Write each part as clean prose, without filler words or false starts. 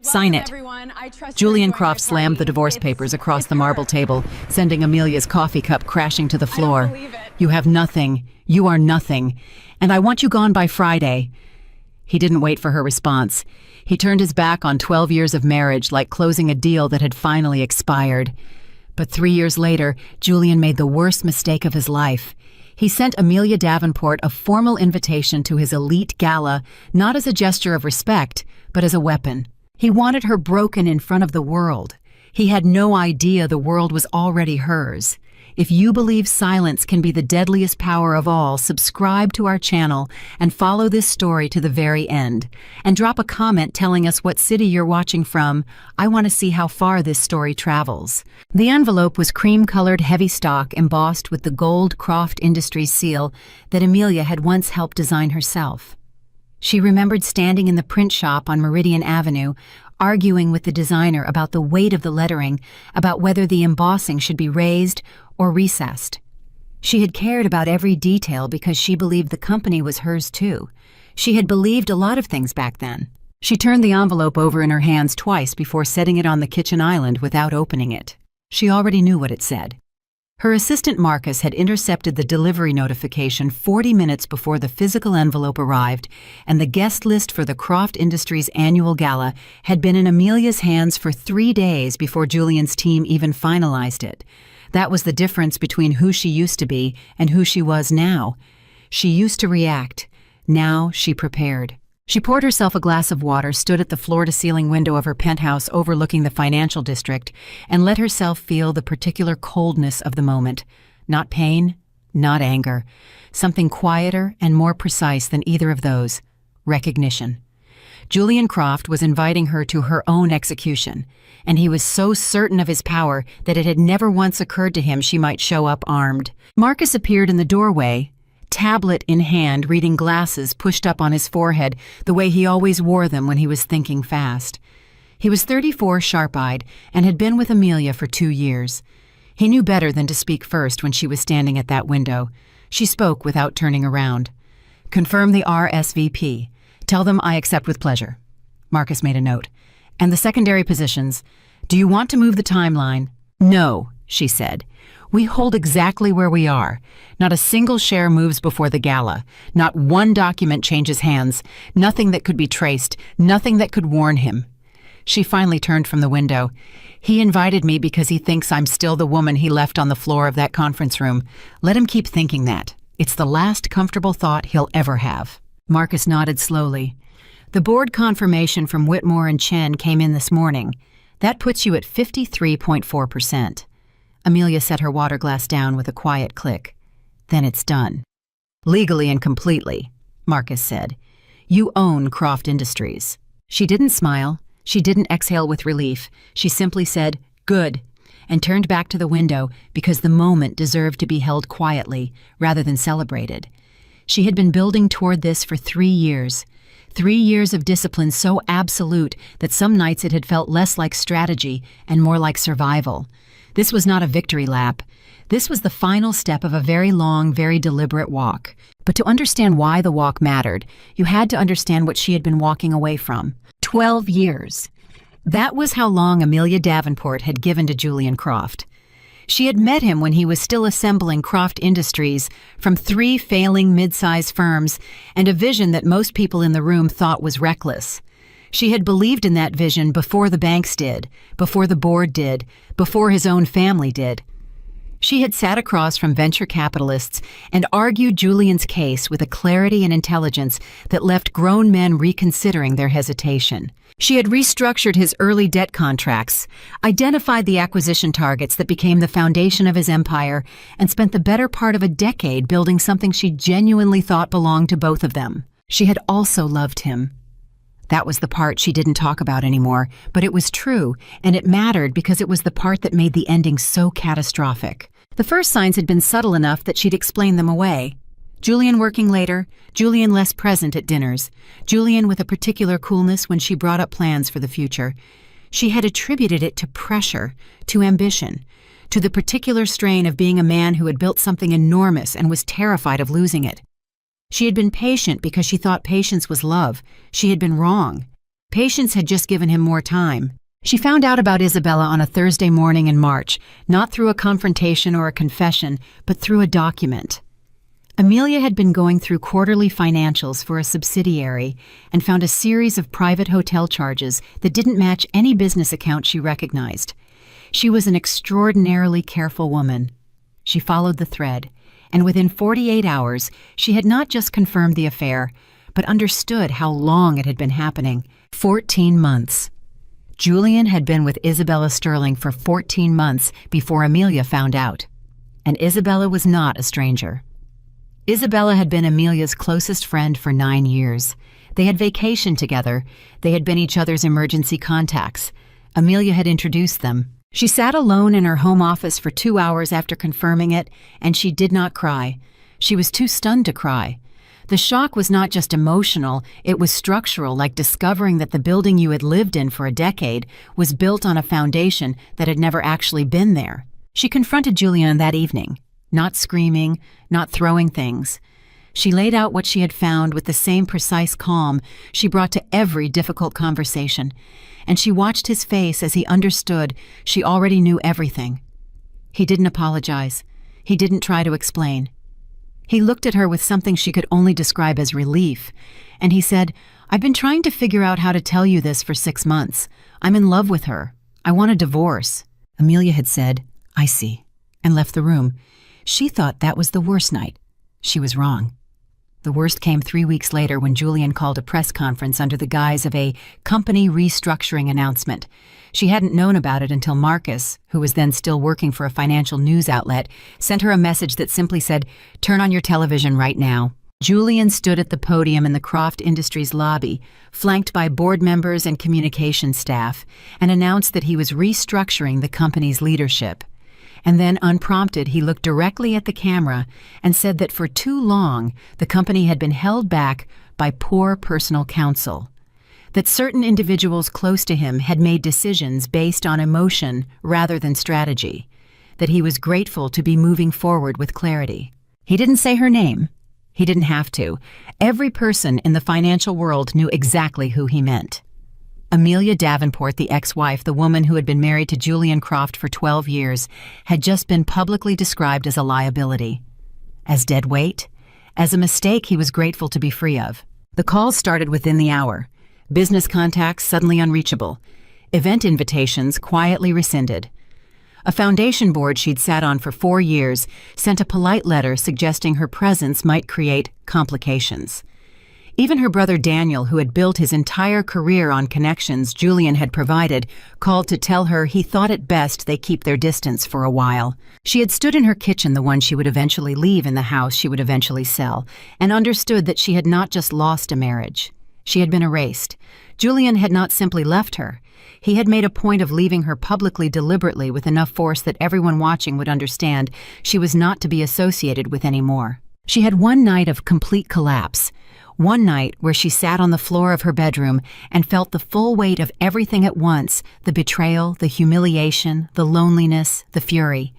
Sign it. Julian Croft slammed the divorce papers across the marble table, sending Amelia's coffee cup crashing to the floor. You have nothing. You are nothing. And I want you gone by Friday. He didn't wait for her response. He turned his back on 12 years of marriage like closing a deal that had finally expired. But 3 years later, Julian made the worst mistake of his life. He sent Amelia Davenport a formal invitation to his elite gala, not as a gesture of respect, but as a weapon. He wanted her broken in front of the world. He had no idea the world was already hers. If you believe silence can be the deadliest power of all, subscribe to our channel and follow this story to the very end. And drop a comment telling us what city you're watching from. I want to see how far this story travels. The envelope was cream-colored heavy stock embossed with the gold Croft Industries seal that Amelia had once helped design herself. She remembered standing in the print shop on Meridian Avenue, arguing with the designer about the weight of the lettering, about whether the embossing should be raised or recessed. She had cared about every detail because she believed the company was hers too. She had believed a lot of things back then. She turned the envelope over in her hands twice before setting it on the kitchen island without opening it. She already knew what it said. Her assistant Marcus had intercepted the delivery notification 40 minutes before the physical envelope arrived, and the guest list for the Croft Industries annual gala had been in Amelia's hands for 3 days before Julian's team even finalized it. That was the difference between who she used to be and who she was now. She used to react. Now she prepared. She poured herself a glass of water, stood at the floor-to-ceiling window of her penthouse overlooking the financial district, and let herself feel the particular coldness of the moment. Not pain, not anger. Something quieter and more precise than either of those. Recognition. Julian Croft was inviting her to her own execution, and he was so certain of his power that it had never once occurred to him she might show up armed. Marcus appeared in the doorway, tablet in hand, reading glasses pushed up on his forehead the way he always wore them when he was thinking fast. He was 34, sharp-eyed, and had been with Amelia for 2 years. He knew better than to speak first when she was standing at that window. She spoke without turning around. "Confirm the RSVP. Tell them I accept with pleasure." Marcus made a note. "And the secondary positions. Do you want to move the timeline?" "No," she said. "We hold exactly where we are. Not a single share moves before the gala. Not one document changes hands. Nothing that could be traced. Nothing that could warn him." She finally turned from the window. "He invited me because he thinks I'm still the woman he left on the floor of that conference room. Let him keep thinking that. It's the last comfortable thought he'll ever have." Marcus nodded slowly. "The board confirmation from Whitmore and Chen came in this morning. That puts you at 53.4%. Amelia set her water glass down with a quiet click. "Then it's done." "Legally and completely," Marcus said. "You own Croft Industries." She didn't smile. She didn't exhale with relief. She simply said, "Good," and turned back to the window because the moment deserved to be held quietly rather than celebrated. She had been building toward this for 3 years. 3 years of discipline so absolute that some nights it had felt less like strategy and more like survival. This was not a victory lap. This was the final step of a very long, very deliberate walk. But to understand why the walk mattered, you had to understand what she had been walking away from. 12 years. That was how long Amelia Davenport had given to Julian Croft. She had met him when he was still assembling Croft Industries from 3 failing mid-size firms and a vision that most people in the room thought was reckless. She had believed in that vision before the banks did, before the board did, before his own family did. She had sat across from venture capitalists and argued Julian's case with a clarity and intelligence that left grown men reconsidering their hesitation. She had restructured his early debt contracts, identified the acquisition targets that became the foundation of his empire, and spent the better part of a decade building something she genuinely thought belonged to both of them. She had also loved him. That was the part she didn't talk about anymore, but it was true, and it mattered because it was the part that made the ending so catastrophic. The first signs had been subtle enough that she'd explain them away. Julian working later, Julian less present at dinners, Julian with a particular coolness when she brought up plans for the future. She had attributed it to pressure, to ambition, to the particular strain of being a man who had built something enormous and was terrified of losing it. She had been patient because she thought patience was love. She had been wrong. Patience had just given him more time. She found out about Isabella on a Thursday morning in March, not through a confrontation or a confession, but through a document. Amelia had been going through quarterly financials for a subsidiary and found a series of private hotel charges that didn't match any business account she recognized. She was an extraordinarily careful woman. She followed the thread, and within 48 hours, she had not just confirmed the affair, but understood how long it had been happening. 14 months. Julian had been with Isabella Sterling for 14 months before Amelia found out. And Isabella was not a stranger. Isabella had been Amelia's closest friend for 9 years. They had vacationed together. They had been each other's emergency contacts. Amelia had introduced them. She sat alone in her home office for 2 hours after confirming it, and she did not cry. She was too stunned to cry. The shock was not just emotional, it was structural, like discovering that the building you had lived in for a decade was built on a foundation that had never actually been there. She confronted Julian that evening, not screaming, not throwing things. She laid out what she had found with the same precise calm she brought to every difficult conversation, and she watched his face as he understood she already knew everything. He didn't apologize. He didn't try to explain. He looked at her with something she could only describe as relief, and he said, "I've been trying to figure out how to tell you this for 6 months. I'm in love with her. I want a divorce." Amelia had said, "I see," and left the room. She thought that was the worst night. She was wrong. The worst came 3 weeks later when Julian called a press conference under the guise of a company restructuring announcement. She hadn't known about it until Marcus, who was then still working for a financial news outlet, sent her a message that simply said, "Turn on your television right now." Julian stood at the podium in the Croft Industries lobby, flanked by board members and communications staff, and announced that he was restructuring the company's leadership. And then, unprompted, he looked directly at the camera and said that for too long, the company had been held back by poor personal counsel. That certain individuals close to him had made decisions based on emotion rather than strategy. That he was grateful to be moving forward with clarity. He didn't say her name. He didn't have to. Every person in the financial world knew exactly who he meant. Amelia Davenport, the ex-wife, the woman who had been married to Julian Croft for 12 years, had just been publicly described as a liability. As dead weight? As a mistake he was grateful to be free of. The calls started within the hour. Business contacts suddenly unreachable. Event invitations quietly rescinded. A foundation board she'd sat on for 4 years sent a polite letter suggesting her presence might create complications. Even her brother Daniel, who had built his entire career on connections Julian had provided, called to tell her he thought it best they keep their distance for a while. She had stood in her kitchen, the one she would eventually leave in the house she would eventually sell, and understood that she had not just lost a marriage. She had been erased. Julian had not simply left her. He had made a point of leaving her publicly, deliberately, with enough force that everyone watching would understand she was not to be associated with anymore. She had one night of complete collapse. One night where she sat on the floor of her bedroom and felt the full weight of everything at once, the betrayal, the humiliation, the loneliness, the fury.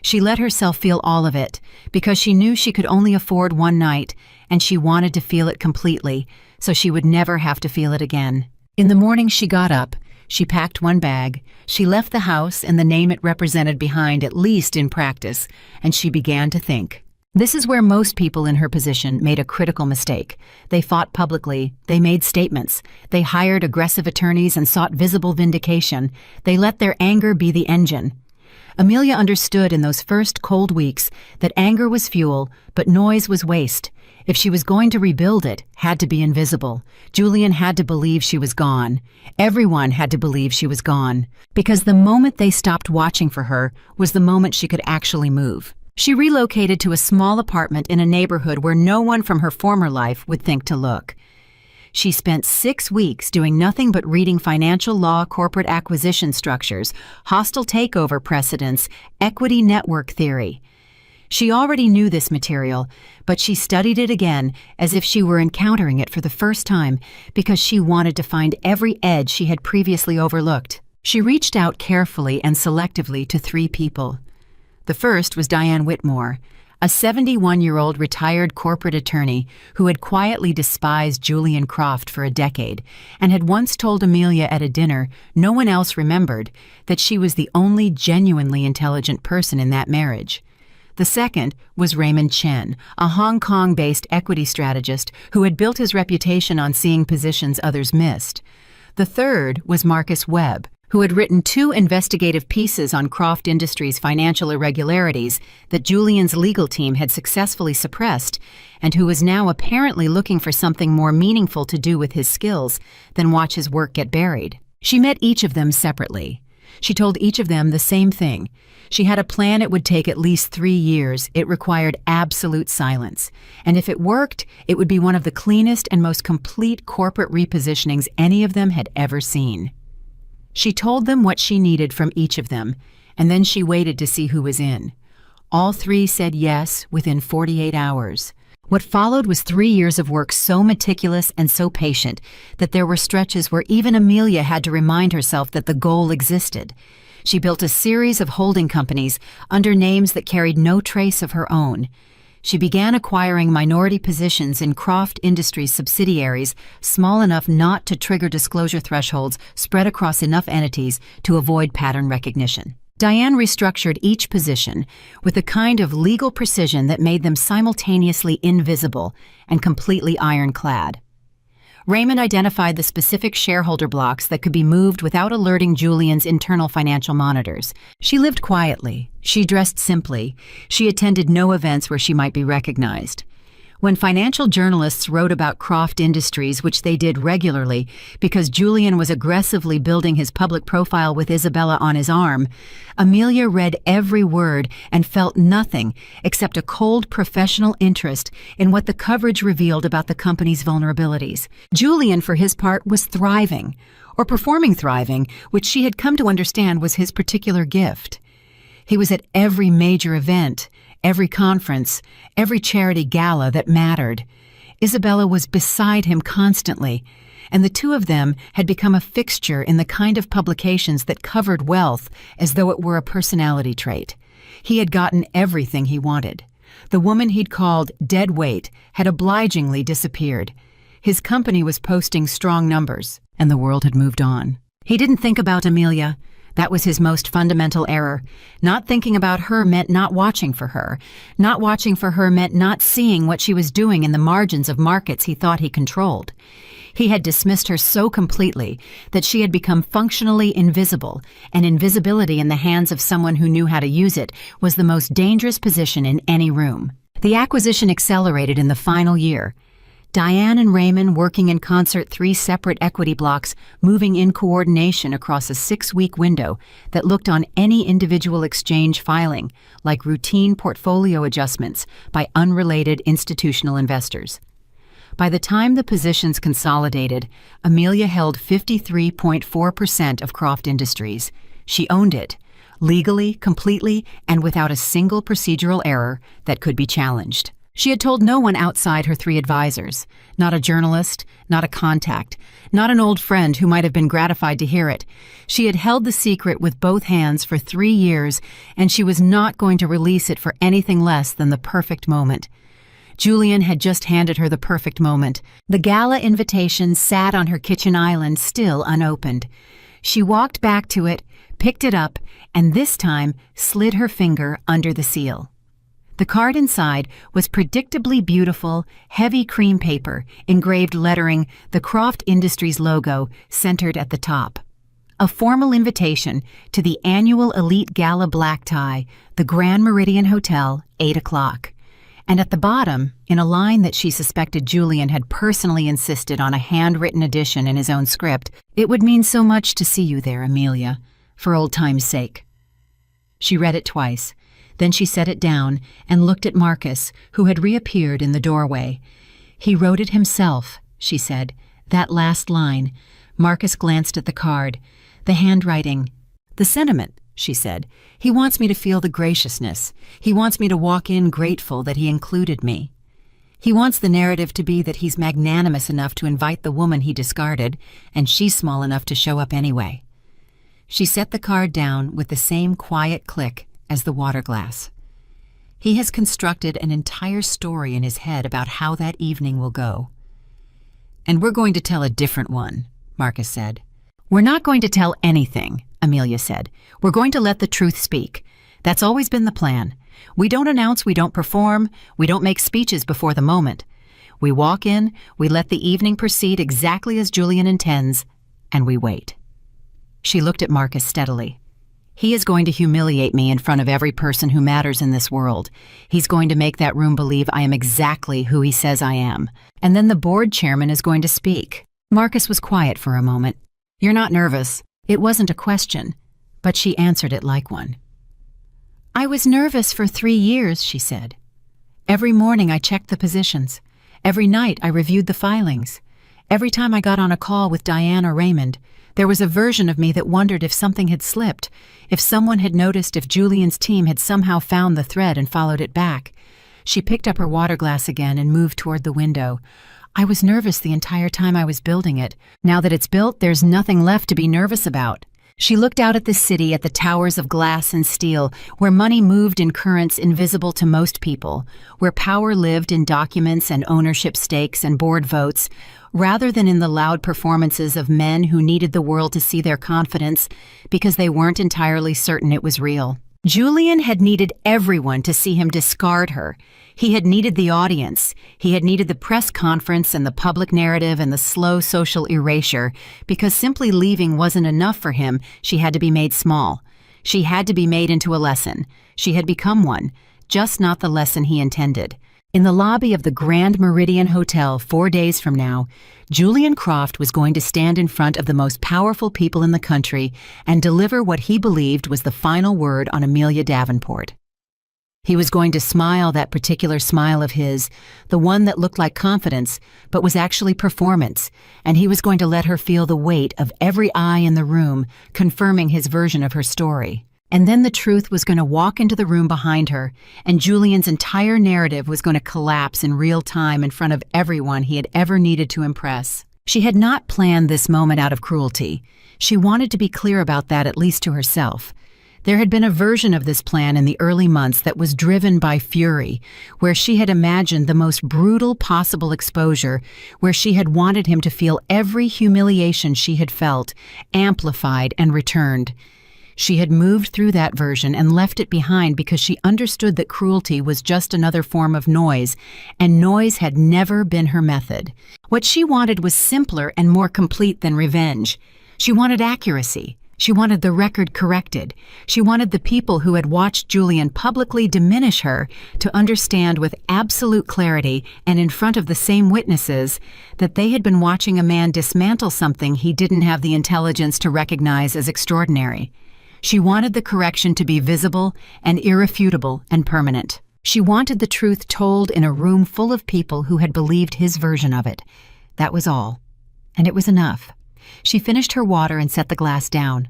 She let herself feel all of it because she knew she could only afford one night, and she wanted to feel it completely so she would never have to feel it again. In the morning she got up, she packed one bag, she left the house and the name it represented behind, at least in practice, and she began to think. This is where most people in her position made a critical mistake. They fought publicly, they made statements, they hired aggressive attorneys and sought visible vindication. They let their anger be the engine. Amelia understood in those first cold weeks that anger was fuel, but noise was waste. If she was going to rebuild it, had to be invisible. Julian had to believe she was gone. Everyone had to believe she was gone. Because the moment they stopped watching for her was the moment she could actually move. She relocated to a small apartment in a neighborhood where no one from her former life would think to look. She spent 6 weeks doing nothing but reading financial law, corporate acquisition structures, hostile takeover precedents, equity network theory. She already knew this material, but she studied it again as if she were encountering it for the first time because she wanted to find every edge she had previously overlooked. She reached out carefully and selectively to 3 people. The first was Diane Whitmore, a 71-year-old retired corporate attorney who had quietly despised Julian Croft for a decade and had once told Amelia at a dinner no one else remembered that she was the only genuinely intelligent person in that marriage. The second was Raymond Chen, a Hong Kong-based equity strategist who had built his reputation on seeing positions others missed. The third was Marcus Webb, who had written 2 investigative pieces on Croft Industries' financial irregularities that Julian's legal team had successfully suppressed, and who was now apparently looking for something more meaningful to do with his skills than watch his work get buried. She met each of them separately. She told each of them the same thing. She had a plan it would take at least 3 years. It required absolute silence. And if it worked, it would be one of the cleanest and most complete corporate repositionings any of them had ever seen. She told them what she needed from each of them, and then she waited to see who was in. All 3 said yes within 48 hours. What followed was 3 years of work so meticulous and so patient that there were stretches where even Amelia had to remind herself that the goal existed. She built a series of holding companies under names that carried no trace of her own. She began acquiring minority positions in Croft Industries subsidiaries small enough not to trigger disclosure thresholds spread across enough entities to avoid pattern recognition. Diane restructured each position with a kind of legal precision that made them simultaneously invisible and completely ironclad. Raymond identified the specific shareholder blocks that could be moved without alerting Julian's internal financial monitors. She lived quietly. She dressed simply. She attended no events where she might be recognized. When financial journalists wrote about Croft Industries, which they did regularly because Julian was aggressively building his public profile with Isabella on his arm, Amelia read every word and felt nothing except a cold professional interest in what the coverage revealed about the company's vulnerabilities. Julian, for his part, was thriving, or performing thriving, which she had come to understand was his particular gift. He was at every major event, every conference, every charity gala that mattered. Isabella was beside him constantly, and the 2 of them had become a fixture in the kind of publications that covered wealth as though it were a personality trait. He had gotten everything he wanted. The woman he'd called dead weight had obligingly disappeared. His company was posting strong numbers, and the world had moved on. He didn't think about Amelia. That was his most fundamental error. Not thinking about her meant not watching for her. Not watching for her meant not seeing what she was doing in the margins of markets he thought he controlled. He had dismissed her so completely that she had become functionally invisible, and invisibility in the hands of someone who knew how to use it was the most dangerous position in any room. The acquisition accelerated in the final year. Diane and Raymond working in concert 3 separate equity blocks, moving in coordination across a 6-week window that looked on any individual exchange filing like routine portfolio adjustments by unrelated institutional investors. By the time the positions consolidated, Amelia held 53.4% of Croft Industries. She owned it, legally, completely, and without a single procedural error that could be challenged. She had told no one outside her 3 advisors, not a journalist, not a contact, not an old friend who might have been gratified to hear it. She had held the secret with both hands for 3 years, and she was not going to release it for anything less than the perfect moment. Julian had just handed her the perfect moment. The gala invitation sat on her kitchen island, still unopened. She walked back to it, picked it up, and this time slid her finger under the seal. The card inside was predictably beautiful, heavy cream paper, engraved lettering, the Croft Industries logo, centered at the top. A formal invitation to the annual Elite Gala black tie, the Grand Meridian Hotel, 8 o'clock. And at the bottom, in a line that she suspected Julian had personally insisted on a handwritten edition in his own script, "It would mean so much to see you there, Amelia, for old time's sake." She read it twice. Then she set it down and looked at Marcus, who had reappeared in the doorway. "He wrote it himself," she said. "That last line." Marcus glanced at the card. "The handwriting." "The sentiment," she said. "He wants me to feel the graciousness. He wants me to walk in grateful that he included me. He wants the narrative to be that he's magnanimous enough to invite the woman he discarded, and she's small enough to show up anyway." She set the card down with the same quiet click as the water glass. He has constructed an entire story in his head about how that evening will go. "And we're going to tell a different one," Marcus said. "We're not going to tell anything," Amelia said. "We're going to let the truth speak. That's always been the plan. We don't announce, we don't perform, we don't make speeches before the moment. We walk in, we let the evening proceed exactly as Julian intends, and we wait." She looked at Marcus steadily. "He is going to humiliate me in front of every person who matters in this world. He's going to make that room believe I am exactly who he says I am. And then the board chairman is going to speak." Marcus was quiet for a moment. "You're not nervous." It wasn't a question, but she answered it like one. "I was nervous for 3 years," she said. "Every morning I checked the positions. Every night I reviewed the filings. Every time I got on a call with Diane or Raymond, there was a version of me that wondered if something had slipped, if someone had noticed, if Julian's team had somehow found the thread and followed it back." She picked up her water glass again and moved toward the window. "I was nervous the entire time I was building it. Now that it's built, there's nothing left to be nervous about." She looked out at the city, at the towers of glass and steel, where money moved in currents invisible to most people, where power lived in documents and ownership stakes and board votes, rather than in the loud performances of men who needed the world to see their confidence because they weren't entirely certain it was real. Julian had needed everyone to see him discard her. He had needed the audience. He had needed the press conference and the public narrative and the slow social erasure, because simply leaving wasn't enough for him. She had to be made small. She had to be made into a lesson. She had become one, just not the lesson he intended. In the lobby of the Grand Meridian Hotel 4 days from now, Julian Croft was going to stand in front of the most powerful people in the country and deliver what he believed was the final word on Amelia Davenport. He was going to smile that particular smile of his, the one that looked like confidence, but was actually performance, and he was going to let her feel the weight of every eye in the room, confirming his version of her story. And then the truth was going to walk into the room behind her, and Julian's entire narrative was going to collapse in real time in front of everyone he had ever needed to impress. She had not planned this moment out of cruelty. She wanted to be clear about that, at least to herself. There had been a version of this plan in the early months that was driven by fury, where she had imagined the most brutal possible exposure, where she had wanted him to feel every humiliation she had felt, amplified and returned. She had moved through that version and left it behind because she understood that cruelty was just another form of noise, and noise had never been her method. What she wanted was simpler and more complete than revenge. She wanted accuracy. She wanted the record corrected. She wanted the people who had watched Julian publicly diminish her to understand with absolute clarity and in front of the same witnesses that they had been watching a man dismantle something he didn't have the intelligence to recognize as extraordinary. She wanted the correction to be visible and irrefutable and permanent. She wanted the truth told in a room full of people who had believed his version of it. That was all. And it was enough. She finished her water and set the glass down.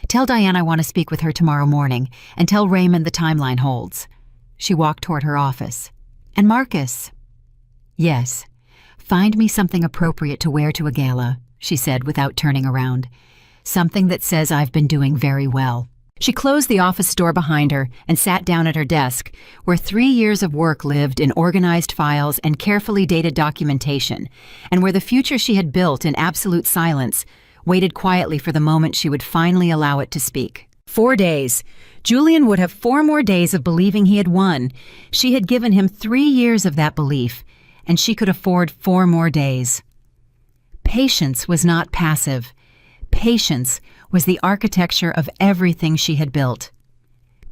"Tell Diane I want to speak with her tomorrow morning, and tell Raymond the timeline holds." She walked toward her office. "And Marcus?" "Yes. Find me something appropriate to wear to a gala," she said without turning around. "Something that says I've been doing very well." She closed the office door behind her and sat down at her desk, where 3 years of work lived in organized files and carefully dated documentation, and where the future she had built in absolute silence waited quietly for the moment she would finally allow it to speak. 4 days. Julian would have 4 more days of believing he had won. She had given him 3 years of that belief, and she could afford 4 more days. Patience was not passive. Patience was the architecture of everything she had built.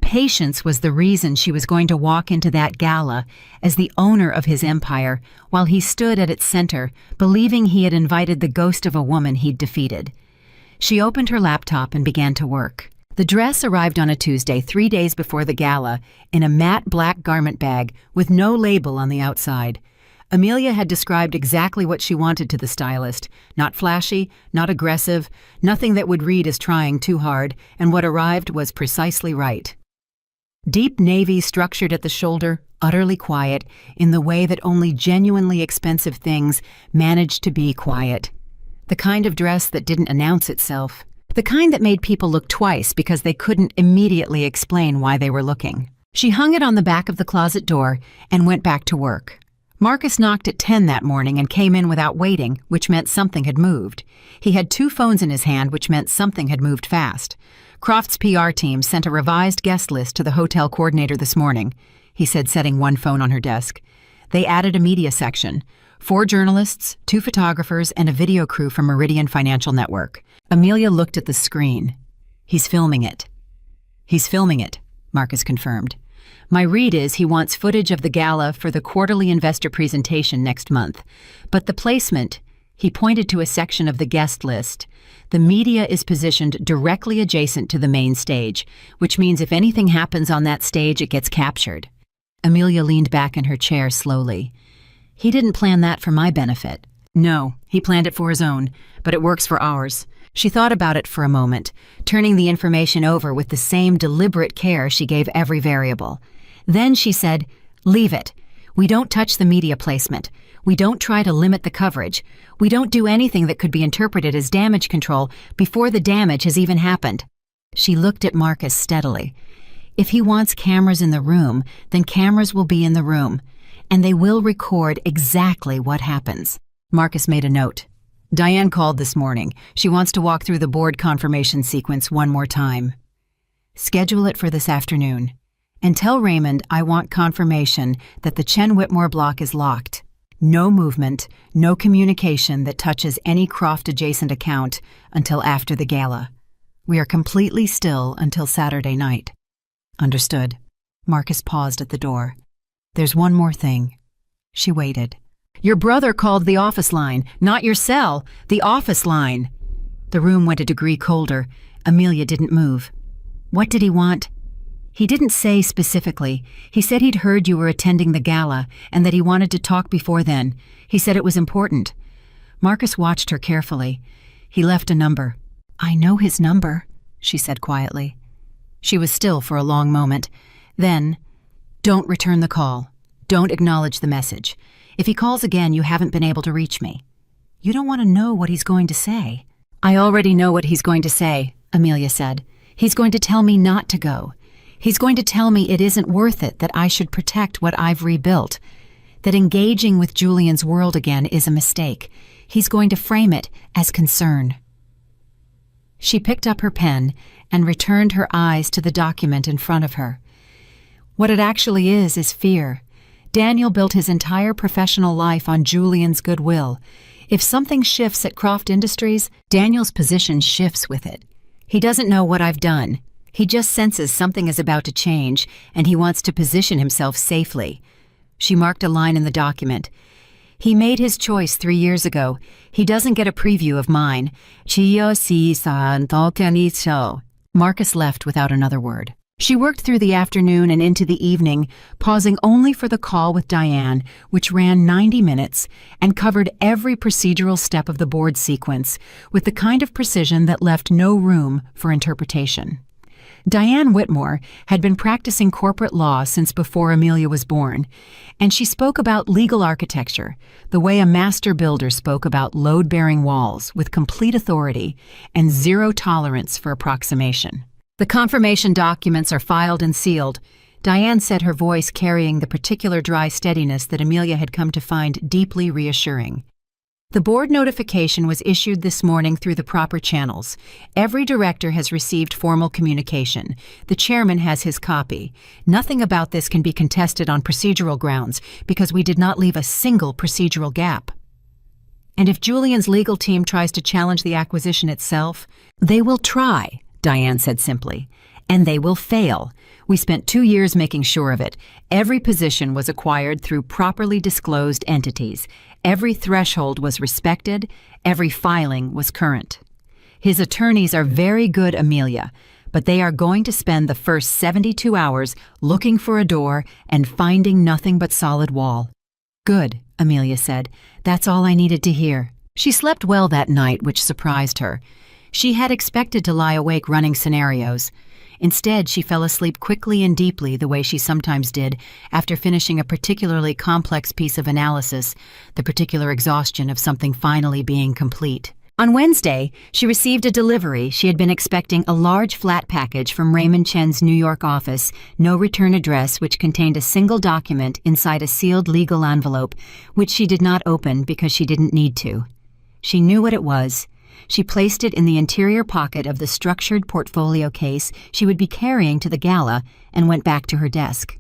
Patience was the reason she was going to walk into that gala as the owner of his empire, while he stood at its center, believing he had invited the ghost of a woman he'd defeated. She opened her laptop and began to work. The dress arrived on a Tuesday, 3 days before the gala, in a matte black garment bag with no label on the outside. Amelia had described exactly what she wanted to the stylist. Not flashy, not aggressive, nothing that would read as trying too hard, and what arrived was precisely right. Deep navy structured at the shoulder, utterly quiet, in the way that only genuinely expensive things managed to be quiet. The kind of dress that didn't announce itself. The kind that made people look twice because they couldn't immediately explain why they were looking. She hung it on the back of the closet door and went back to work. Marcus knocked at 10 that morning and came in without waiting, which meant something had moved. He had 2 phones in his hand, which meant something had moved fast. Croft's PR team sent a revised guest list to the hotel coordinator this morning, he said, setting one phone on her desk. They added a media section. 4 journalists, 2 photographers, and a video crew from Meridian Financial Network. Amelia looked at the screen. He's filming it. He's filming it, Marcus confirmed. My read is he wants footage of the gala for the quarterly investor presentation next month. But the placement, he pointed to a section of the guest list. The media is positioned directly adjacent to the main stage, which means if anything happens on that stage, it gets captured. Amelia leaned back in her chair slowly. He didn't plan that for my benefit. No, he planned it for his own, but it works for ours. She thought about it for a moment, turning the information over with the same deliberate care she gave every variable. Then she said, "Leave it. We don't touch the media placement. We don't try to limit the coverage. We don't do anything that could be interpreted as damage control before the damage has even happened." She looked at Marcus steadily. If he wants cameras in the room, then cameras will be in the room, and they will record exactly what happens. Marcus made a note. Diane called this morning. She wants to walk through the board confirmation sequence one more time. Schedule it for this afternoon. And tell Raymond I want confirmation that the Chen Whitmore block is locked. No movement, no communication that touches any Croft-adjacent account until after the gala. We are completely still until Saturday night. Understood. Marcus paused at the door. There's one more thing. She waited. Your brother called the office line, not your cell, the office line. The room went a degree colder. Amelia didn't move. What did he want? He didn't say specifically. He said he'd heard you were attending the gala and that he wanted to talk before then. He said it was important. Marcus watched her carefully. He left a number. I know his number, she said quietly. She was still for a long moment. Then, don't return the call. Don't acknowledge the message. If he calls again, you haven't been able to reach me. You don't want to know what he's going to say. I already know what he's going to say, Amelia said. He's going to tell me not to go. He's going to tell me it isn't worth it, that I should protect what I've rebuilt, that engaging with Julian's world again is a mistake. He's going to frame it as concern. She picked up her pen and returned her eyes to the document in front of her. What it actually is fear. Daniel built his entire professional life on Julian's goodwill. If something shifts at Croft Industries, Daniel's position shifts with it. He doesn't know what I've done. He just senses something is about to change, and he wants to position himself safely. She marked a line in the document. He made his choice 3 years ago. He doesn't get a preview of mine. Marcus left without another word. She worked through the afternoon and into the evening, pausing only for the call with Diane, which ran 90 minutes and covered every procedural step of the board sequence with the kind of precision that left no room for interpretation. Diane Whitmore had been practicing corporate law since before Amelia was born, and she spoke about legal architecture, the way a master builder spoke about load-bearing walls with complete authority and zero tolerance for approximation. The confirmation documents are filed and sealed. Diane said, her voice carrying the particular dry steadiness that Amelia had come to find deeply reassuring. The board notification was issued this morning through the proper channels. Every director has received formal communication. The chairman has his copy. Nothing about this can be contested on procedural grounds because we did not leave a single procedural gap. And if Julian's legal team tries to challenge the acquisition itself, they will try, Diane said simply, and they will fail. We spent 2 years making sure of it. Every position was acquired through properly disclosed entities. Every threshold was respected. Every filing was current. His attorneys are very good, Amelia, but they are going to spend the first 72 hours looking for a door and finding nothing but solid wall. Good, Amelia said. That's all I needed to hear. She slept well that night, which surprised her. She had expected to lie awake running scenarios. Instead, she fell asleep quickly and deeply the way she sometimes did after finishing a particularly complex piece of analysis, the particular exhaustion of something finally being complete. On Wednesday, she received a delivery. She had been expecting a large flat package from Raymond Chen's New York office, no return address, which contained a single document inside a sealed legal envelope, which she did not open because she didn't need to. She knew what it was. She placed it in the interior pocket of the structured portfolio case she would be carrying to the gala and went back to her desk.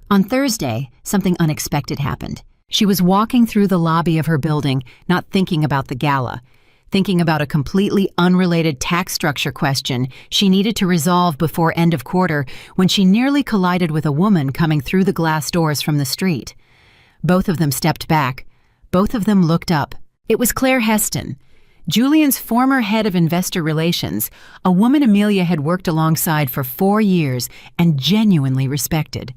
On Thursday, something unexpected happened. She was walking through the lobby of her building, not thinking about the gala, thinking about a completely unrelated tax structure question she needed to resolve before end of quarter when she nearly collided with a woman coming through the glass doors from the street. Both of them stepped back. Both of them looked up. It was Claire Heston, Julian's former head of investor relations, a woman Amelia had worked alongside for 4 years and genuinely respected.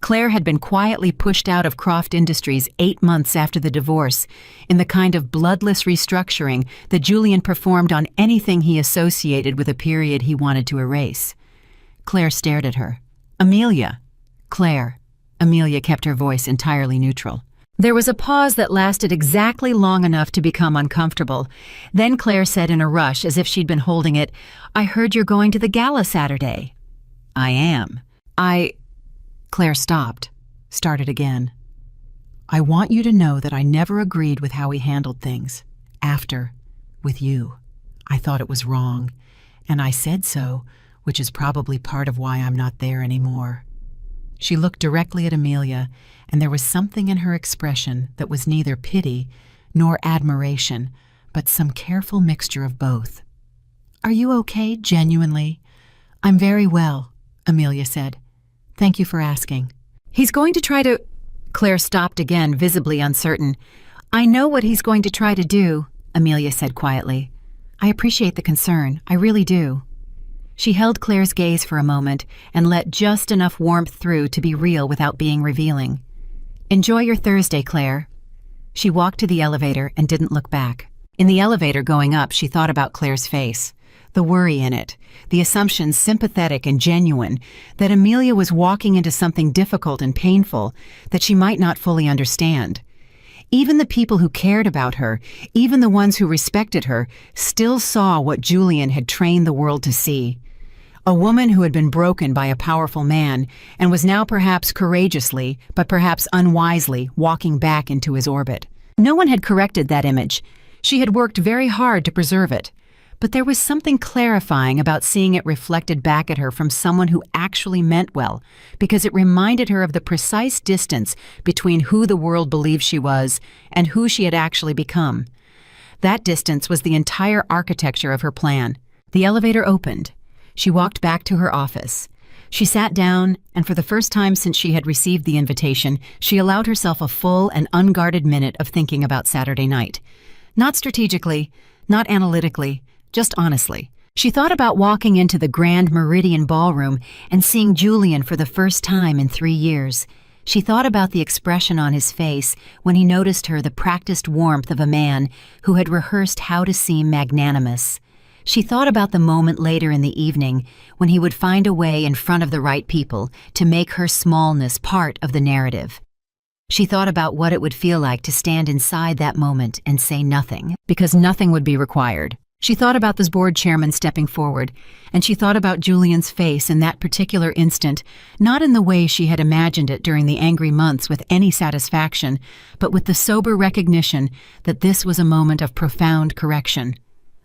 Claire had been quietly pushed out of Croft Industries 8 months after the divorce, in the kind of bloodless restructuring that Julian performed on anything he associated with a period he wanted to erase. Claire stared at her. "Amelia." "Claire." Amelia kept her voice entirely neutral. There was a pause that lasted exactly long enough to become uncomfortable. Then Claire said in a rush, as if she'd been holding it, "I heard you're going to the gala Saturday." "I am." Claire stopped, started again. "I want you to know that I never agreed with how he handled things. With you. I thought it was wrong, and I said so, which is probably part of why I'm not there anymore." She looked directly at Amelia, and there was something in her expression that was neither pity nor admiration, but some careful mixture of both. "Are you okay, genuinely?" "I'm very well," Amelia said. "Thank you for asking." "He's going to try to—" Claire stopped again, visibly uncertain. "I know what he's going to try to do," Amelia said quietly. "I appreciate the concern. I really do." She held Claire's gaze for a moment and let just enough warmth through to be real without being revealing. "Enjoy your Thursday, Claire." She walked to the elevator and didn't look back. In the elevator going up, she thought about Claire's face, the worry in it, the assumption, sympathetic and genuine, that Amelia was walking into something difficult and painful that she might not fully understand. Even the people who cared about her, even the ones who respected her, still saw what Julian had trained the world to see. A woman who had been broken by a powerful man and was now perhaps courageously, but perhaps unwisely, walking back into his orbit. No one had corrected that image. She had worked very hard to preserve it. But there was something clarifying about seeing it reflected back at her from someone who actually meant well, because it reminded her of the precise distance between who the world believed she was and who she had actually become. That distance was the entire architecture of her plan. The elevator opened. She walked back to her office. She sat down, and for the first time since she had received the invitation, she allowed herself a full and unguarded minute of thinking about Saturday night. Not strategically, not analytically, just honestly. She thought about walking into the Grand Meridian Ballroom and seeing Julian for the first time in 3 years. She thought about the expression on his face when he noticed her, the practiced warmth of a man who had rehearsed how to seem magnanimous. She thought about the moment later in the evening when he would find a way in front of the right people to make her smallness part of the narrative. She thought about what it would feel like to stand inside that moment and say nothing, because nothing would be required. She thought about this board chairman stepping forward, and she thought about Julian's face in that particular instant, not in the way she had imagined it during the angry months with any satisfaction, but with the sober recognition that this was a moment of profound correction.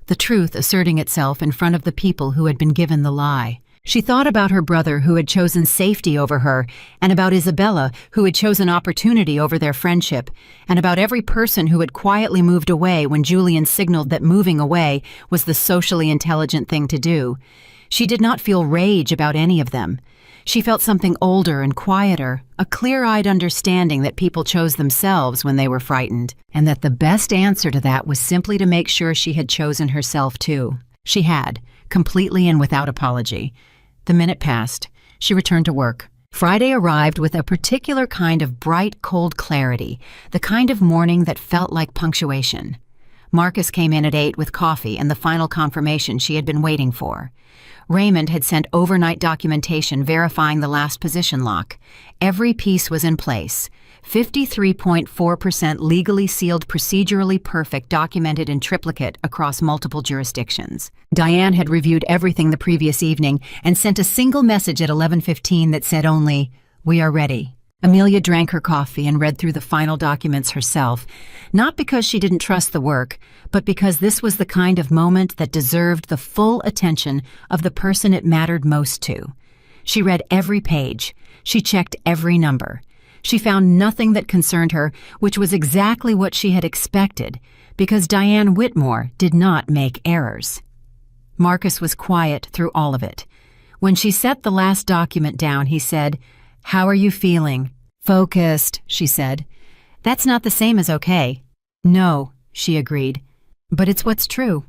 The truth asserting itself in front of the people who had been given the lie. She thought about her brother who had chosen safety over her, and about Isabella who had chosen opportunity over their friendship, and about every person who had quietly moved away when Julian signaled that moving away was the socially intelligent thing to do. She did not feel rage about any of them. She felt something older and quieter, a clear-eyed understanding that people chose themselves when they were frightened, and that the best answer to that was simply to make sure she had chosen herself too. She had, completely and without apology. The minute passed. She returned to work. Friday arrived with a particular kind of bright, cold clarity, the kind of morning that felt like punctuation. Marcus came in at 8 with coffee and the final confirmation she had been waiting for. Raymond had sent overnight documentation verifying the last position lock. Every piece was in place. 53.4% legally sealed, procedurally perfect, documented in triplicate across multiple jurisdictions. Diane had reviewed everything the previous evening and sent a single message at 11:15 that said only, "We are ready." Amelia drank her coffee and read through the final documents herself, not because she didn't trust the work, but because this was the kind of moment that deserved the full attention of the person it mattered most to. She read every page. She checked every number. She found nothing that concerned her, which was exactly what she had expected, because Diane Whitmore did not make errors. Marcus was quiet through all of it. When she set the last document down, he said, "How are you feeling?" "Focused," she said. "That's not the same as okay." "No," she agreed, "but it's what's true."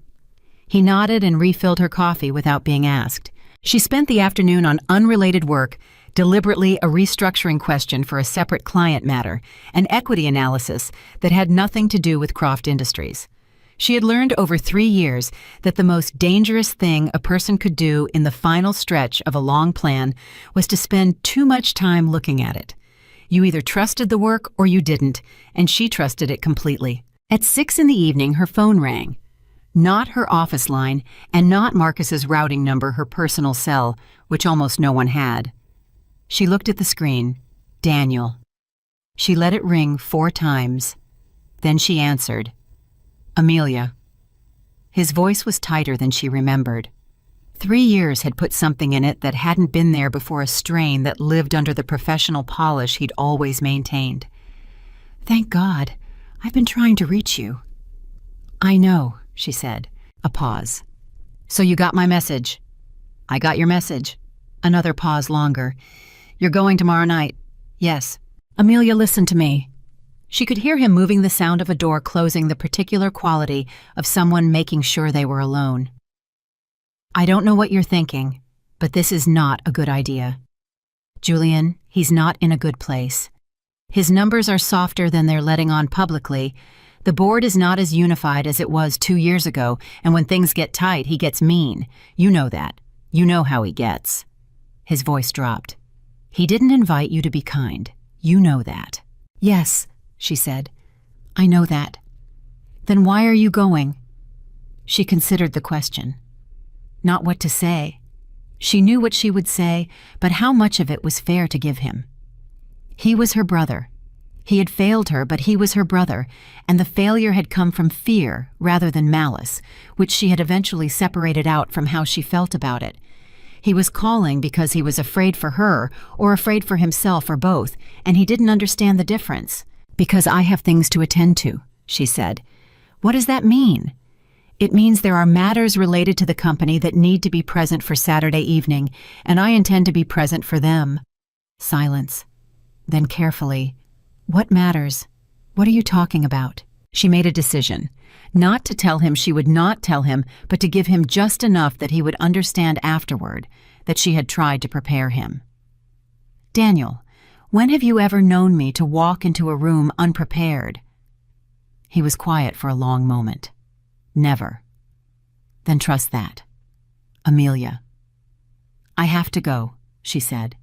He nodded and refilled her coffee without being asked. She spent the afternoon on unrelated work, deliberately a restructuring question for a separate client matter, an equity analysis that had nothing to do with Croft Industries. She had learned over 3 years that the most dangerous thing a person could do in the final stretch of a long plan was to spend too much time looking at it. You either trusted the work or you didn't, and she trusted it completely. At 6 in the evening, her phone rang. Not her office line, and not Marcus's routing number, her personal cell, which almost no one had. She looked at the screen. Daniel. She let it ring 4 times. Then she answered. Amelia. His voice was tighter than she remembered. 3 years had put something in it that hadn't been there before, a strain that lived under the professional polish he'd always maintained. "Thank God. I've been trying to reach you." "I know," she said. A pause. "So you got my message?" "I got your message." Another pause longer. "You're going tomorrow night?" "Yes." "Amelia, listen to me." She could hear him moving, the sound of a door closing, the particular quality of someone making sure they were alone. "I don't know what you're thinking, but this is not a good idea. Julian, he's not in a good place. His numbers are softer than they're letting on publicly. The board is not as unified as it was 2 years ago, and when things get tight, he gets mean. You know that. You know how he gets." His voice dropped. "He didn't invite you to be kind. You know that." "Yes," she said. "I know that." "Then why are you going?" She considered the question. Not what to say. She knew what she would say, but how much of it was fair to give him? He was her brother. He had failed her, but he was her brother, and the failure had come from fear rather than malice, which she had eventually separated out from how she felt about it. He was calling because he was afraid for her, or afraid for himself, or both, and he didn't understand the difference. "Because I have things to attend to," she said. "What does that mean?" "It means there are matters related to the company that need to be present for Saturday evening, and I intend to be present for them." Silence. Then carefully, "What matters? What are you talking about?" She made a decision. Not to tell him, she would not tell him, but to give him just enough that he would understand afterward that she had tried to prepare him. "Daniel, when have you ever known me to walk into a room unprepared?" He was quiet for a long moment. "Never." "Then trust that." "Amelia." "I have to go," she said.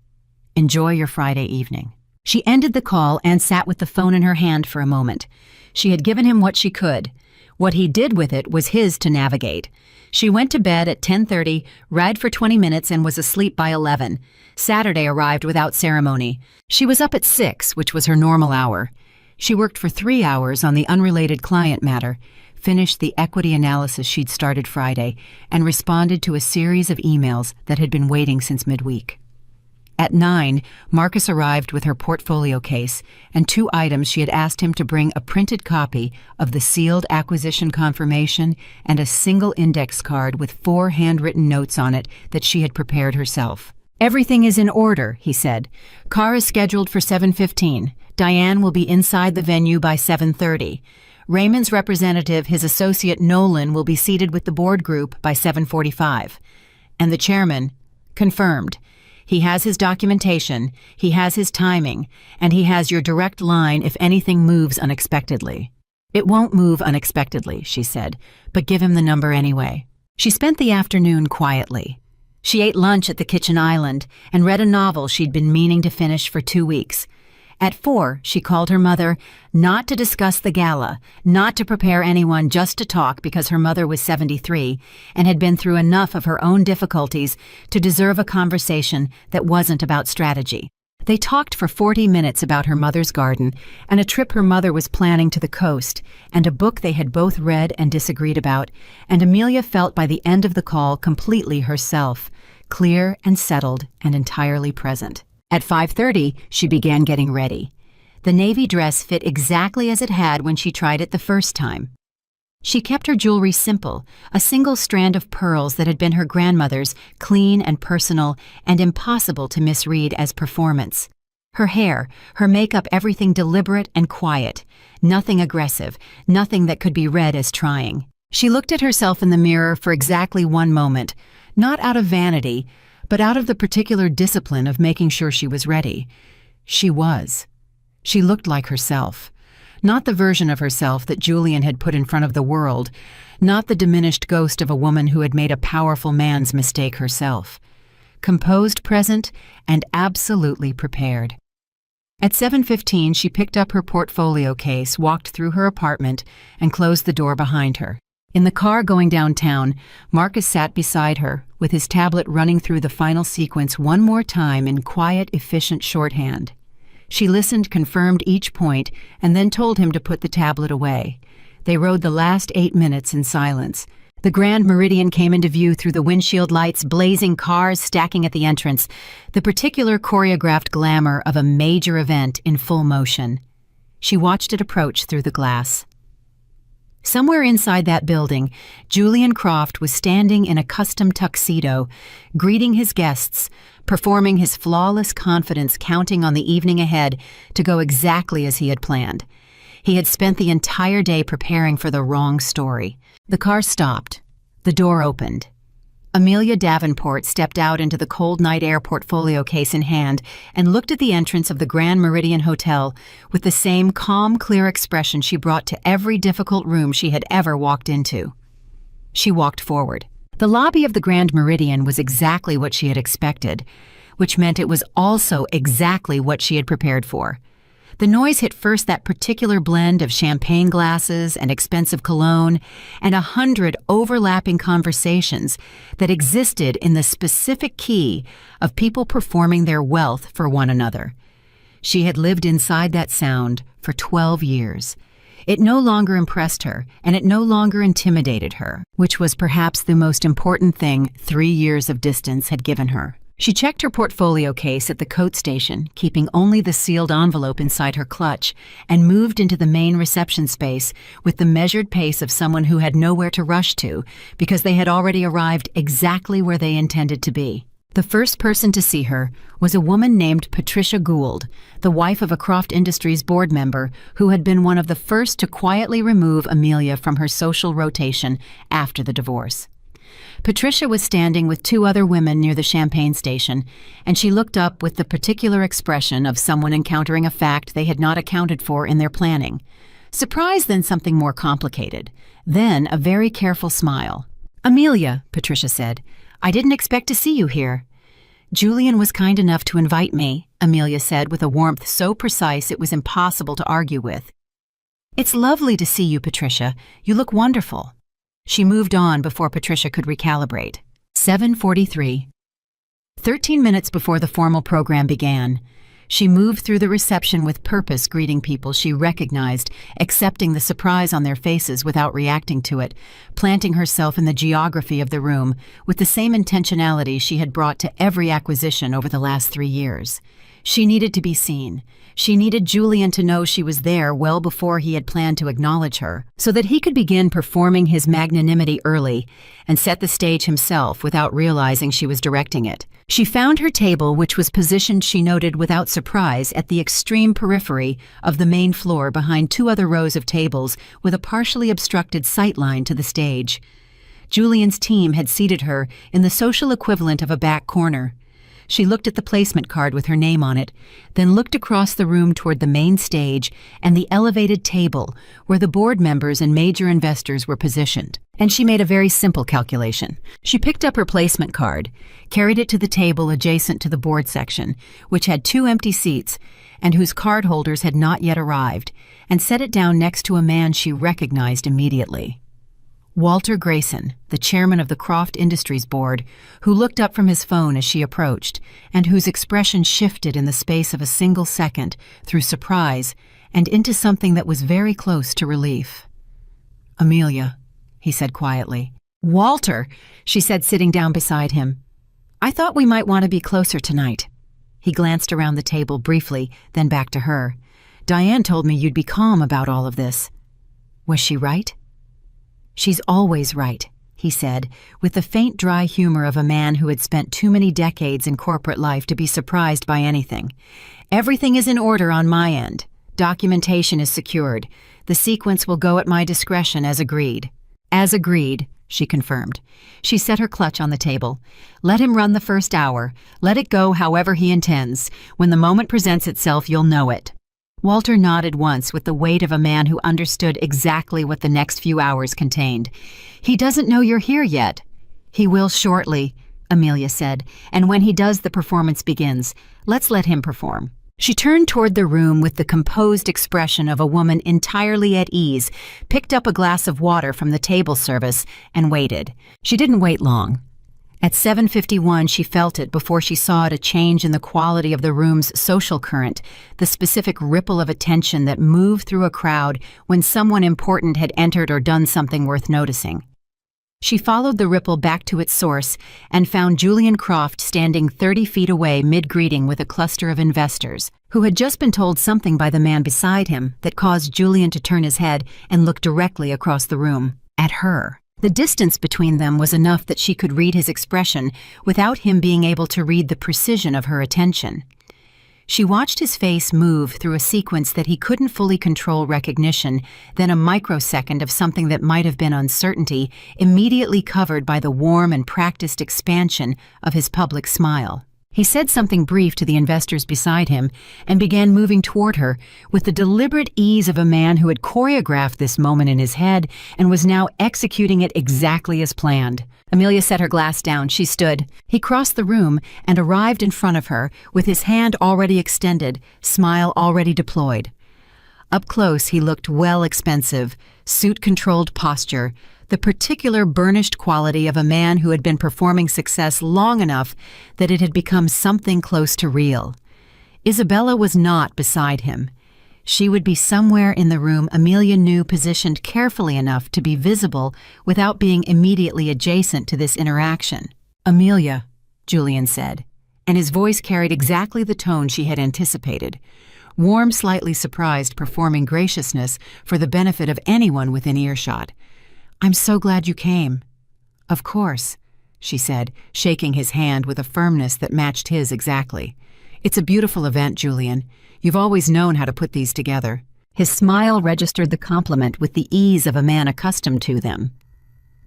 "Enjoy your Friday evening." She ended the call and sat with the phone in her hand for a moment. She had given him what she could. What he did with it was his to navigate. She went to bed at 10:30, read for 20 minutes, and was asleep by 11. Saturday arrived without ceremony. She was up at 6, which was her normal hour. She worked for 3 hours on the unrelated client matter, finished the equity analysis she'd started Friday, and responded to a series of emails that had been waiting since midweek. At 9, Marcus arrived with her portfolio case and 2 items she had asked him to bring: a printed copy of the sealed acquisition confirmation and a single index card with 4 handwritten notes on it that she had prepared herself. "Everything is in order," he said. "Car is scheduled for 7:15. Diane will be inside the venue by 7:30. Raymond's representative, his associate Nolan, will be seated with the board group by 7:45. And the chairman, confirmed. He has his documentation, he has his timing, and he has your direct line if anything moves unexpectedly." "It won't move unexpectedly," she said, "but give him the number anyway." She spent the afternoon quietly. She ate lunch at the kitchen island and read a novel she'd been meaning to finish for 2 weeks. At 4, she called her mother, not to discuss the gala, not to prepare anyone, just to talk, because her mother was 73 and had been through enough of her own difficulties to deserve a conversation that wasn't about strategy. They talked for 40 minutes about her mother's garden and a trip her mother was planning to the coast and a book they had both read and disagreed about, and Amelia felt by the end of the call completely herself, clear and settled and entirely present. At 5:30, she began getting ready. The navy dress fit exactly as it had when she tried it the first time. She kept her jewelry simple, a single strand of pearls that had been her grandmother's, clean and personal and impossible to misread as performance. Her hair, her makeup, everything deliberate and quiet, nothing aggressive, nothing that could be read as trying. She looked at herself in the mirror for exactly one moment, not out of vanity, but out of the particular discipline of making sure she was ready. She was. She looked like herself. Not the version of herself that Julian had put in front of the world, not the diminished ghost of a woman who had made a powerful man's mistake herself. Composed, present, and absolutely prepared. At 7:15, she picked up her portfolio case, walked through her apartment, and closed the door behind her. In the car going downtown, Marcus sat beside her, with his tablet running through the final sequence one more time in quiet, efficient shorthand. She listened, confirmed each point, and then told him to put the tablet away. They rode the last 8 minutes in silence. The Grand Meridian came into view through the windshield lights, blazing cars stacking at the entrance, the particular choreographed glamour of a major event in full motion. She watched it approach through the glass. Somewhere inside that building, Julian Croft was standing in a custom tuxedo, greeting his guests, performing his flawless confidence, counting on the evening ahead to go exactly as he had planned. He had spent the entire day preparing for the wrong story. The car stopped. The door opened. Amelia Davenport stepped out into the cold night air, portfolio case in hand, and looked at the entrance of the Grand Meridian Hotel with the same calm, clear expression she brought to every difficult room she had ever walked into. She walked forward. The lobby of the Grand Meridian was exactly what she had expected, which meant it was also exactly what she had prepared for. The noise hit first, that particular blend of champagne glasses and expensive cologne, and 100 overlapping conversations that existed in the specific key of people performing their wealth for one another. She had lived inside that sound for 12 years. It no longer impressed her, and it no longer intimidated her, which was perhaps the most important thing 3 years of distance had given her. She checked her portfolio case at the coat station, keeping only the sealed envelope inside her clutch, and moved into the main reception space with the measured pace of someone who had nowhere to rush to because they had already arrived exactly where they intended to be. The first person to see her was a woman named Patricia Gould, the wife of a Croft Industries board member who had been one of the first to quietly remove Amelia from her social rotation after the divorce. Patricia was standing with 2 other women near the champagne station, and she looked up with the particular expression of someone encountering a fact they had not accounted for in their planning. Surprise, then something more complicated, then a very careful smile. "Amelia," Patricia said, "I didn't expect to see you here." "Julian was kind enough to invite me," Amelia said with a warmth so precise it was impossible to argue with. "It's lovely to see you, Patricia. You look wonderful." She moved on before Patricia could recalibrate. 7:43. 13 minutes before the formal program began, she moved through the reception with purpose, greeting people she recognized, accepting the surprise on their faces without reacting to it, planting herself in the geography of the room with the same intentionality she had brought to every acquisition over the last 3 years. She needed to be seen. She needed Julian to know she was there well before he had planned to acknowledge her, so that he could begin performing his magnanimity early and set the stage himself without realizing she was directing it. She found her table, which was positioned, she noted without surprise, at the extreme periphery of the main floor behind 2 other rows of tables with a partially obstructed sightline to the stage. Julian's team had seated her in the social equivalent of a back corner. She looked at the placement card with her name on it, then looked across the room toward the main stage and the elevated table where the board members and major investors were positioned. And she made a very simple calculation. She picked up her placement card, carried it to the table adjacent to the board section, which had 2 empty seats and whose cardholders had not yet arrived, and set it down next to a man she recognized immediately. Walter Grayson, the chairman of the Croft Industries Board, who looked up from his phone as she approached, and whose expression shifted in the space of a single second through surprise and into something that was very close to relief. "Amelia," he said quietly. "Walter," she said, sitting down beside him. "I thought we might want to be closer tonight." He glanced around the table briefly, then back to her. "Diane told me you'd be calm about all of this." Was she right? "She's always right," he said, with the faint, dry humor of a man who had spent too many decades in corporate life to be surprised by anything. "Everything is in order on my end. Documentation is secured. The sequence will go at my discretion as agreed." "As agreed," she confirmed. She set her clutch on the table. "Let him run the first hour. Let it go however he intends. When the moment presents itself, you'll know it." Walter nodded once with the weight of a man who understood exactly what the next few hours contained. "He doesn't know you're here yet." "He will shortly," Amelia said, "and when he does, the performance begins. Let's let him perform." She turned toward the room with the composed expression of a woman entirely at ease, picked up a glass of water from the table service, and waited. She didn't wait long. At 7:51, she felt it before she saw it, a change in the quality of the room's social current, the specific ripple of attention that moved through a crowd when someone important had entered or done something worth noticing. She followed the ripple back to its source and found Julian Croft standing 30 feet away mid-greeting with a cluster of investors, who had just been told something by the man beside him that caused Julian to turn his head and look directly across the room, at her. The distance between them was enough that she could read his expression without him being able to read the precision of her attention. She watched his face move through a sequence that he couldn't fully control recognition, then a microsecond of something that might have been uncertainty, immediately covered by the warm and practiced expansion of his public smile. He said something brief to the investors beside him and began moving toward her with the deliberate ease of a man who had choreographed this moment in his head and was now executing it exactly as planned. Amelia set her glass down. She stood. He crossed the room and arrived in front of her with his hand already extended, smile already deployed. Up close, he looked well expensive, suit-controlled posture, the particular burnished quality of a man who had been performing success long enough that it had become something close to real. Isabella was not beside him. She would be somewhere in the room Amelia knew, positioned carefully enough to be visible without being immediately adjacent to this interaction. "Amelia," Julian said, and his voice carried exactly the tone she had anticipated. Warm, slightly surprised, performing graciousness for the benefit of anyone within earshot. "I'm so glad you came." "Of course," she said, shaking his hand with a firmness that matched his exactly. "It's a beautiful event, Julian. You've always known how to put these together." His smile registered the compliment with the ease of a man accustomed to them.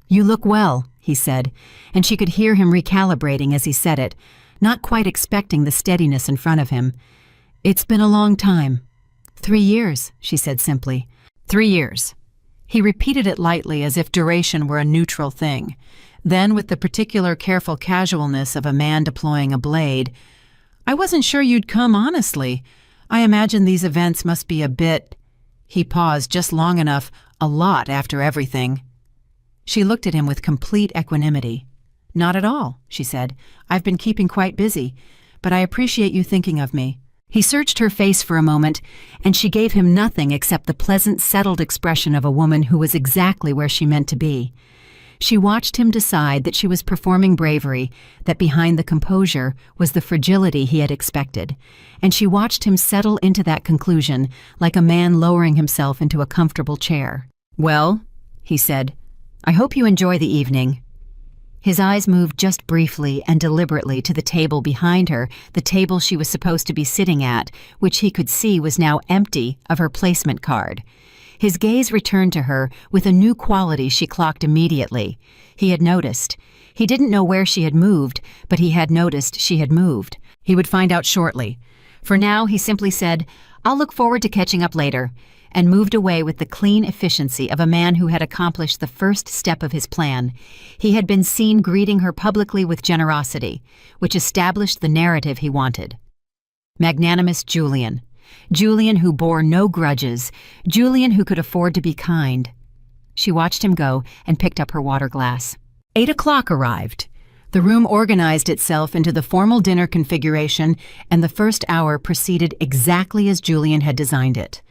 "You look well," he said, and she could hear him recalibrating as he said it, not quite expecting the steadiness in front of him. "It's been a long time." 3 years, she said simply. 3 years. He repeated it lightly as if duration were a neutral thing. Then, with the particular careful casualness of a man deploying a blade, "I wasn't sure you'd come, honestly. I imagine these events must be a bit—" He paused just long enough, "a lot after everything." She looked at him with complete equanimity. "Not at all," she said. "I've been keeping quite busy, but I appreciate you thinking of me." He searched her face for a moment, and she gave him nothing except the pleasant, settled expression of a woman who was exactly where she meant to be. She watched him decide that she was performing bravery, that behind the composure was the fragility he had expected, and she watched him settle into that conclusion like a man lowering himself into a comfortable chair. "Well," he said, "I hope you enjoy the evening." His eyes moved just briefly and deliberately to the table behind her, the table she was supposed to be sitting at, which he could see was now empty of her placement card. His gaze returned to her with a new quality she clocked immediately. He had noticed. He didn't know where she had moved, but he had noticed she had moved. He would find out shortly. For now, he simply said, "I'll look forward to catching up later," and moved away with the clean efficiency of a man who had accomplished the first step of his plan. He had been seen greeting her publicly with generosity, which established the narrative he wanted. Magnanimous Julian. Julian who bore no grudges. Julian who could afford to be kind. She watched him go and picked up her water glass. 8 o'clock arrived. The room organized itself into the formal dinner configuration, and the first hour proceeded exactly as Julian had designed it.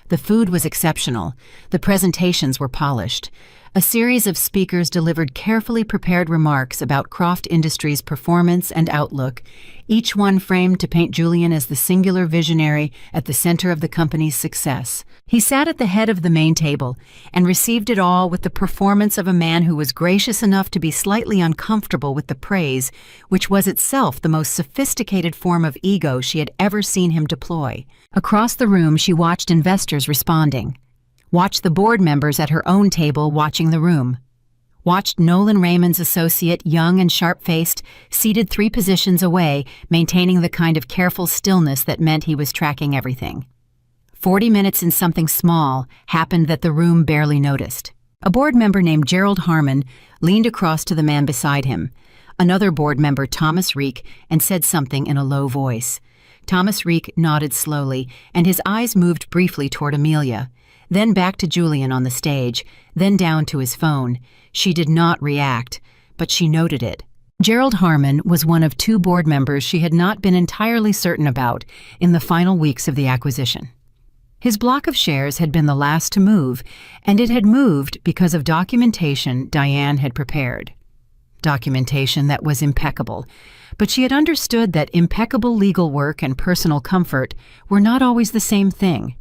The food was exceptional. The presentations were polished. A series of speakers delivered carefully prepared remarks about Croft Industries' performance and outlook, each one framed to paint Julian as the singular visionary at the center of the company's success. He sat at the head of the main table and received it all with the performance of a man who was gracious enough to be slightly uncomfortable with the praise, which was itself the most sophisticated form of ego she had ever seen him deploy. Across the room, she watched investors responding. Watched the board members at her own table watching the room. Watched Nolan Raymond's associate, young and sharp-faced, seated 3 positions away, maintaining the kind of careful stillness that meant he was tracking everything. 40 minutes in something small happened that the room barely noticed. A board member named Gerald Harmon leaned across to the man beside him, another board member, Thomas Reek, and said something in a low voice. Thomas Reek nodded slowly, and his eyes moved briefly toward Amelia, then back to Julian on the stage, then down to his phone. She did not react, but she noted it. Gerald Harmon was one of 2 board members she had not been entirely certain about in the final weeks of the acquisition. His block of shares had been the last to move, and it had moved because of documentation Diane had prepared. Documentation that was impeccable, but she had understood that impeccable legal work and personal comfort were not always the same thing.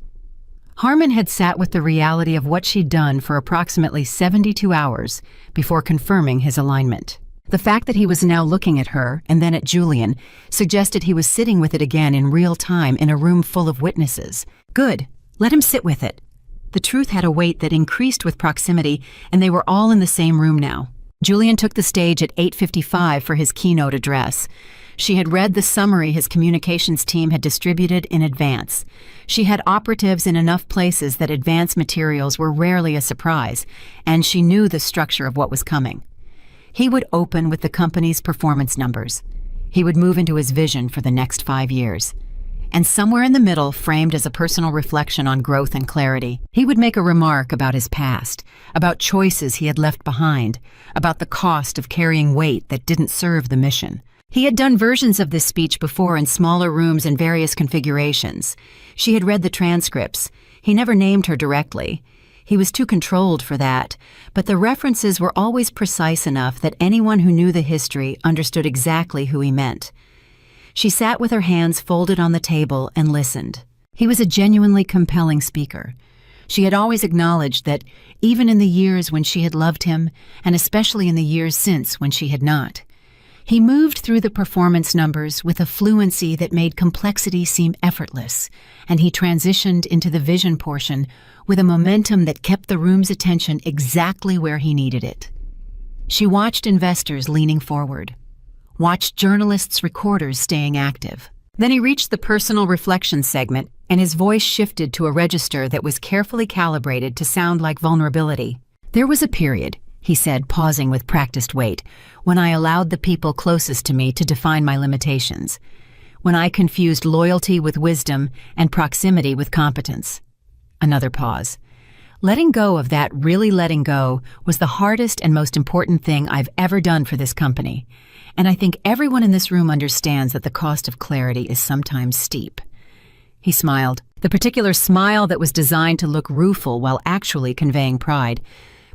Harmon had sat with the reality of what she'd done for approximately 72 hours before confirming his alignment. The fact that he was now looking at her and then at Julian suggested he was sitting with it again in real time in a room full of witnesses. Good. Let him sit with it. The truth had a weight that increased with proximity, and they were all in the same room now. Julian took the stage at 8:55 for his keynote address. She had read the summary his communications team had distributed in advance. She had operatives in enough places that advance materials were rarely a surprise, and she knew the structure of what was coming. He would open with the company's performance numbers. He would move into his vision for the next 5 years. And somewhere in the middle, framed as a personal reflection on growth and clarity, he would make a remark about his past, about choices he had left behind, about the cost of carrying weight that didn't serve the mission. He had done versions of this speech before in smaller rooms in various configurations. She had read the transcripts. He never named her directly. He was too controlled for that, but the references were always precise enough that anyone who knew the history understood exactly who he meant. She sat with her hands folded on the table and listened. He was a genuinely compelling speaker. She had always acknowledged that, even in the years when she had loved him, and especially in the years since when she had not, he moved through the performance numbers with a fluency that made complexity seem effortless, and he transitioned into the vision portion with a momentum that kept the room's attention exactly where he needed it. She watched investors leaning forward, watched journalists, recorders staying active. Then he reached the personal reflection segment, and his voice shifted to a register that was carefully calibrated to sound like vulnerability. "There was a period," he said, pausing with practiced weight, "when I allowed the people closest to me to define my limitations, when I confused loyalty with wisdom and proximity with competence." Another pause. "Letting go of that, really letting go, was the hardest and most important thing I've ever done for this company. And I think everyone in this room understands that the cost of clarity is sometimes steep." He smiled, the particular smile that was designed to look rueful while actually conveying pride.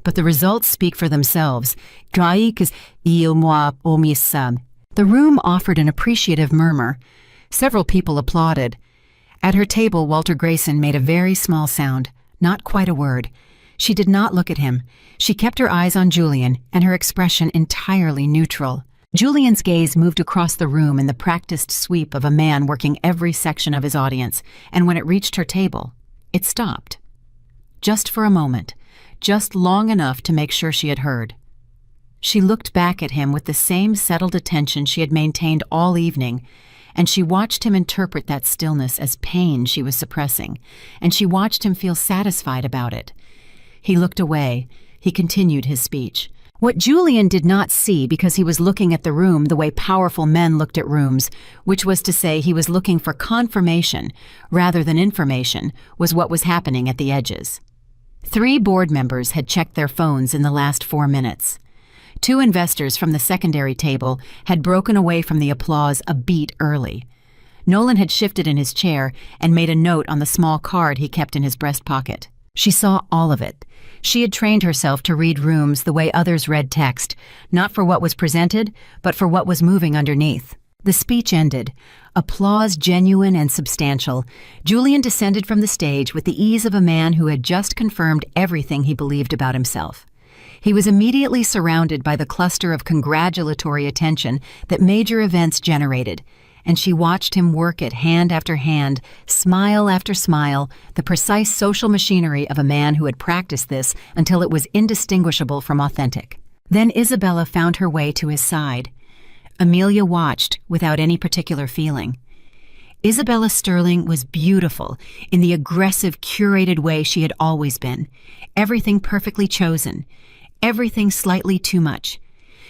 But the results speak for themselves. The room offered an appreciative murmur. Several people applauded. At her table, Walter Grayson made a very small sound, not quite a word. She did not look at him. She kept her eyes on Julian, and her expression entirely neutral. Julian's gaze moved across the room in the practiced sweep of a man working every section of his audience, and when it reached her table, it stopped. just for a moment, just long enough to make sure she had heard. She looked back at him with the same settled attention she had maintained all evening, and she watched him interpret that stillness as pain she was suppressing, and she watched him feel satisfied about it. He looked away. He continued his speech. What Julian did not see because he was looking at the room the way powerful men looked at rooms, which was to say he was looking for confirmation rather than information, was what was happening at the edges. 3 board members had checked their phones in the last 4 minutes. 2 investors from the secondary table had broken away from the applause a beat early. Nolan had shifted in his chair and made a note on the small card he kept in his breast pocket. She saw all of it. She had trained herself to read rooms the way others read text, not for what was presented, but for what was moving underneath. The speech ended. Applause genuine and substantial. Julian descended from the stage with the ease of a man who had just confirmed everything he believed about himself. He was immediately surrounded by the cluster of congratulatory attention that major events generated, and she watched him work it hand after hand, smile after smile, the precise social machinery of a man who had practiced this until it was indistinguishable from authentic. Then Isabella found her way to his side. Amelia watched without any particular feeling. Isabella Sterling was beautiful in the aggressive, curated way she had always been. Everything perfectly chosen. Everything slightly too much.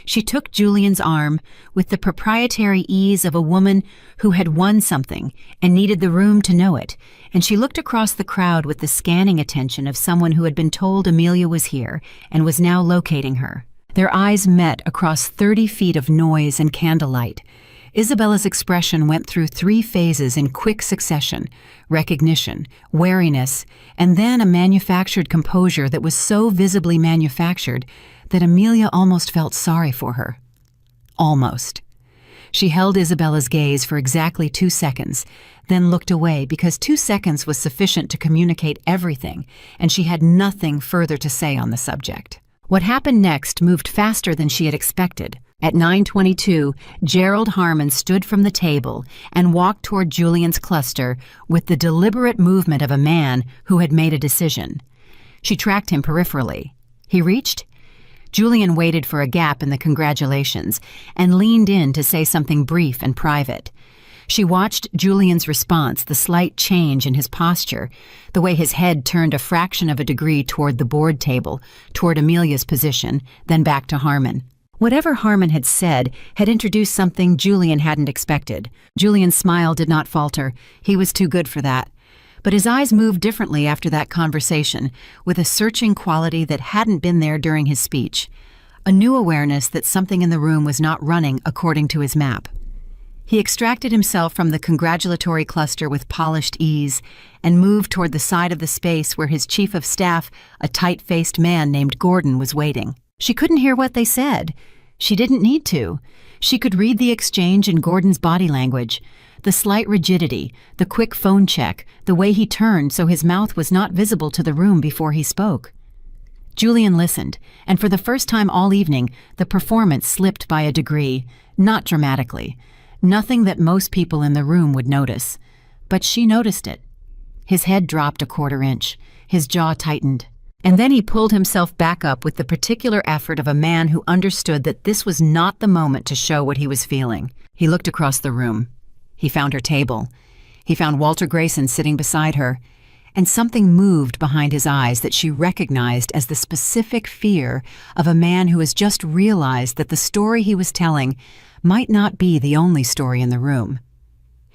She took Julian's arm with the proprietary ease of a woman who had won something and needed the room to know it, and she looked across the crowd with the scanning attention of someone who had been told Amelia was here and was now locating her. Their eyes met across 30 feet of noise and candlelight. Isabella's expression went through 3 phases in quick succession: recognition, wariness, and then a manufactured composure that was so visibly manufactured that Amelia almost felt sorry for her. Almost. She held Isabella's gaze for exactly 2 seconds, then looked away because 2 seconds was sufficient to communicate everything, and she had nothing further to say on the subject. What happened next moved faster than she had expected. At 9:22, Gerald Harmon stood from the table and walked toward Julian's cluster with the deliberate movement of a man who had made a decision. She tracked him peripherally. He reached. Julian waited for a gap in the congratulations and leaned in to say something brief and private. She watched Julian's response, the slight change in his posture, the way his head turned a fraction of a degree toward the board table, toward Amelia's position, then back to Harmon. Whatever Harmon had said had introduced something Julian hadn't expected. Julian's smile did not falter. He was too good for that. But his eyes moved differently after that conversation, with a searching quality that hadn't been there during his speech. A new awareness that something in the room was not running according to his map. He extracted himself from the congratulatory cluster with polished ease and moved toward the side of the space where his chief of staff, a tight-faced man named Gordon, was waiting. She couldn't hear what they said. She didn't need to. She could read the exchange in Gordon's body language. The slight rigidity, the quick phone check, the way he turned so his mouth was not visible to the room before he spoke. Julian listened, and for the first time all evening, the performance slipped by a degree, not dramatically. Nothing that most people in the room would notice. But she noticed it. His head dropped a 1/4 inch. His jaw tightened. And then he pulled himself back up with the particular effort of a man who understood that this was not the moment to show what he was feeling. He looked across the room. He found her table. He found Walter Grayson sitting beside her. And something moved behind his eyes that she recognized as the specific fear of a man who has just realized that the story he was telling might not be the only story in the room.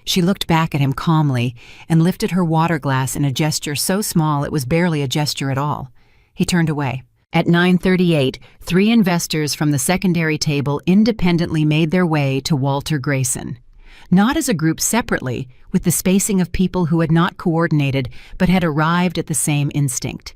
She looked back at him calmly and lifted her water glass in a gesture so small it was barely a gesture at all. He turned away. At 9:38, 3 investors from the secondary table independently made their way to Walter Grayson. Not as a group separately, with the spacing of people who had not coordinated but had arrived at the same instinct.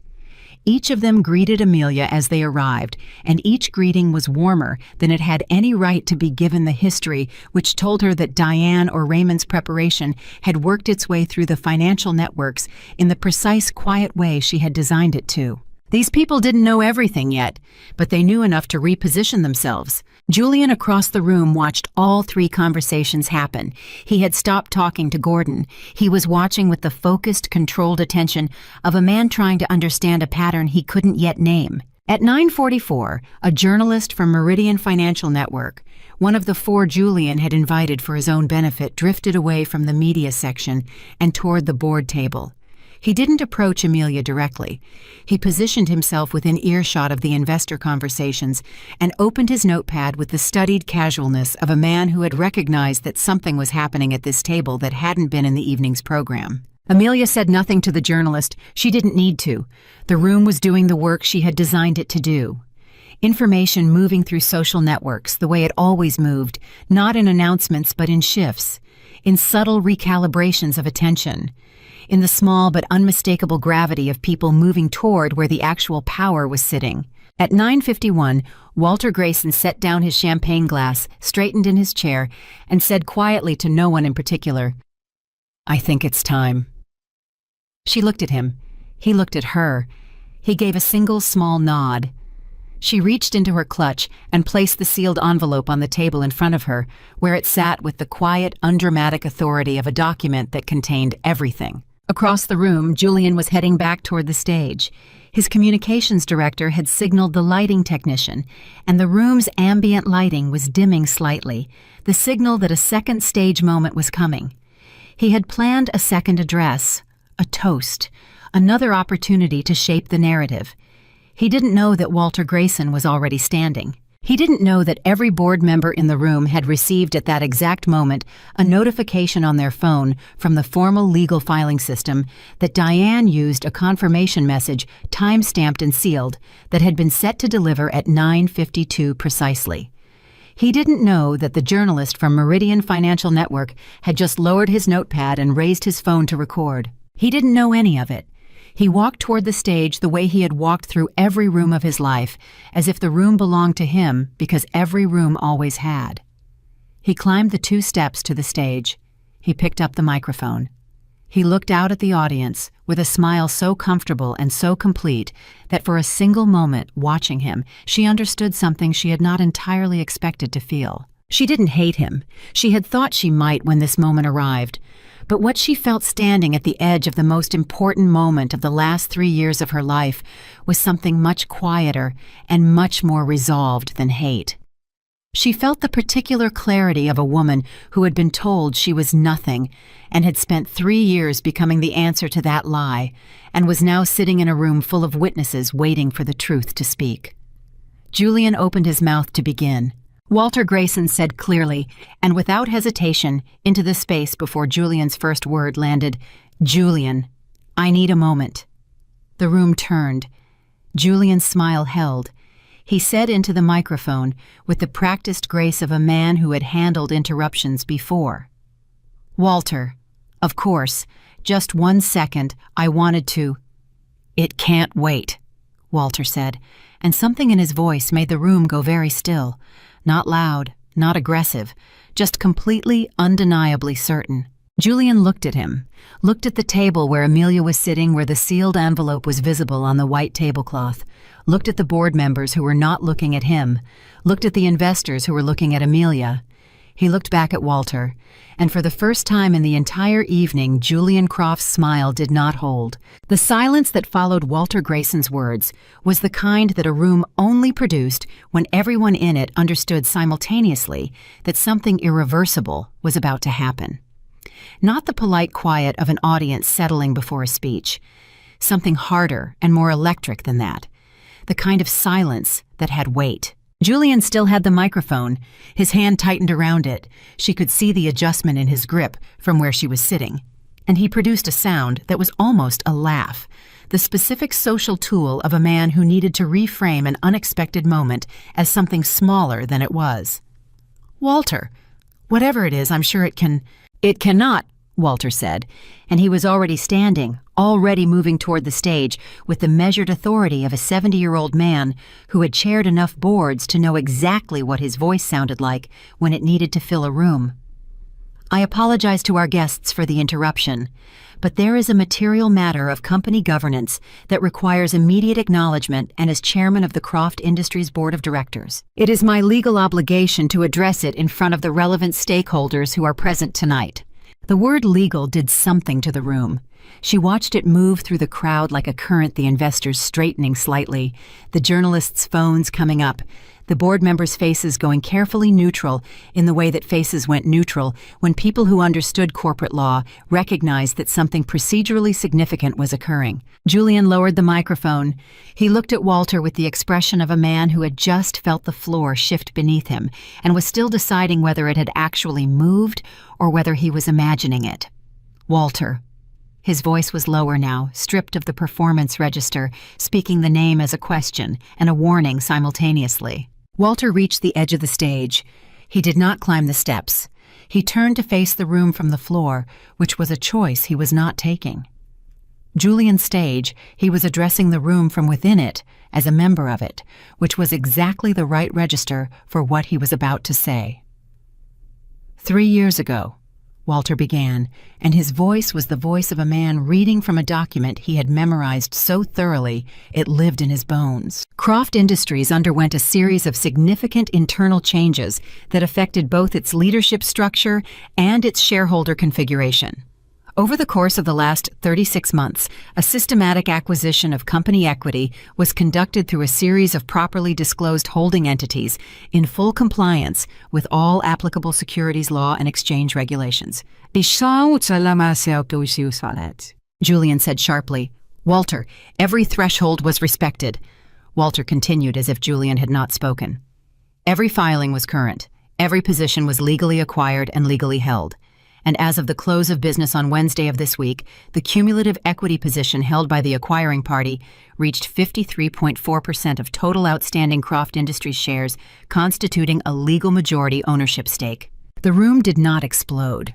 Each of them greeted Amelia as they arrived, and each greeting was warmer than it had any right to be given the history which told her that Diane or Raymond's preparation had worked its way through the financial networks in the precise, quiet way she had designed it to. These people didn't know everything yet, but they knew enough to reposition themselves. Julian across the room watched all three conversations happen. He had stopped talking to Gordon. He was watching with the focused, controlled attention of a man trying to understand a pattern he couldn't yet name. At 9:44, a journalist from Meridian Financial Network, one of the four Julian had invited for his own benefit, drifted away from the media section and toward the board table. He didn't approach Amelia directly. He positioned himself within earshot of the investor conversations and opened his notepad with the studied casualness of a man who had recognized that something was happening at this table that hadn't been in the evening's program. Amelia said nothing to the journalist. She didn't need to. The room was doing the work she had designed it to do. Information moving through social networks the way it always moved, not in announcements but in shifts, in subtle recalibrations of attention, in the small but unmistakable gravity of people moving toward where the actual power was sitting. At 9:51, Walter Grayson set down his champagne glass, straightened in his chair, and said quietly to no one in particular, "I think it's time." She looked at him. He looked at her. He gave a single small nod. She reached into her clutch and placed the sealed envelope on the table in front of her, where it sat with the quiet, undramatic authority of a document that contained everything. Across the room, Julian was heading back toward the stage. His communications director had signaled the lighting technician, and the room's ambient lighting was dimming slightly, the signal that a second stage moment was coming. He had planned a second address, a toast, another opportunity to shape the narrative. He didn't know that Walter Grayson was already standing. He didn't know that every board member in the room had received at that exact moment a notification on their phone from the formal legal filing system that Diane used a confirmation message time-stamped and sealed that had been set to deliver at 9:52 precisely. He didn't know that the journalist from Meridian Financial Network had just lowered his notepad and raised his phone to record. He didn't know any of it. He walked toward the stage the way he had walked through every room of his life, as if the room belonged to him because every room always had. He climbed the 2 steps to the stage. He picked up the microphone. He looked out at the audience with a smile so comfortable and so complete that for a single moment, watching him, she understood something she had not entirely expected to feel. She didn't hate him. She had thought she might when this moment arrived. But what she felt standing at the edge of the most important moment of the last 3 years of her life was something much quieter and much more resolved than hate. She felt the particular clarity of a woman who had been told she was nothing and had spent 3 years becoming the answer to that lie and was now sitting in a room full of witnesses waiting for the truth to speak. Julian opened his mouth to begin. Walter Grayson said clearly, and without hesitation, into the space before Julian's first word landed, "Julian, I need a moment." The room turned. Julian's smile held. He said into the microphone with the practiced grace of a man who had handled interruptions before. "Walter, of course, just 1 second, I wanted to—" "It can't wait," Walter said, and something in his voice made the room go very still. Not loud, not aggressive, just completely, undeniably certain. Julian looked at him, looked at the table where Amelia was sitting, where the sealed envelope was visible on the white tablecloth, looked at the board members who were not looking at him, looked at the investors who were looking at Amelia. He looked back at Walter, and for the first time in the entire evening, Julian Croft's smile did not hold. The silence that followed Walter Grayson's words was the kind that a room only produced when everyone in it understood simultaneously that something irreversible was about to happen. Not the polite quiet of an audience settling before a speech. Something harder and more electric than that. The kind of silence that had weight. Julian still had the microphone. His hand tightened around it. She could see the adjustment in his grip from where she was sitting. And he produced a sound that was almost a laugh, the specific social tool of a man who needed to reframe an unexpected moment as something smaller than it was. "Walter, whatever it is, I'm sure it can—" "It cannot," Walter said, and he was already standing, already moving toward the stage with the measured authority of a 70-year-old man who had chaired enough boards to know exactly what his voice sounded like when it needed to fill a room. I apologize to our guests for the interruption, but there is a material matter of company governance that requires immediate acknowledgement, and as chairman of the Croft Industries Board of Directors, it is my legal obligation to address it in front of the relevant stakeholders who are present tonight. The word legal did something to the room. She watched it move through the crowd like a current, the investors straightening slightly, the journalists' phones coming up, the board members' faces going carefully neutral in the way that faces went neutral when people who understood corporate law recognized that something procedurally significant was occurring. Julian lowered the microphone. He looked at Walter with the expression of a man who had just felt the floor shift beneath him and was still deciding whether it had actually moved or whether he was imagining it. Walter. His voice was lower now, stripped of the performance register, speaking the name as a question and a warning simultaneously. Walter reached the edge of the stage. He did not climb the steps. He turned to face the room from the floor, which was a choice he was not taking. Julian's stage, he was addressing the room from within it, as a member of it, which was exactly the right register for what he was about to say. 3 years ago, Walter began, and his voice was the voice of a man reading from a document he had memorized so thoroughly it lived in his bones. Croft Industries underwent a series of significant internal changes that affected both its leadership structure and its shareholder configuration. Over the course of the last 36 months, a systematic acquisition of company equity was conducted through a series of properly disclosed holding entities in full compliance with all applicable securities law and exchange regulations. Julian said sharply. Walter, every threshold was respected. Walter continued as if Julian had not spoken. Every filing was current. Every position was legally acquired and legally held. And as of the close of business on Wednesday of this week, the cumulative equity position held by the acquiring party reached 53.4% of total outstanding Croft Industries shares, constituting a legal majority ownership stake. The room did not explode.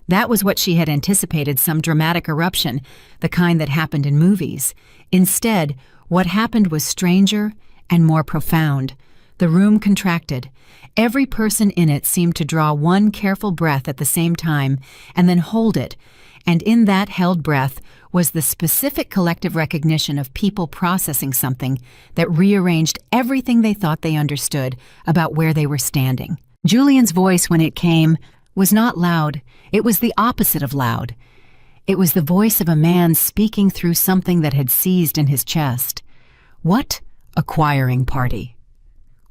That was what she had anticipated, some dramatic eruption, the kind that happened in movies. Instead, what happened was stranger and more profound. The room contracted. Every person in it seemed to draw one careful breath at the same time and then hold it, and in that held breath was the specific collective recognition of people processing something that rearranged everything they thought they understood about where they were standing. Julian's voice, when it came, was not loud. It was the opposite of loud. It was the voice of a man speaking through something that had seized in his chest. What acquiring party?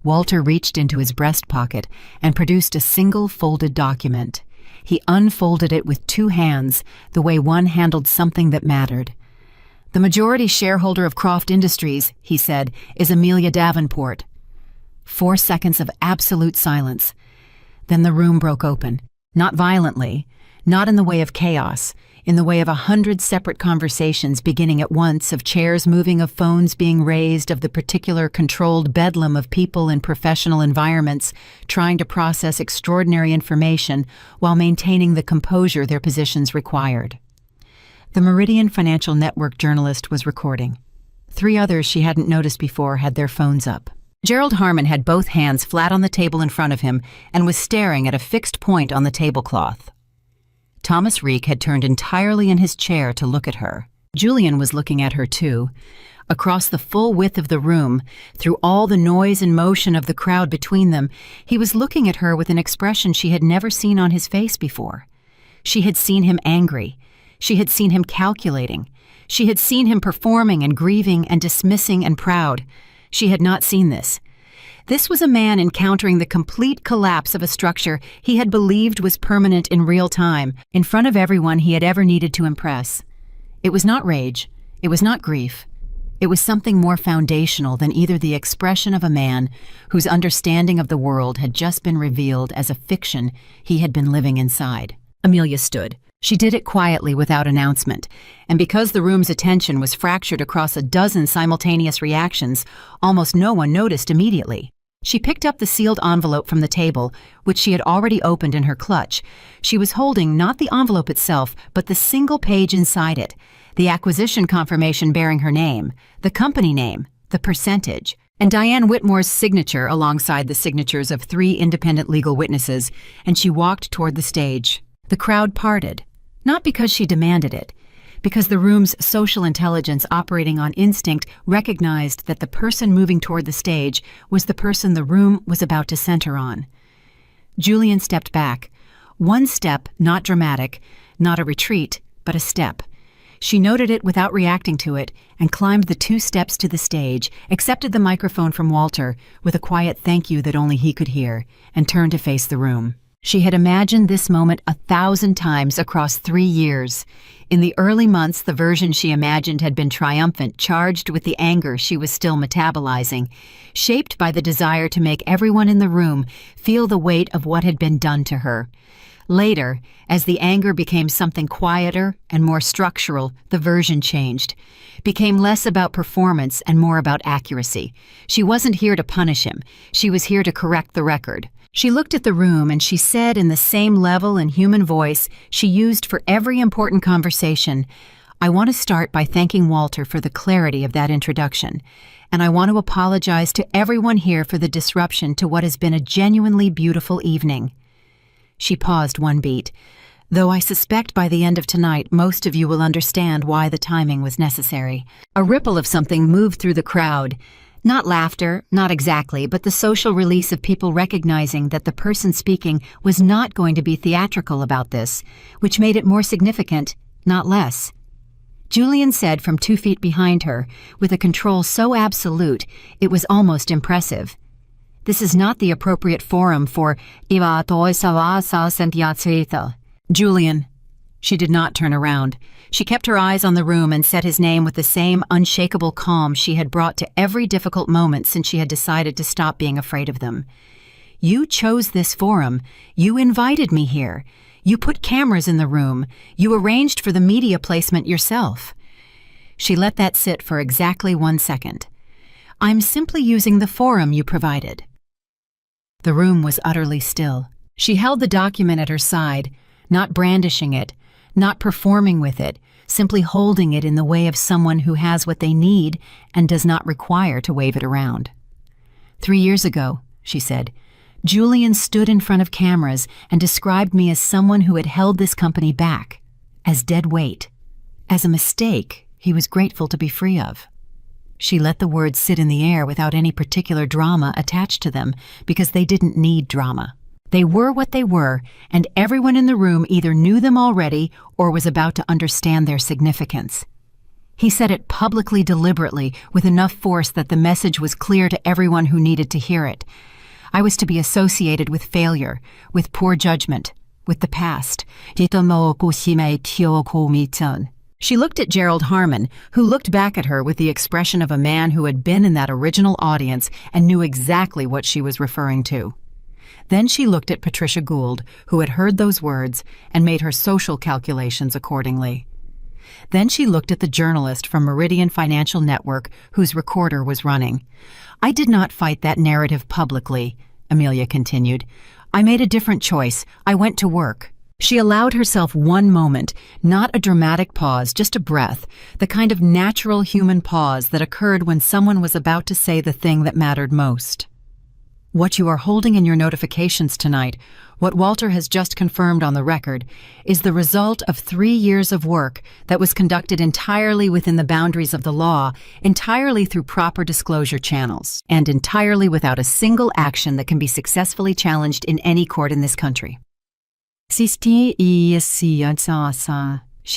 Walter reached into his breast pocket and produced a single folded document. He unfolded it with 2 hands, the way one handled something that mattered. The majority shareholder of Croft Industries, he said, is Amelia Davenport. 4 seconds of absolute silence. Then the room broke open. Not violently, not in the way of chaos, in the way of 100 separate conversations beginning at once, of chairs moving, of phones being raised, of the particular controlled bedlam of people in professional environments trying to process extraordinary information while maintaining the composure their positions required. The Meridian Financial Network journalist was recording. 3 others she hadn't noticed before had their phones up. Gerald Harmon had both hands flat on the table in front of him and was staring at a fixed point on the tablecloth. Thomas Reek had turned entirely in his chair to look at her. Julian was looking at her too. Across the full width of the room, through all the noise and motion of the crowd between them, he was looking at her with an expression she had never seen on his face before. She had seen him angry. She had seen him calculating. She had seen him performing and grieving and dismissing and proud. She had not seen this. This was a man encountering the complete collapse of a structure he had believed was permanent in real time, in front of everyone he had ever needed to impress. It was not rage. It was not grief. It was something more foundational than either the expression of a man whose understanding of the world had just been revealed as a fiction he had been living inside. Amelia stood. She did it quietly without announcement, and because the room's attention was fractured across a dozen simultaneous reactions, almost no one noticed immediately. She picked up the sealed envelope from the table, which she had already opened in her clutch. She was holding not the envelope itself, but the single page inside it, the acquisition confirmation bearing her name, the company name, the percentage, and Diane Whitmore's signature alongside the signatures of 3 independent legal witnesses, and she walked toward the stage. The crowd parted, not because she demanded it, because the room's social intelligence operating on instinct recognized that the person moving toward the stage was the person the room was about to center on. Julian stepped back. One step, not dramatic, not a retreat, but a step. She noted it without reacting to it and climbed the 2 steps to the stage, accepted the microphone from Walter with a quiet thank you that only he could hear, and turned to face the room. She had imagined this moment 1,000 times across 3 years. In the early months, the version she imagined had been triumphant, charged with the anger she was still metabolizing, shaped by the desire to make everyone in the room feel the weight of what had been done to her. Later, as the anger became something quieter and more structural, the version changed, became less about performance and more about accuracy. She wasn't here to punish him. She was here to correct the record. She looked at the room and she said in the same level and human voice she used for every important conversation, "I want to start by thanking Walter for the clarity of that introduction, and I want to apologize to everyone here for the disruption to what has been a genuinely beautiful evening." She paused 1 beat. "Though I suspect by the end of tonight most of you will understand why the timing was necessary." A ripple of something moved through the crowd. Not laughter, not exactly, but the social release of people recognizing that the person speaking was not going to be theatrical about this, which made it more significant, not less. Julian said from 2 feet behind her, with a control so absolute it was almost impressive, "This is not the appropriate forum for Julian." She did not turn around. She kept her eyes on the room and said his name with the same unshakable calm she had brought to every difficult moment since she had decided to stop being afraid of them. "You chose this forum. You invited me here. You put cameras in the room. You arranged for the media placement yourself." She let that sit for exactly 1 second. "I'm simply using the forum you provided." The room was utterly still. She held the document at her side, not brandishing it, not performing with it, simply holding it in the way of someone who has what they need and does not require to wave it around. 3 years ago, she said, Julian stood in front of cameras and described me as someone who had held this company back, as dead weight, as a mistake he was grateful to be free of. She let the words sit in the air without any particular drama attached to them because they didn't need drama. They were what they were, and everyone in the room either knew them already or was about to understand their significance. He said it publicly, deliberately, with enough force that the message was clear to everyone who needed to hear it. I was to be associated with failure, with poor judgment, with the past. She looked at Gerald Harmon, who looked back at her with the expression of a man who had been in that original audience and knew exactly what she was referring to. Then she looked at Patricia Gould, who had heard those words and made her social calculations accordingly. Then she looked at the journalist from Meridian Financial Network whose recorder was running. "I did not fight that narrative publicly," Amelia continued. "I made a different choice. I went to work." She allowed herself 1 moment, not a dramatic pause, just a breath, the kind of natural human pause that occurred when someone was about to say the thing that mattered most. "What you are holding in your notifications tonight, what Walter has just confirmed on the record, is the result of 3 years of work that was conducted entirely within the boundaries of the law, entirely through proper disclosure channels, and entirely without a single action that can be successfully challenged in any court in this country." She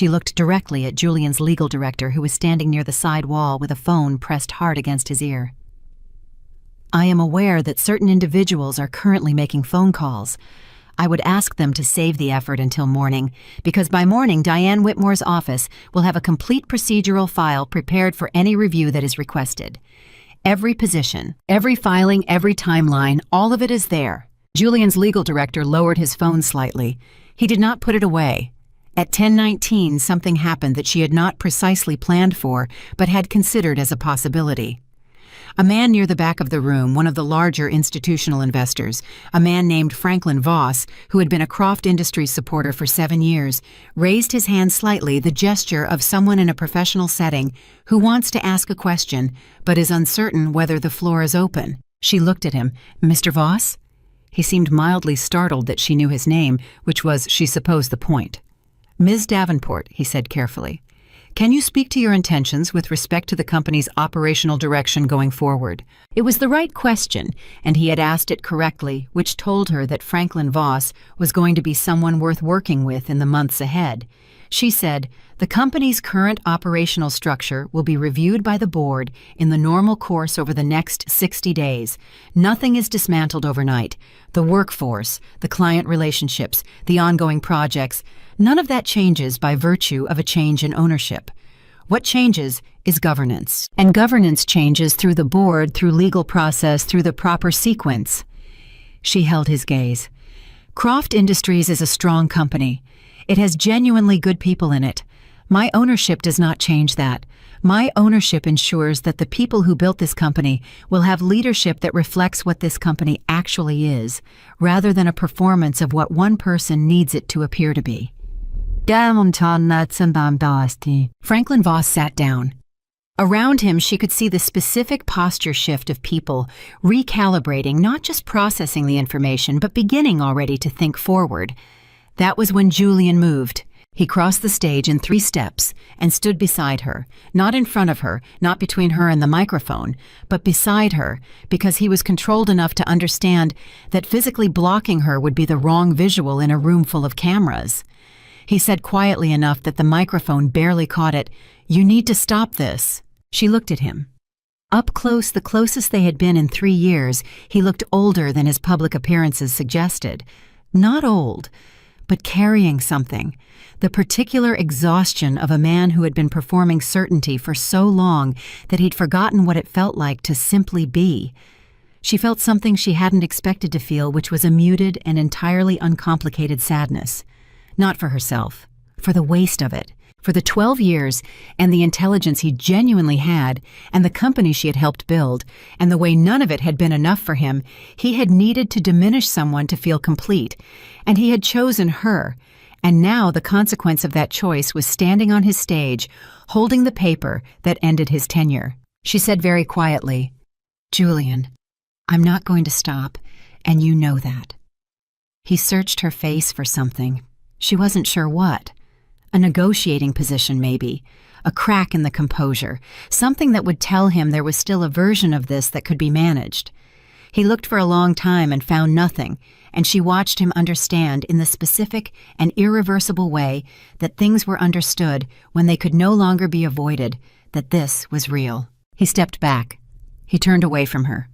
looked directly at Julian's legal director, who was standing near the side wall with a phone pressed hard against his ear. "I am aware that certain individuals are currently making phone calls. I would ask them to save the effort until morning, because by morning Diane Whitmore's office will have a complete procedural file prepared for any review that is requested. Every position, every filing, every timeline, all of it is there." Julian's legal director lowered his phone slightly. He did not put it away. At 10:19, something happened that she had not precisely planned for, but had considered as a possibility. A man near the back of the room, one of the larger institutional investors, a man named Franklin Voss, who had been a Croft Industries supporter for 7 years, raised his hand slightly, the gesture of someone in a professional setting who wants to ask a question but is uncertain whether the floor is open. She looked at him. "Mr. Voss?" He seemed mildly startled that she knew his name, which was, she supposed, the point. "Ms. Davenport," he said carefully, "can you speak to your intentions with respect to the company's operational direction going forward?" It was the right question, and he had asked it correctly, which told her that Franklin Voss was going to be someone worth working with in the months ahead. She said, "The company's current operational structure will be reviewed by the board in the normal course over the next 60 days. Nothing is dismantled overnight. The workforce, the client relationships, the ongoing projects, none of that changes by virtue of a change in ownership. What changes is governance. And governance changes through the board, through legal process, through the proper sequence." She held his gaze. "Croft Industries is a strong company. It has genuinely good people in it. My ownership does not change that. My ownership ensures that the people who built this company will have leadership that reflects what this company actually is, rather than a performance of what one person needs it to appear to be." Franklin Voss sat down. Around him, she could see the specific posture shift of people, recalibrating, not just processing the information, but beginning already to think forward. That was when Julian moved. He crossed the stage in 3 steps and stood beside her, not in front of her, not between her and the microphone, but beside her, because he was controlled enough to understand that physically blocking her would be the wrong visual in a room full of cameras. He said quietly enough that the microphone barely caught it, "You need to stop this." She looked at him. Up close, the closest they had been in 3 years, he looked older than his public appearances suggested. Not old, but carrying something, the particular exhaustion of a man who had been performing certainty for so long that he'd forgotten what it felt like to simply be. She felt something she hadn't expected to feel, which was a muted and entirely uncomplicated sadness. Not for herself, for the waste of it, for the 12 years and the intelligence he genuinely had, and the company she had helped build, and the way none of it had been enough for him. He had needed to diminish someone to feel complete, and he had chosen her, and now the consequence of that choice was standing on his stage, holding the paper that ended his tenure. She said very quietly, "Julian, I'm not going to stop, and you know that." He searched her face for something. She wasn't sure what. A negotiating position, maybe. A crack in the composure. Something that would tell him there was still a version of this that could be managed. He looked for a long time and found nothing, and she watched him understand in the specific and irreversible way that things were understood when they could no longer be avoided, that this was real. He stepped back. He turned away from her.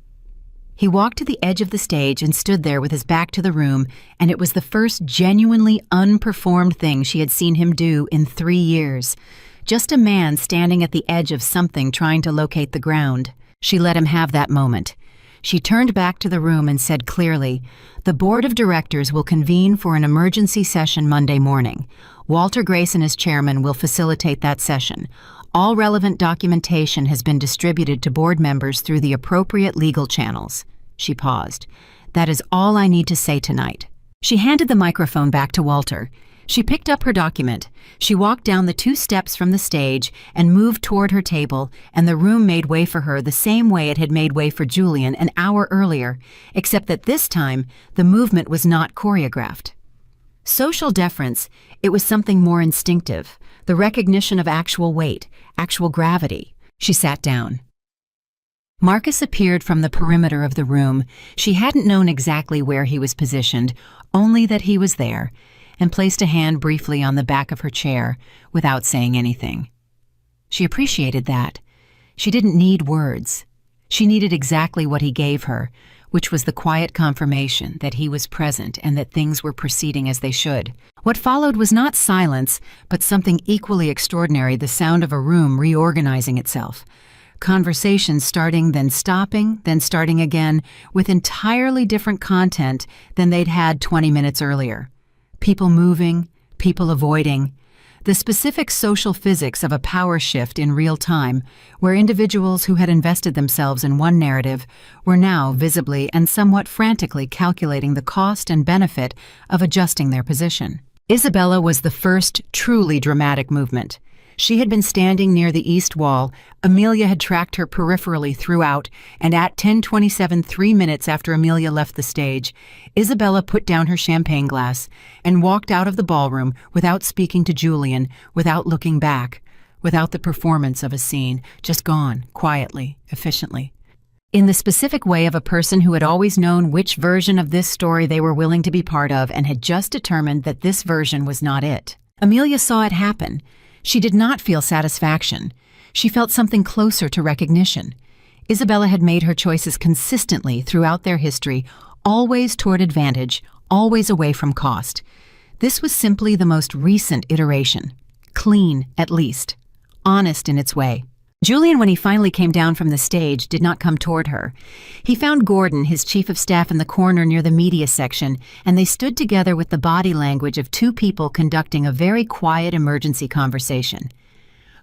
He walked to the edge of the stage and stood there with his back to the room, and it was the first genuinely unperformed thing she had seen him do in 3 years. Just a man standing at the edge of something trying to locate the ground. She let him have that moment. She turned back to the room and said clearly, "The board of directors will convene for an emergency session Monday morning. Walter Grayson as chairman will facilitate that session. All relevant documentation has been distributed to board members through the appropriate legal channels." She paused. "That is all I need to say tonight." She handed the microphone back to Walter. She picked up her document. She walked down the 2 steps from the stage and moved toward her table, and the room made way for her the same way it had made way for Julian an hour earlier, except that this time the movement was not choreographed. Social deference, it was something more instinctive, the recognition of actual weight, actual gravity. She sat down. Marcus appeared from the perimeter of the room. She hadn't known exactly where he was positioned, only that he was there, and placed a hand briefly on the back of her chair without saying anything. She appreciated that. She didn't need words. She needed exactly what he gave her, which was the quiet confirmation that he was present and that things were proceeding as they should. What followed was not silence, but something equally extraordinary, the sound of a room reorganizing itself. Conversations starting, then starting again, with entirely different content than they'd had 20 minutes earlier. People moving, people avoiding. The specific social physics of a power shift in real time, where individuals who had invested themselves in one narrative were now visibly and somewhat frantically calculating the cost and benefit of adjusting their position. Isabella was the first truly dramatic movement. She had been standing near the east wall. Amelia had tracked her peripherally throughout, and at 10:27, 3 minutes after Amelia left the stage, Isabella put down her champagne glass and walked out of the ballroom without speaking to Julian, without looking back, without the performance of a scene, just gone, quietly, efficiently. In the specific way of a person who had always known which version of this story they were willing to be part of and had just determined that this version was not it. Amelia saw it happen. She did not feel satisfaction. She felt something closer to recognition. Isabella had made her choices consistently throughout their history, always toward advantage, always away from cost. This was simply the most recent iteration. Clean, at least. Honest in its way. Julian, when he finally came down from the stage, did not come toward her. He found Gordon, his chief of staff, in the corner near the media section, and they stood together with the body language of two people conducting a very quiet emergency conversation.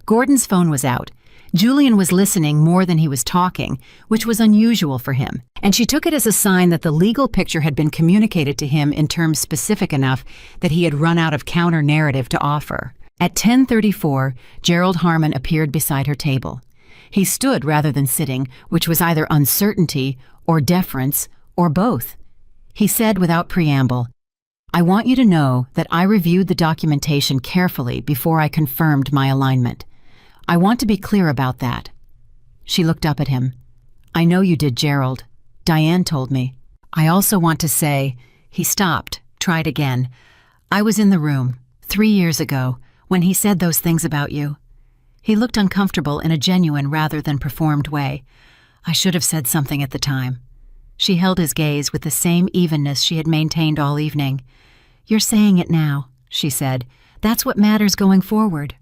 Gordon's phone was out. Julian was listening more than he was talking, which was unusual for him, and she took it as a sign that the legal picture had been communicated to him in terms specific enough that he had run out of counter-narrative to offer. At 10:34, Gerald Harmon appeared beside her table. He stood rather than sitting, which was either uncertainty or deference or both. He said without preamble, "I want you to know that I reviewed the documentation carefully before I confirmed my alignment. I want to be clear about that." She looked up at him. "I know you did, Gerald. Diane told me. I also want to say," he stopped, tried again, "I was in the room 3 years ago, when he said those things about you." He looked uncomfortable in a genuine rather than performed way. "I should have said something at the time." She held his gaze with the same evenness she had maintained all evening. "You're saying it now," she said. "That's what matters going forward."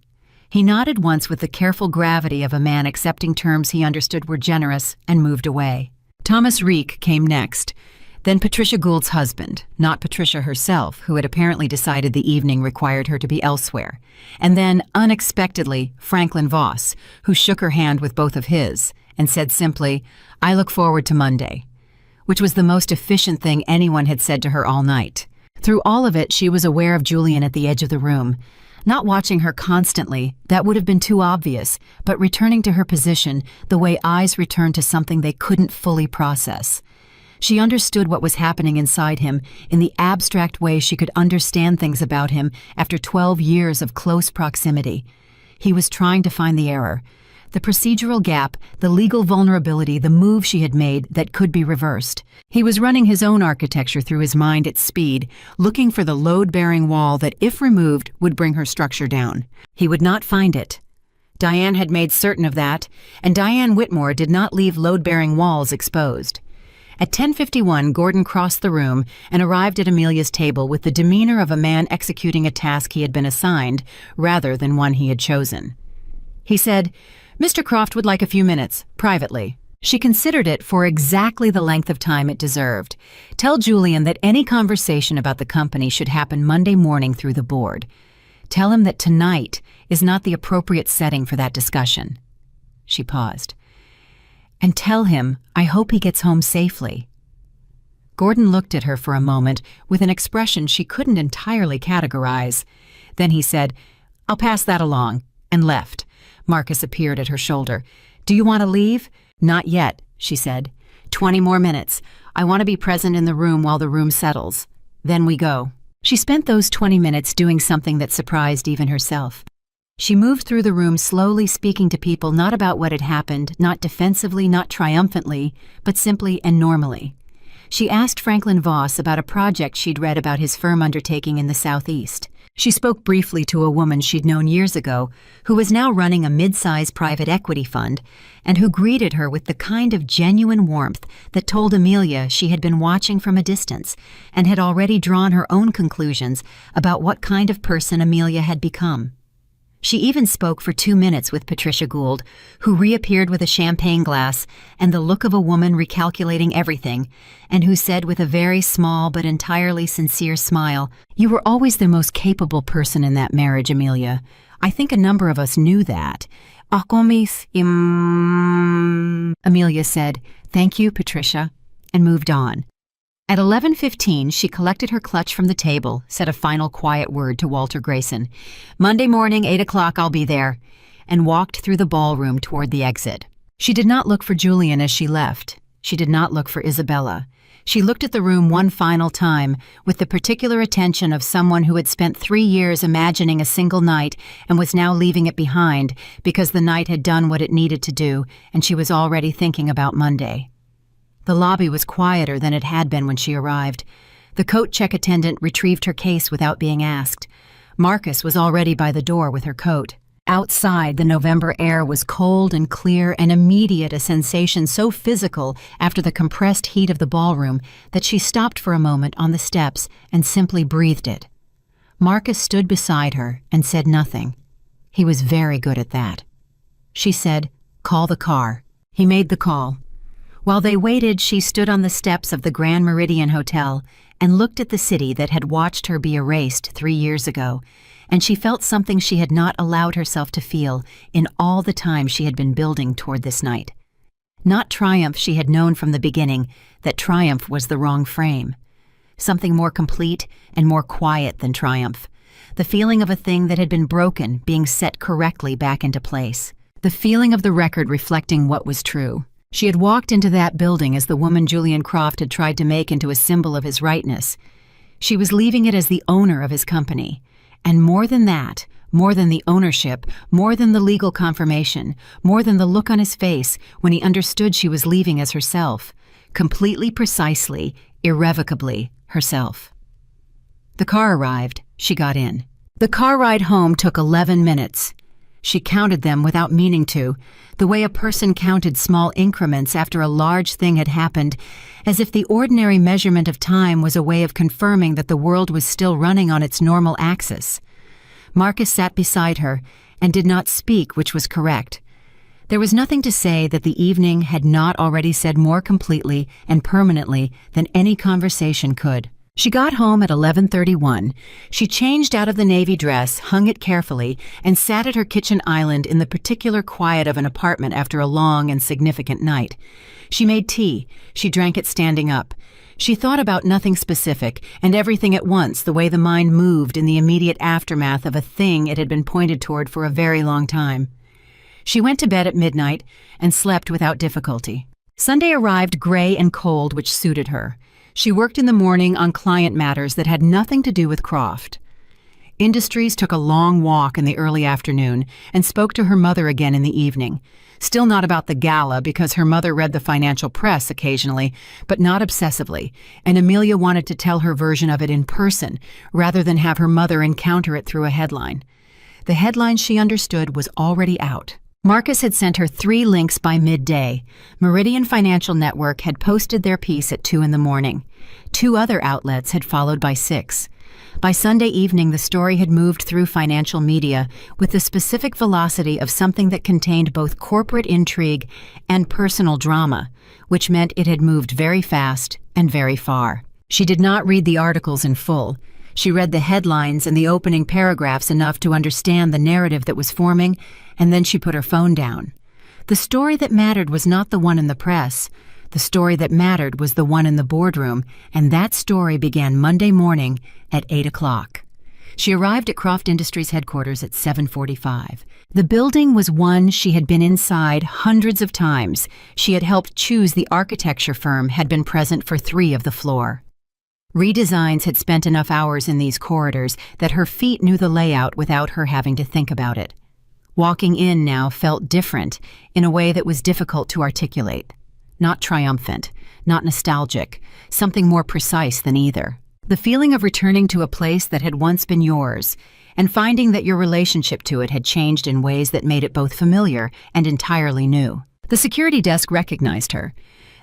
He nodded once with the careful gravity of a man accepting terms he understood were generous and moved away. Thomas Reek came next. Then Patricia Gould's husband, not Patricia herself, who had apparently decided the evening required her to be elsewhere. And then, unexpectedly, Franklin Voss, who shook her hand with both of his and said simply, "I look forward to Monday," which was the most efficient thing anyone had said to her all night. Through all of it, she was aware of Julian at the edge of the room. Not watching her constantly, that would have been too obvious, but returning to her position the way eyes return to something they couldn't fully process. She understood what was happening inside him in the abstract way she could understand things about him after 12 years of close proximity. He was trying to find the error, the procedural gap, the legal vulnerability, the move she had made that could be reversed. He was running his own architecture through his mind at speed, looking for the load-bearing wall that, if removed, would bring her structure down. He would not find it. Diane had made certain of that, and Diane Whitmore did not leave load-bearing walls exposed. At 10:51, Gordon crossed the room and arrived at Amelia's table with the demeanor of a man executing a task he had been assigned, rather than one he had chosen. He said, "Mr. Croft would like a few minutes, privately." She considered it for exactly the length of time it deserved. "Tell Julian that any conversation about the company should happen Monday morning through the board. Tell him that tonight is not the appropriate setting for that discussion." She paused. "And tell him I hope he gets home safely." Gordon looked at her for a moment with an expression she couldn't entirely categorize. Then he said, "I'll pass that along," and left. Marcus appeared at her shoulder. "Do you want to leave?" "Not yet," she said. 20 more minutes. I want to be present in the room while the room settles. Then we go." She spent those 20 minutes doing something that surprised even herself. She moved through the room slowly, speaking to people not about what had happened, not defensively, not triumphantly, but simply and normally. She asked Franklin Voss about a project she'd read about his firm undertaking in the Southeast. She spoke briefly to a woman she'd known years ago, who was now running a mid-size private equity fund, and who greeted her with the kind of genuine warmth that told Amelia she had been watching from a distance and had already drawn her own conclusions about what kind of person Amelia had become. She even spoke for 2 minutes with Patricia Gould, who reappeared with a champagne glass and the look of a woman recalculating everything, and who said with a very small but entirely sincere smile, "You were always the most capable person in that marriage, Amelia. I think a number of us knew that." Amelia said, "Thank you, Patricia," and moved on. At 11:15, she collected her clutch from the table, said a final quiet word to Walter Grayson. "Monday morning, 8 o'clock, I'll be there," and walked through the ballroom toward the exit. She did not look for Julian as she left. She did not look for Isabella. She looked at the room one final time, with the particular attention of someone who had spent 3 years imagining a single night and was now leaving it behind because the night had done what it needed to do, and she was already thinking about Monday. The lobby was quieter than it had been when she arrived. The coat check attendant retrieved her case without being asked. Marcus was already by the door with her coat. Outside, the November air was cold and clear and immediate, a sensation so physical after the compressed heat of the ballroom that she stopped for a moment on the steps and simply breathed it. Marcus stood beside her and said nothing. He was very good at that. She said, "Call the car." He made the call. While they waited, she stood on the steps of the Grand Meridian Hotel and looked at the city that had watched her be erased 3 years ago, and she felt something she had not allowed herself to feel in all the time she had been building toward this night. Not triumph. She had known from the beginning that triumph was the wrong frame. Something more complete and more quiet than triumph. The feeling of a thing that had been broken being set correctly back into place. The feeling of the record reflecting what was true. She had walked into that building as the woman Julian Croft had tried to make into a symbol of his rightness. She was leaving it as the owner of his company. And more than that, more than the ownership, more than the legal confirmation, more than the look on his face when he understood she was leaving as herself, completely, precisely, irrevocably herself. The car arrived. She got in. The car ride home took 11 minutes. She counted them without meaning to, the way a person counted small increments after a large thing had happened, as if the ordinary measurement of time was a way of confirming that the world was still running on its normal axis. Marcus sat beside her and did not speak, which was correct. There was nothing to say that the evening had not already said more completely and permanently than any conversation could. She got home at 11:31. She changed out of the navy dress, hung it carefully, and sat at her kitchen island in the particular quiet of an apartment after a long and significant night. She made tea. She drank it standing up. She thought about nothing specific and everything at once, the way the mind moved in the immediate aftermath of a thing it had been pointed toward for a very long time. She went to bed at midnight and slept without difficulty. Sunday arrived gray and cold, which suited her. She worked in the morning on client matters that had nothing to do with Croft. Industries took a long walk in the early afternoon and spoke to her mother again in the evening. Still not about the Gala, because her mother read the financial press occasionally, but not obsessively, and Amelia wanted to tell her version of it in person rather than have her mother encounter it through a headline. The headline, she understood, was already out. Marcus had sent her 3 links by midday. Meridian Financial Network had posted their piece at 2 in the morning. 2 other outlets had followed by 6. By Sunday evening, the story had moved through financial media with the specific velocity of something that contained both corporate intrigue and personal drama, which meant it had moved very fast and very far. She did not read the articles in full. She read the headlines and the opening paragraphs enough to understand the narrative that was forming, and then she put her phone down. The story that mattered was not the one in the press. The story that mattered was the one in the boardroom, and that story began Monday morning at 8 o'clock. She arrived at Croft Industries headquarters at 7:45. The building was one she had been inside hundreds of times. She had helped choose the architecture firm, had been present for 3 of the floor. Redesigns had spent enough hours in these corridors that her feet knew the layout without her having to think about it. Walking in now felt different in a way that was difficult to articulate. Not triumphant, not nostalgic, something more precise than either. The feeling of returning to a place that had once been yours, and finding that your relationship to it had changed in ways that made it both familiar and entirely new. The security desk recognized her.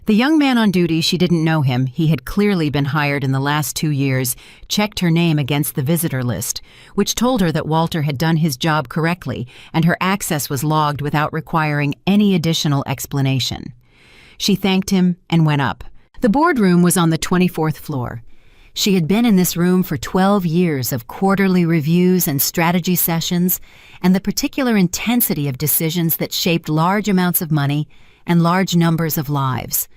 The young man on duty, she didn't know him, he had clearly been hired in the last 2 years, checked her name against the visitor list, which told her that Walter had done his job correctly and her access was logged without requiring any additional explanation. She thanked him and went up. The boardroom was on the 24th floor. She had been in this room for 12 years of quarterly reviews and strategy sessions, and the particular intensity of decisions that shaped large amounts of money and large numbers of lives.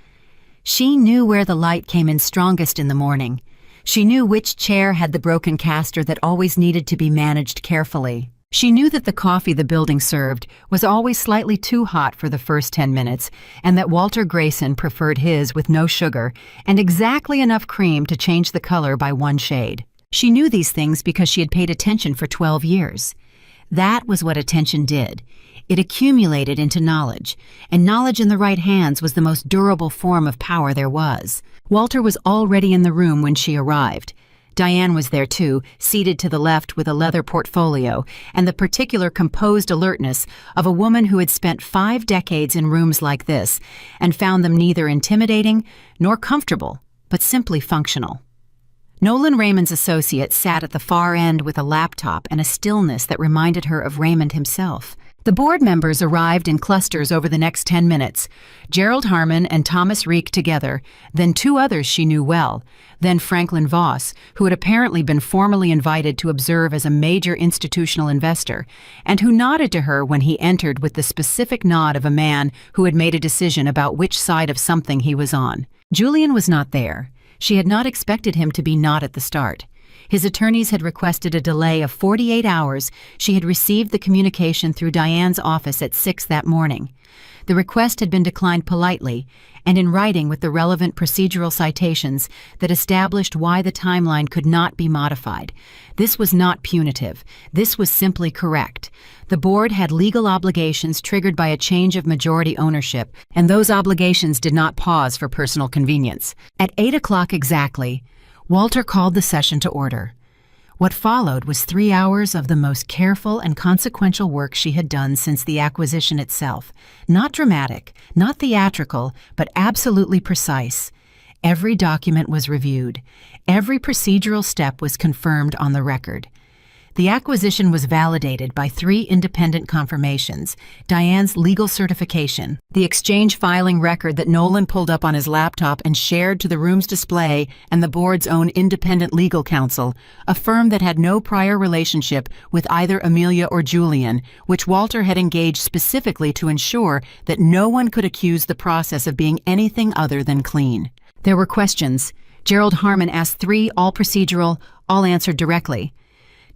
She knew where the light came in strongest in the morning. She knew which chair had the broken caster that always needed to be managed carefully. She knew that the coffee the building served was always slightly too hot for the first 10 minutes, and that Walter Grayson preferred his with no sugar and exactly enough cream to change the color by one shade. She knew these things because she had paid attention for 12 years. That was what attention did. It accumulated into knowledge, and knowledge in the right hands was the most durable form of power there was. Walter was already in the room when she arrived. Diane was there too, seated to the left with a leather portfolio and the particular composed alertness of a woman who had spent 5 decades in rooms like this and found them neither intimidating nor comfortable, but simply functional. Nolan Raymond's associate sat at the far end with a laptop and a stillness that reminded her of Raymond himself. The board members arrived in clusters over the next 10 minutes. Gerald Harmon and Thomas Reek together, then 2 others she knew well, then Franklin Voss, who had apparently been formally invited to observe as a major institutional investor, and who nodded to her when he entered with the specific nod of a man who had made a decision about which side of something he was on. Julian was not there. She had not expected him to be not at the start. His attorneys had requested a delay of 48 hours. She had received the communication through Diane's office at 6 that morning. The request had been declined politely and in writing with the relevant procedural citations that established why the timeline could not be modified. This was not punitive. This was simply correct. The board had legal obligations triggered by a change of majority ownership, and those obligations did not pause for personal convenience. At 8 o'clock exactly, Walter called the session to order. What followed was 3 hours of the most careful and consequential work she had done since the acquisition itself. Not dramatic, not theatrical, but absolutely precise. Every document was reviewed. Every procedural step was confirmed on the record. The acquisition was validated by 3 independent confirmations: Diane's legal certification, the exchange filing record that Nolan pulled up on his laptop and shared to the room's display, and the board's own independent legal counsel, a firm that had no prior relationship with either Amelia or Julian, which Walter had engaged specifically to ensure that no one could accuse the process of being anything other than clean. There were questions. Gerald Harmon asked 3, all procedural, all answered directly.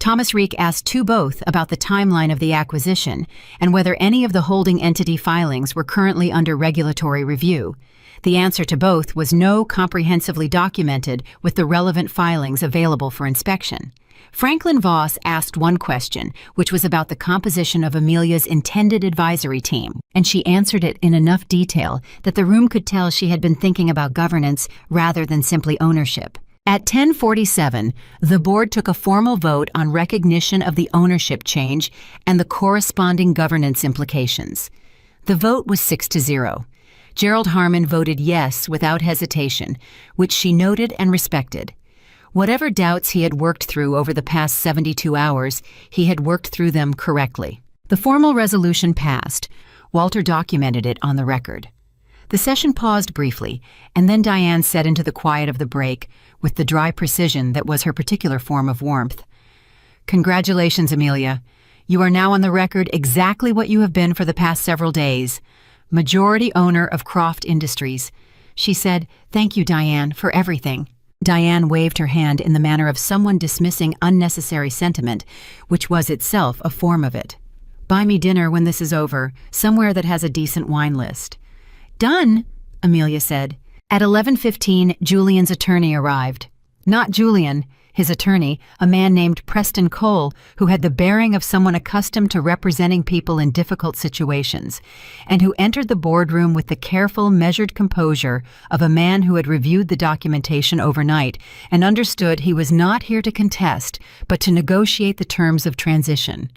Thomas Reek asked 2 both about the timeline of the acquisition and whether any of the holding entity filings were currently under regulatory review. The answer to both was no, comprehensively documented with the relevant filings available for inspection. Franklin Voss asked 1 question, which was about the composition of Amelia's intended advisory team, and she answered it in enough detail that the room could tell she had been thinking about governance rather than simply ownership. At 10:47, the board took a formal vote on recognition of the ownership change and the corresponding governance implications. The vote was 6-0. Gerald Harmon voted yes without hesitation, which she noted and respected. Whatever doubts he had worked through over the past 72 hours, he had worked through them correctly. The formal resolution passed. Walter documented it on the record. The session paused briefly, and then Diane said into the quiet of the break, with the dry precision that was her particular form of warmth, "Congratulations, Amelia. You are now on the record exactly what you have been for the past several days. Majority owner of Croft Industries." She said, "Thank you, Diane, for everything." Diane waved her hand in the manner of someone dismissing unnecessary sentiment, which was itself a form of it. "Buy me dinner when this is over, somewhere that has a decent wine list." "Done," Amelia said. At 11:15, Julian's attorney arrived. Not Julian, his attorney, a man named Preston Cole, who had the bearing of someone accustomed to representing people in difficult situations, and who entered the boardroom with the careful, measured composure of a man who had reviewed the documentation overnight and understood he was not here to contest, but to negotiate the terms of transition.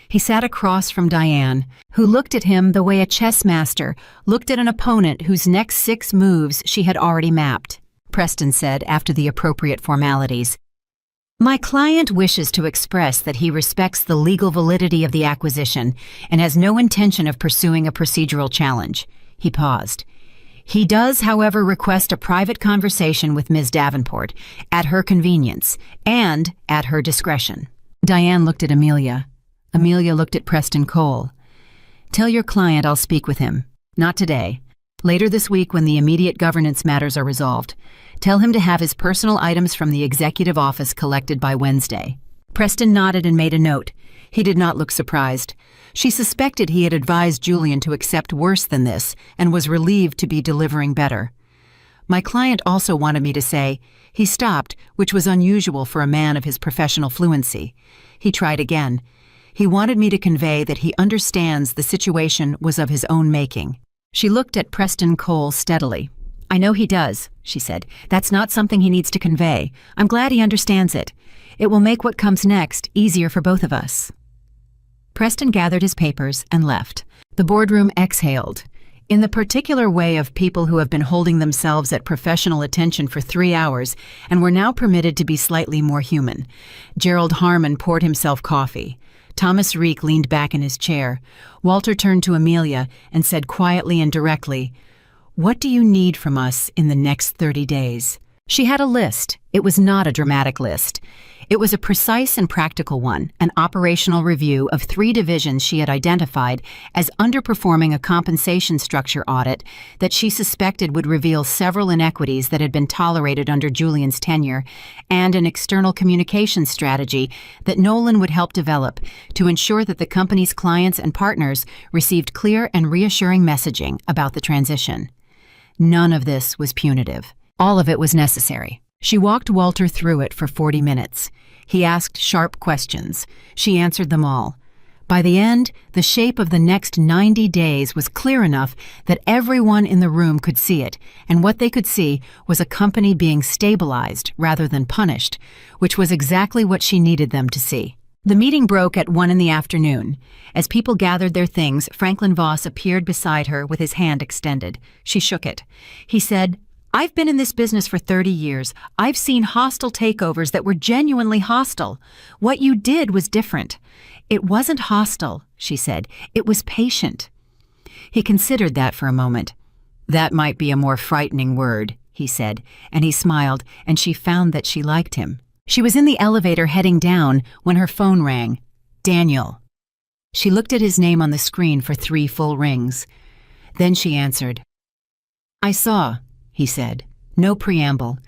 He sat across from Diane, who looked at him the way a chess master looked at an opponent whose next 6 moves she had already mapped. Preston said after the appropriate formalities, "My client wishes to express that he respects the legal validity of the acquisition and has no intention of pursuing a procedural challenge." He paused. "He does, however, request a private conversation with Ms. Davenport, at her convenience, and at her discretion." Diane looked at Amelia. Amelia looked at Preston Cole. "Tell your client I'll speak with him. Not today. Later this week, when the immediate governance matters are resolved, tell him to have his personal items from the executive office collected by Wednesday." Preston nodded and made a note. He did not look surprised. She suspected he had advised Julian to accept worse than this and was relieved to be delivering better. "My client also wanted me to say," he stopped, which was unusual for a man of his professional fluency. He tried again. "He wanted me to convey that he understands the situation was of his own making." She looked at Preston Cole steadily. "I know he does," she said. "That's not something he needs to convey. I'm glad he understands it. It will make what comes next easier for both of us." Preston gathered his papers and left. The boardroom exhaled. In the particular way of people who have been holding themselves at professional attention for 3 hours and were now permitted to be slightly more human. Gerald Harmon poured himself coffee. Thomas Reek leaned back in his chair. Walter turned to Amelia and said quietly and directly, "What do you need from us in the next 30 days?" She had a list. It was not a dramatic list. It was a precise and practical one, an operational review of 3 divisions she had identified as underperforming a compensation structure audit that she suspected would reveal several inequities that had been tolerated under Julian's tenure, and an external communications strategy that Nolan would help develop to ensure that the company's clients and partners received clear and reassuring messaging about the transition. None of this was punitive. All of it was necessary. She walked Walter through it for 40 minutes. He asked sharp questions. She answered them all. By the end, the shape of the next 90 days was clear enough that everyone in the room could see it, and what they could see was a company being stabilized rather than punished, which was exactly what she needed them to see. The meeting broke at 1 in the afternoon. As people gathered their things, Franklin Voss appeared beside her with his hand extended. She shook it. He said, "I've been in this business for 30 years. I've seen hostile takeovers that were genuinely hostile. What you did was different." "It wasn't hostile," she said. "It was patient." He considered that for a moment. "That might be a more frightening word," he said, and he smiled, and she found that she liked him. She was in the elevator heading down when her phone rang. "Daniel." She looked at his name on the screen for 3 full rings. Then she answered. "I saw," he said. No preamble.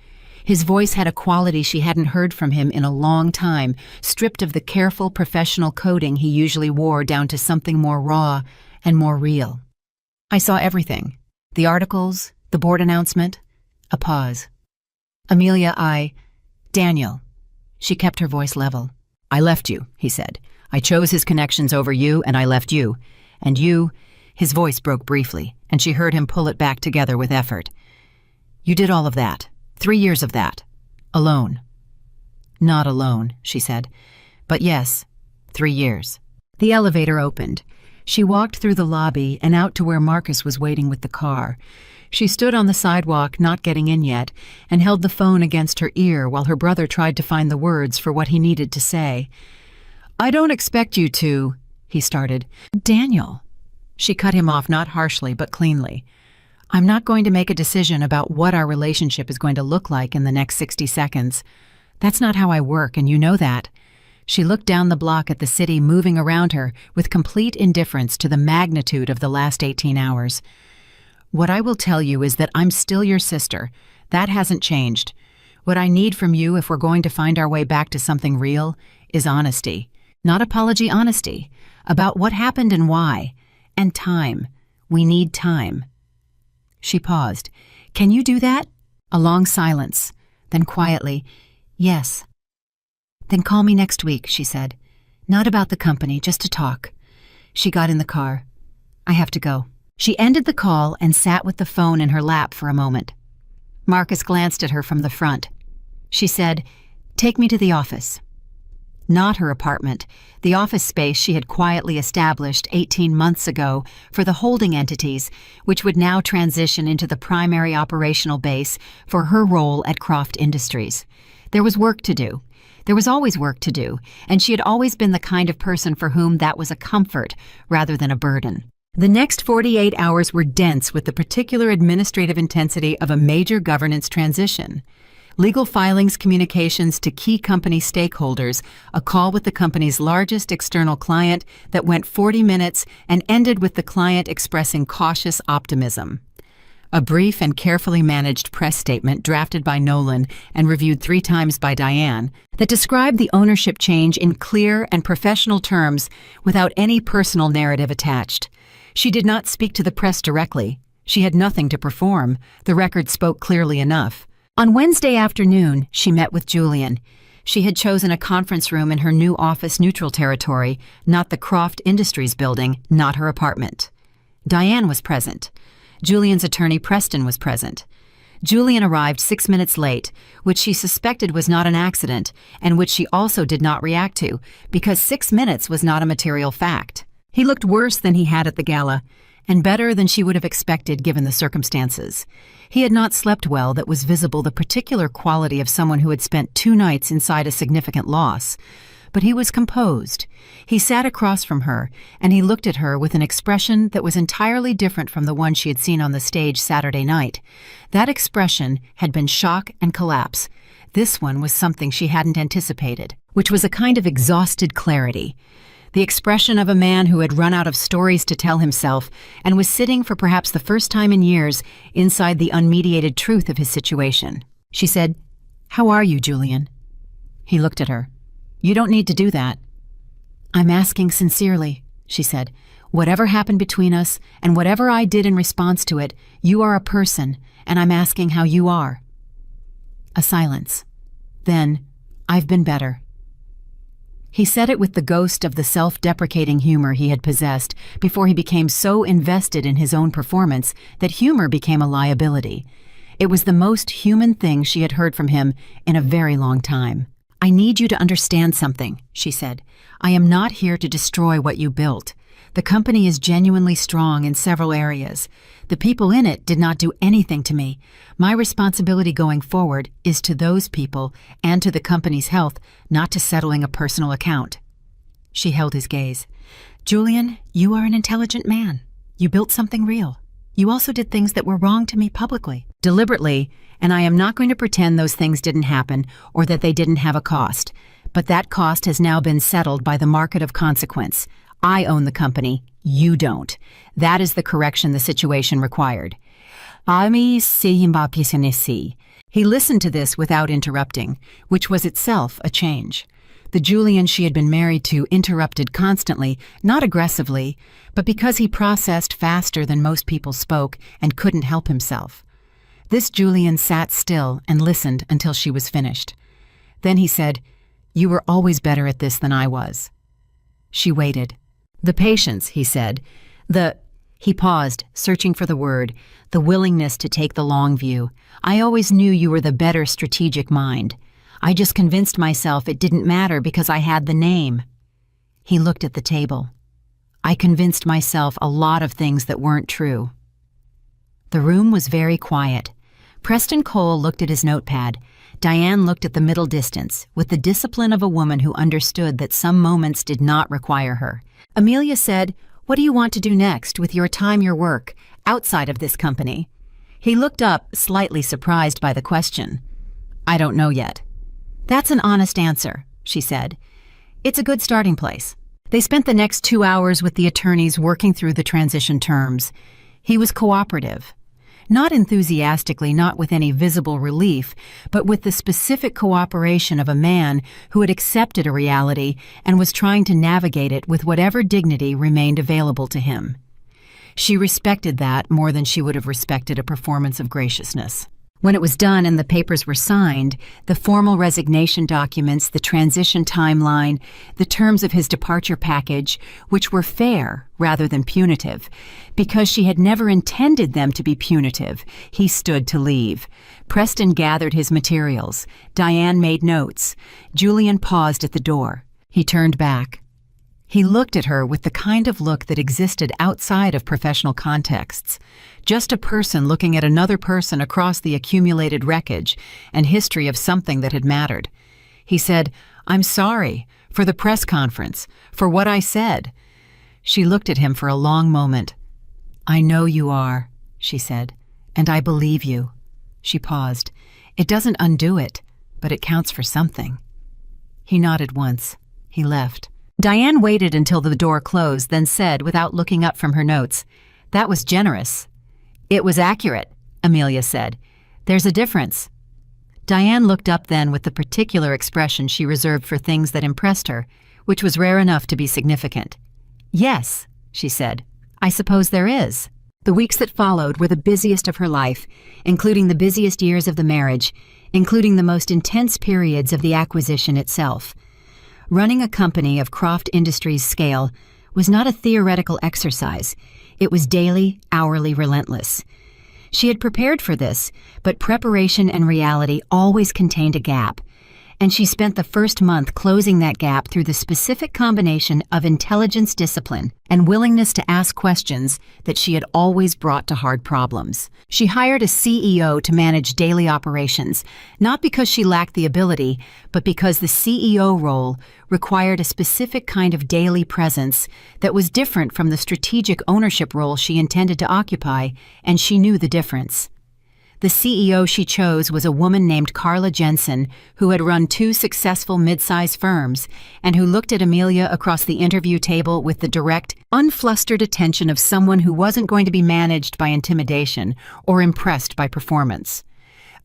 His voice had a quality she hadn't heard from him in a long time, stripped of the careful professional coding he usually wore down to something more raw and more real. "I saw everything. The articles, the board announcement." A pause. "Amelia, Daniel." She kept her voice level. "I left you," he said. "I chose his connections over you, and I left you. And you," his voice broke briefly, and she heard him pull it back together with effort. "You did all of that. 3 years of that. Alone." "Not alone," she said. "But yes, 3 years." The elevator opened. She walked through the lobby and out to where Marcus was waiting with the car. She stood on the sidewalk, not getting in yet, and held the phone against her ear while her brother tried to find the words for what he needed to say. "I don't expect you to," he started. "Daniel." She cut him off, not harshly, but cleanly. "I'm not going to make a decision about what our relationship is going to look like in the next 60 seconds. That's not how I work, and you know that." She looked down the block at the city moving around her with complete indifference to the magnitude of the last 18 hours. "What I will tell you is that I'm still your sister. That hasn't changed. What I need from you if we're going to find our way back to something real is honesty. Not apology, honesty. About what happened and why. And time. We need time." She paused. "Can you do that?" A long silence. Then quietly, "Yes." "Then call me next week," she said. "Not about the company, just to talk." She got in the car. "I have to go." She ended the call and sat with the phone in her lap for a moment. Marcus glanced at her from the front. She said, "Take me to the office." Not her apartment, the office space she had quietly established 18 months ago for the holding entities, which would now transition into the primary operational base for her role at Croft Industries. There was work to do. There was always work to do, and she had always been the kind of person for whom that was a comfort rather than a burden. The next 48 hours were dense with the particular administrative intensity of a major governance transition. Legal filings, communications to key company stakeholders, a call with the company's largest external client that went 40 minutes and ended with the client expressing cautious optimism. A brief and carefully managed press statement drafted by Nolan and reviewed 3 times by Diane that described the ownership change in clear and professional terms without any personal narrative attached. She did not speak to the press directly. She had nothing to perform. The record spoke clearly enough. On Wednesday afternoon, she met with Julian. She had chosen a conference room in her new office neutral territory, not the Croft Industries building, not her apartment. Diane was present. Julian's attorney Preston was present. Julian arrived 6 minutes late, which she suspected was not an accident, and which she also did not react to, because 6 minutes was not a material fact. He looked worse than he had at the gala, and better than she would have expected given the circumstances. He had not slept well that was visible the particular quality of someone who had spent 2 nights inside a significant loss. But he was composed. He sat across from her, and he looked at her with an expression that was entirely different from the one she had seen on the stage Saturday night. That expression had been shock and collapse. This one was something she hadn't anticipated, which was a kind of exhausted clarity. The expression of a man who had run out of stories to tell himself and was sitting for perhaps the first time in years inside the unmediated truth of his situation. She said, "How are you, Julian?" He looked at her. "You don't need to do that." "I'm asking sincerely," she said. "Whatever happened between us and whatever I did in response to it, you are a person, and I'm asking how you are." A silence. Then, "I've been better." He said it with the ghost of the self-deprecating humor he had possessed before he became so invested in his own performance that humor became a liability. It was the most human thing she had heard from him in a very long time. "I need you to understand something," she said. "I am not here to destroy what you built. The company is genuinely strong in several areas. The people in it did not do anything to me. My responsibility going forward is to those people and to the company's health, not to settling a personal account." She held his gaze. "Julian, you are an intelligent man. You built something real. You also did things that were wrong to me publicly, deliberately, and I am not going to pretend those things didn't happen or that they didn't have a cost. But that cost has now been settled by the market of consequence. I own the company. You don't. That is the correction the situation required." He listened to this without interrupting, which was itself a change. The Julian she had been married to interrupted constantly, not aggressively, but because he processed faster than most people spoke and couldn't help himself. This Julian sat still and listened until she was finished. Then he said, "You were always better at this than I was." She waited. "The patience," he said. He paused, searching for the word, "the willingness to take the long view. I always knew you were the better strategic mind. I just convinced myself it didn't matter because I had the name." He looked at the table. "I convinced myself a lot of things that weren't true." The room was very quiet. Preston Cole looked at his notepad. Diane looked at the middle distance, with the discipline of a woman who understood that some moments did not require her. Amelia said, "What do you want to do next with your time, your work, outside of this company?" He looked up, slightly surprised by the question. "I don't know yet." "That's an honest answer," she said. "It's a good starting place." They spent the next 2 hours with the attorneys working through the transition terms. He was cooperative. Not enthusiastically, not with any visible relief, but with the specific cooperation of a man who had accepted a reality and was trying to navigate it with whatever dignity remained available to him. She respected that more than she would have respected a performance of graciousness. When it was done and the papers were signed, the formal resignation documents, the transition timeline, the terms of his departure package, which were fair rather than punitive, because she had never intended them to be punitive, he stood to leave. Preston gathered his materials. Diane made notes. Julian paused at the door. He turned back. He looked at her with the kind of look that existed outside of professional contexts. Just a person looking at another person across the accumulated wreckage and history of something that had mattered. He said, "I'm sorry, for the press conference, for what I said." She looked at him for a long moment. "I know you are," she said, "and I believe you." She paused. "It doesn't undo it, but it counts for something." He nodded once. He left. Diane waited until the door closed, then said, without looking up from her notes, "That was generous." "It was accurate," Amelia said. "There's a difference." Diane looked up then with the particular expression she reserved for things that impressed her, which was rare enough to be significant. "Yes," she said, "I suppose there is." The weeks that followed were the busiest of her life, including the busiest years of the marriage, including the most intense periods of the acquisition itself. Running a company of Croft Industries' scale was not a theoretical exercise. It was daily, hourly, relentless. She had prepared for this, but preparation and reality always contained a gap, and she spent the first month closing that gap through the specific combination of intelligence discipline and willingness to ask questions that she had always brought to hard problems. She hired a CEO to manage daily operations, not because she lacked the ability, but because the CEO role required a specific kind of daily presence that was different from the strategic ownership role she intended to occupy, and she knew the difference. The CEO she chose was a woman named Carla Jensen, who had run 2 successful mid-size firms and who looked at Amelia across the interview table with the direct, unflustered attention of someone who wasn't going to be managed by intimidation or impressed by performance.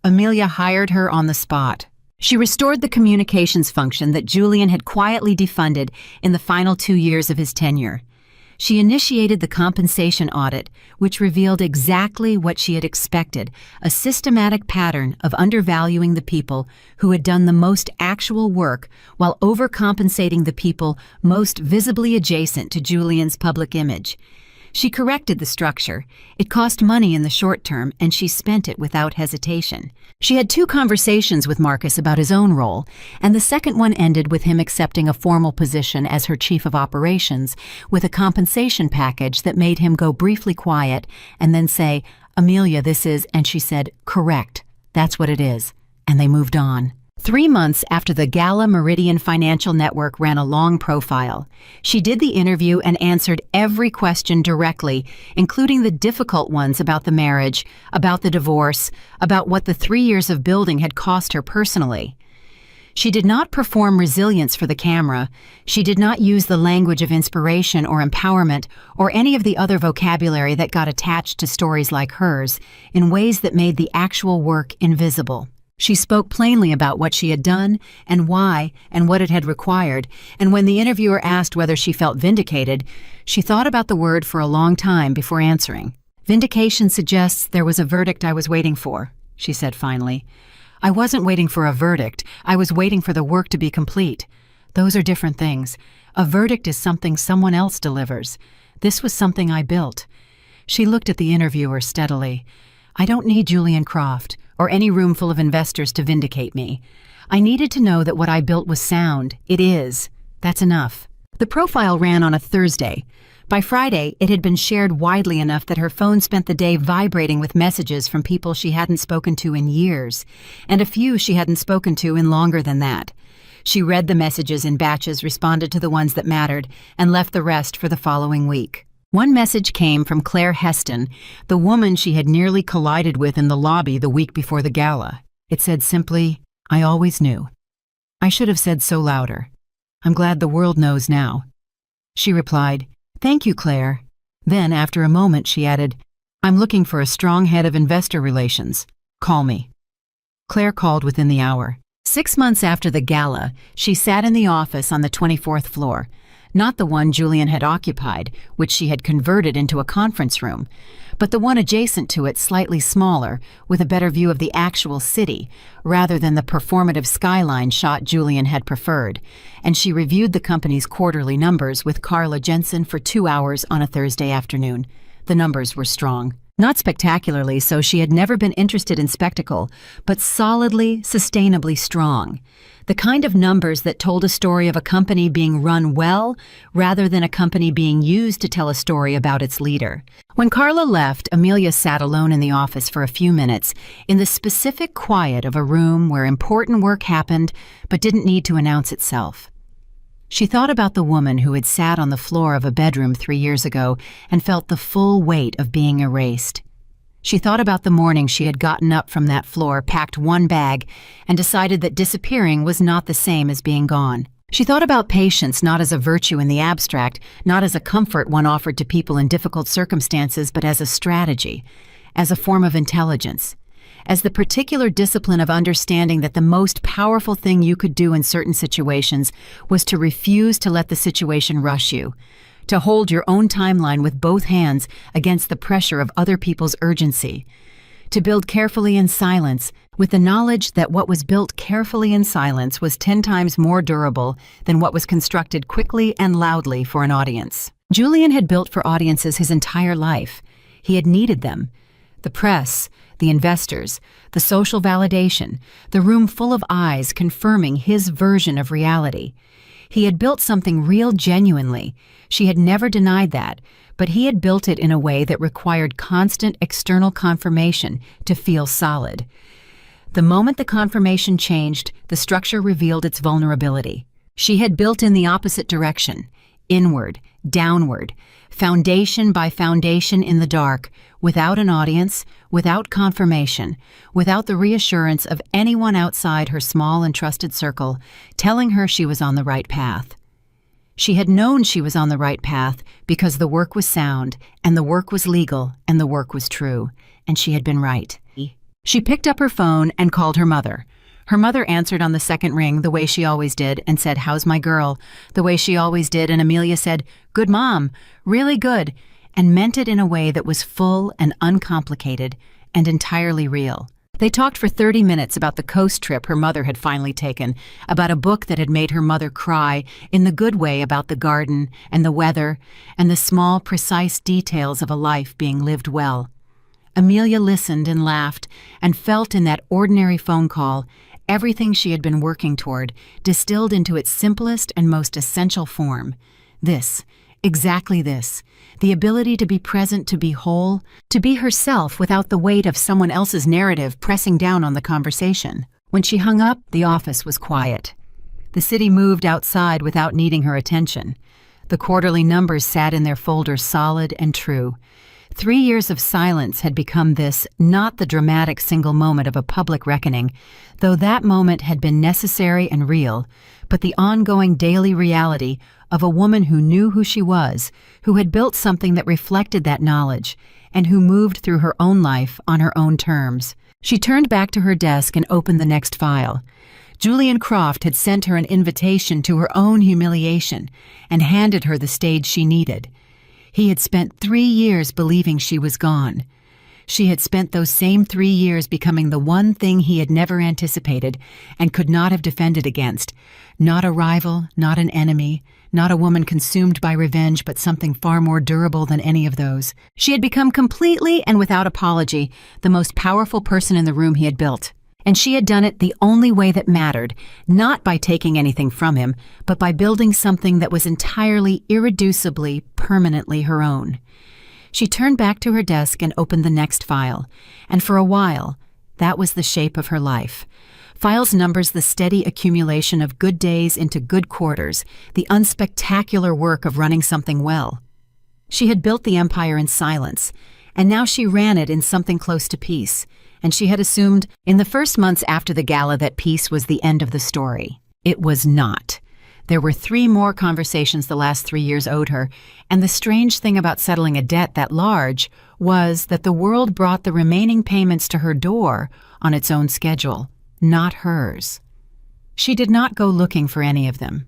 Amelia hired her on the spot. She restored the communications function that Julian had quietly defunded in the final 2 years of his tenure. She initiated the compensation audit, which revealed exactly what she had expected, a systematic pattern of undervaluing the people who had done the most actual work while overcompensating the people most visibly adjacent to Julian's public image. She corrected the structure. It cost money in the short term, and she spent it without hesitation. She had 2 conversations with Marcus about his own role, and the second one ended with him accepting a formal position as her chief of operations with a compensation package that made him go briefly quiet and then say, "Amelia, this is," and she said, "Correct. That's what it is." And they moved on. 3 months after the Gala Meridian Financial Network ran a long profile, she did the interview and answered every question directly, including the difficult ones about the marriage, about the divorce, about what the 3 years of building had cost her personally. She did not perform resilience for the camera. She did not use the language of inspiration or empowerment or any of the other vocabulary that got attached to stories like hers in ways that made the actual work invisible. She spoke plainly about what she had done and why and what it had required, and when the interviewer asked whether she felt vindicated, she thought about the word for a long time before answering. "Vindication suggests there was a verdict I was waiting for," she said finally. "I wasn't waiting for a verdict. I was waiting for the work to be complete. Those are different things. A verdict is something someone else delivers. This was something I built." She looked at the interviewer steadily. "I don't need Julian Croft or any room full of investors to vindicate me. I needed to know that what I built was sound. It is. That's enough." The profile ran on a Thursday. By Friday, it had been shared widely enough that her phone spent the day vibrating with messages from people she hadn't spoken to in years, and a few she hadn't spoken to in longer than that. She read the messages in batches, responded to the ones that mattered, and left the rest for the following week. One message came from Claire Heston, the woman she had nearly collided with in the lobby the week before the gala. It said simply, "I always knew. I should have said so louder. I'm glad the world knows now." She replied, "Thank you, Claire." Then, after a moment, she added, "I'm looking for a strong head of investor relations. Call me." Claire called within the hour. 6 months after the gala, she sat in the office on the 24th floor. Not the one Julian had occupied, which she had converted into a conference room, but the one adjacent to it, slightly smaller, with a better view of the actual city, rather than the performative skyline shot Julian had preferred, and she reviewed the company's quarterly numbers with Carla Jensen for 2 hours on a Thursday afternoon. The numbers were strong. Not spectacularly so, she had never been interested in spectacle, but solidly, sustainably strong. The kind of numbers that told a story of a company being run well rather than a company being used to tell a story about its leader. When Carla left, Amelia sat alone in the office for a few minutes, in the specific quiet of a room where important work happened but didn't need to announce itself. She thought about the woman who had sat on the floor of a bedroom 3 years ago and felt the full weight of being erased. She thought about the morning she had gotten up from that floor, packed one bag, and decided that disappearing was not the same as being gone. She thought about patience not as a virtue in the abstract, not as a comfort one offered to people in difficult circumstances, but as a strategy. as a form of intelligence, as the particular discipline of understanding that the most powerful thing you could do in certain situations was to refuse to let the situation rush you, to hold your own timeline with both hands against the pressure of other people's urgency, to build carefully in silence with the knowledge that what was built carefully in silence was 10 times more durable than what was constructed quickly and loudly for an audience. Julian had built for audiences his entire life. He had needed them. The press, the investors, the social validation, the room full of eyes confirming his version of reality. He had built something real genuinely. She had never denied that, but he had built it in a way that required constant external confirmation to feel solid. The moment the confirmation changed, the structure revealed its vulnerability. She had built in the opposite direction, inward, downward, foundation by foundation in the dark, without an audience, without confirmation, without the reassurance of anyone outside her small and trusted circle, telling her she was on the right path. She had known she was on the right path because the work was sound, and the work was legal, and the work was true, and she had been right. She picked up her phone and called her mother. Her mother answered on the second ring the way she always did and said, "How's my girl?" the way she always did, and Amelia said, "Good, Mom, really good," and meant it in a way that was full and uncomplicated and entirely real. They talked for 30 minutes about the coast trip her mother had finally taken, about a book that had made her mother cry in the good way about the garden and the weather and the small, precise details of a life being lived well. Amelia listened and laughed and felt in that ordinary phone call everything she had been working toward, distilled into its simplest and most essential form. This, exactly this, the ability to be present, to be whole, to be herself without the weight of someone else's narrative pressing down on the conversation. When she hung up, the office was quiet. The city moved outside without needing her attention. The quarterly numbers sat in their folders solid and true. 3 years of silence had become this, not the dramatic single moment of a public reckoning, though that moment had been necessary and real, but the ongoing daily reality of a woman who knew who she was, who had built something that reflected that knowledge, and who moved through her own life on her own terms. She turned back to her desk and opened the next file. Julian Croft had sent her an invitation to her own humiliation and handed her the stage she needed. He had spent 3 years believing she was gone. She had spent those same 3 years becoming the one thing he had never anticipated and could not have defended against. Not a rival, not an enemy, not a woman consumed by revenge, but something far more durable than any of those. She had become completely and without apology the most powerful person in the room he had built. And she had done it the only way that mattered, not by taking anything from him, but by building something that was entirely, irreducibly, permanently her own. She turned back to her desk and opened the next file, and for a while, that was the shape of her life. Files numbers the steady accumulation of good days into good quarters, the unspectacular work of running something well. She had built the empire in silence, and now she ran it in something close to peace. And she had assumed in the first months after the gala that peace was the end of the story. It was not. There were 3 more conversations the last 3 years owed her, and the strange thing about settling a debt that large was that the world brought the remaining payments to her door on its own schedule, not hers. She did not go looking for any of them.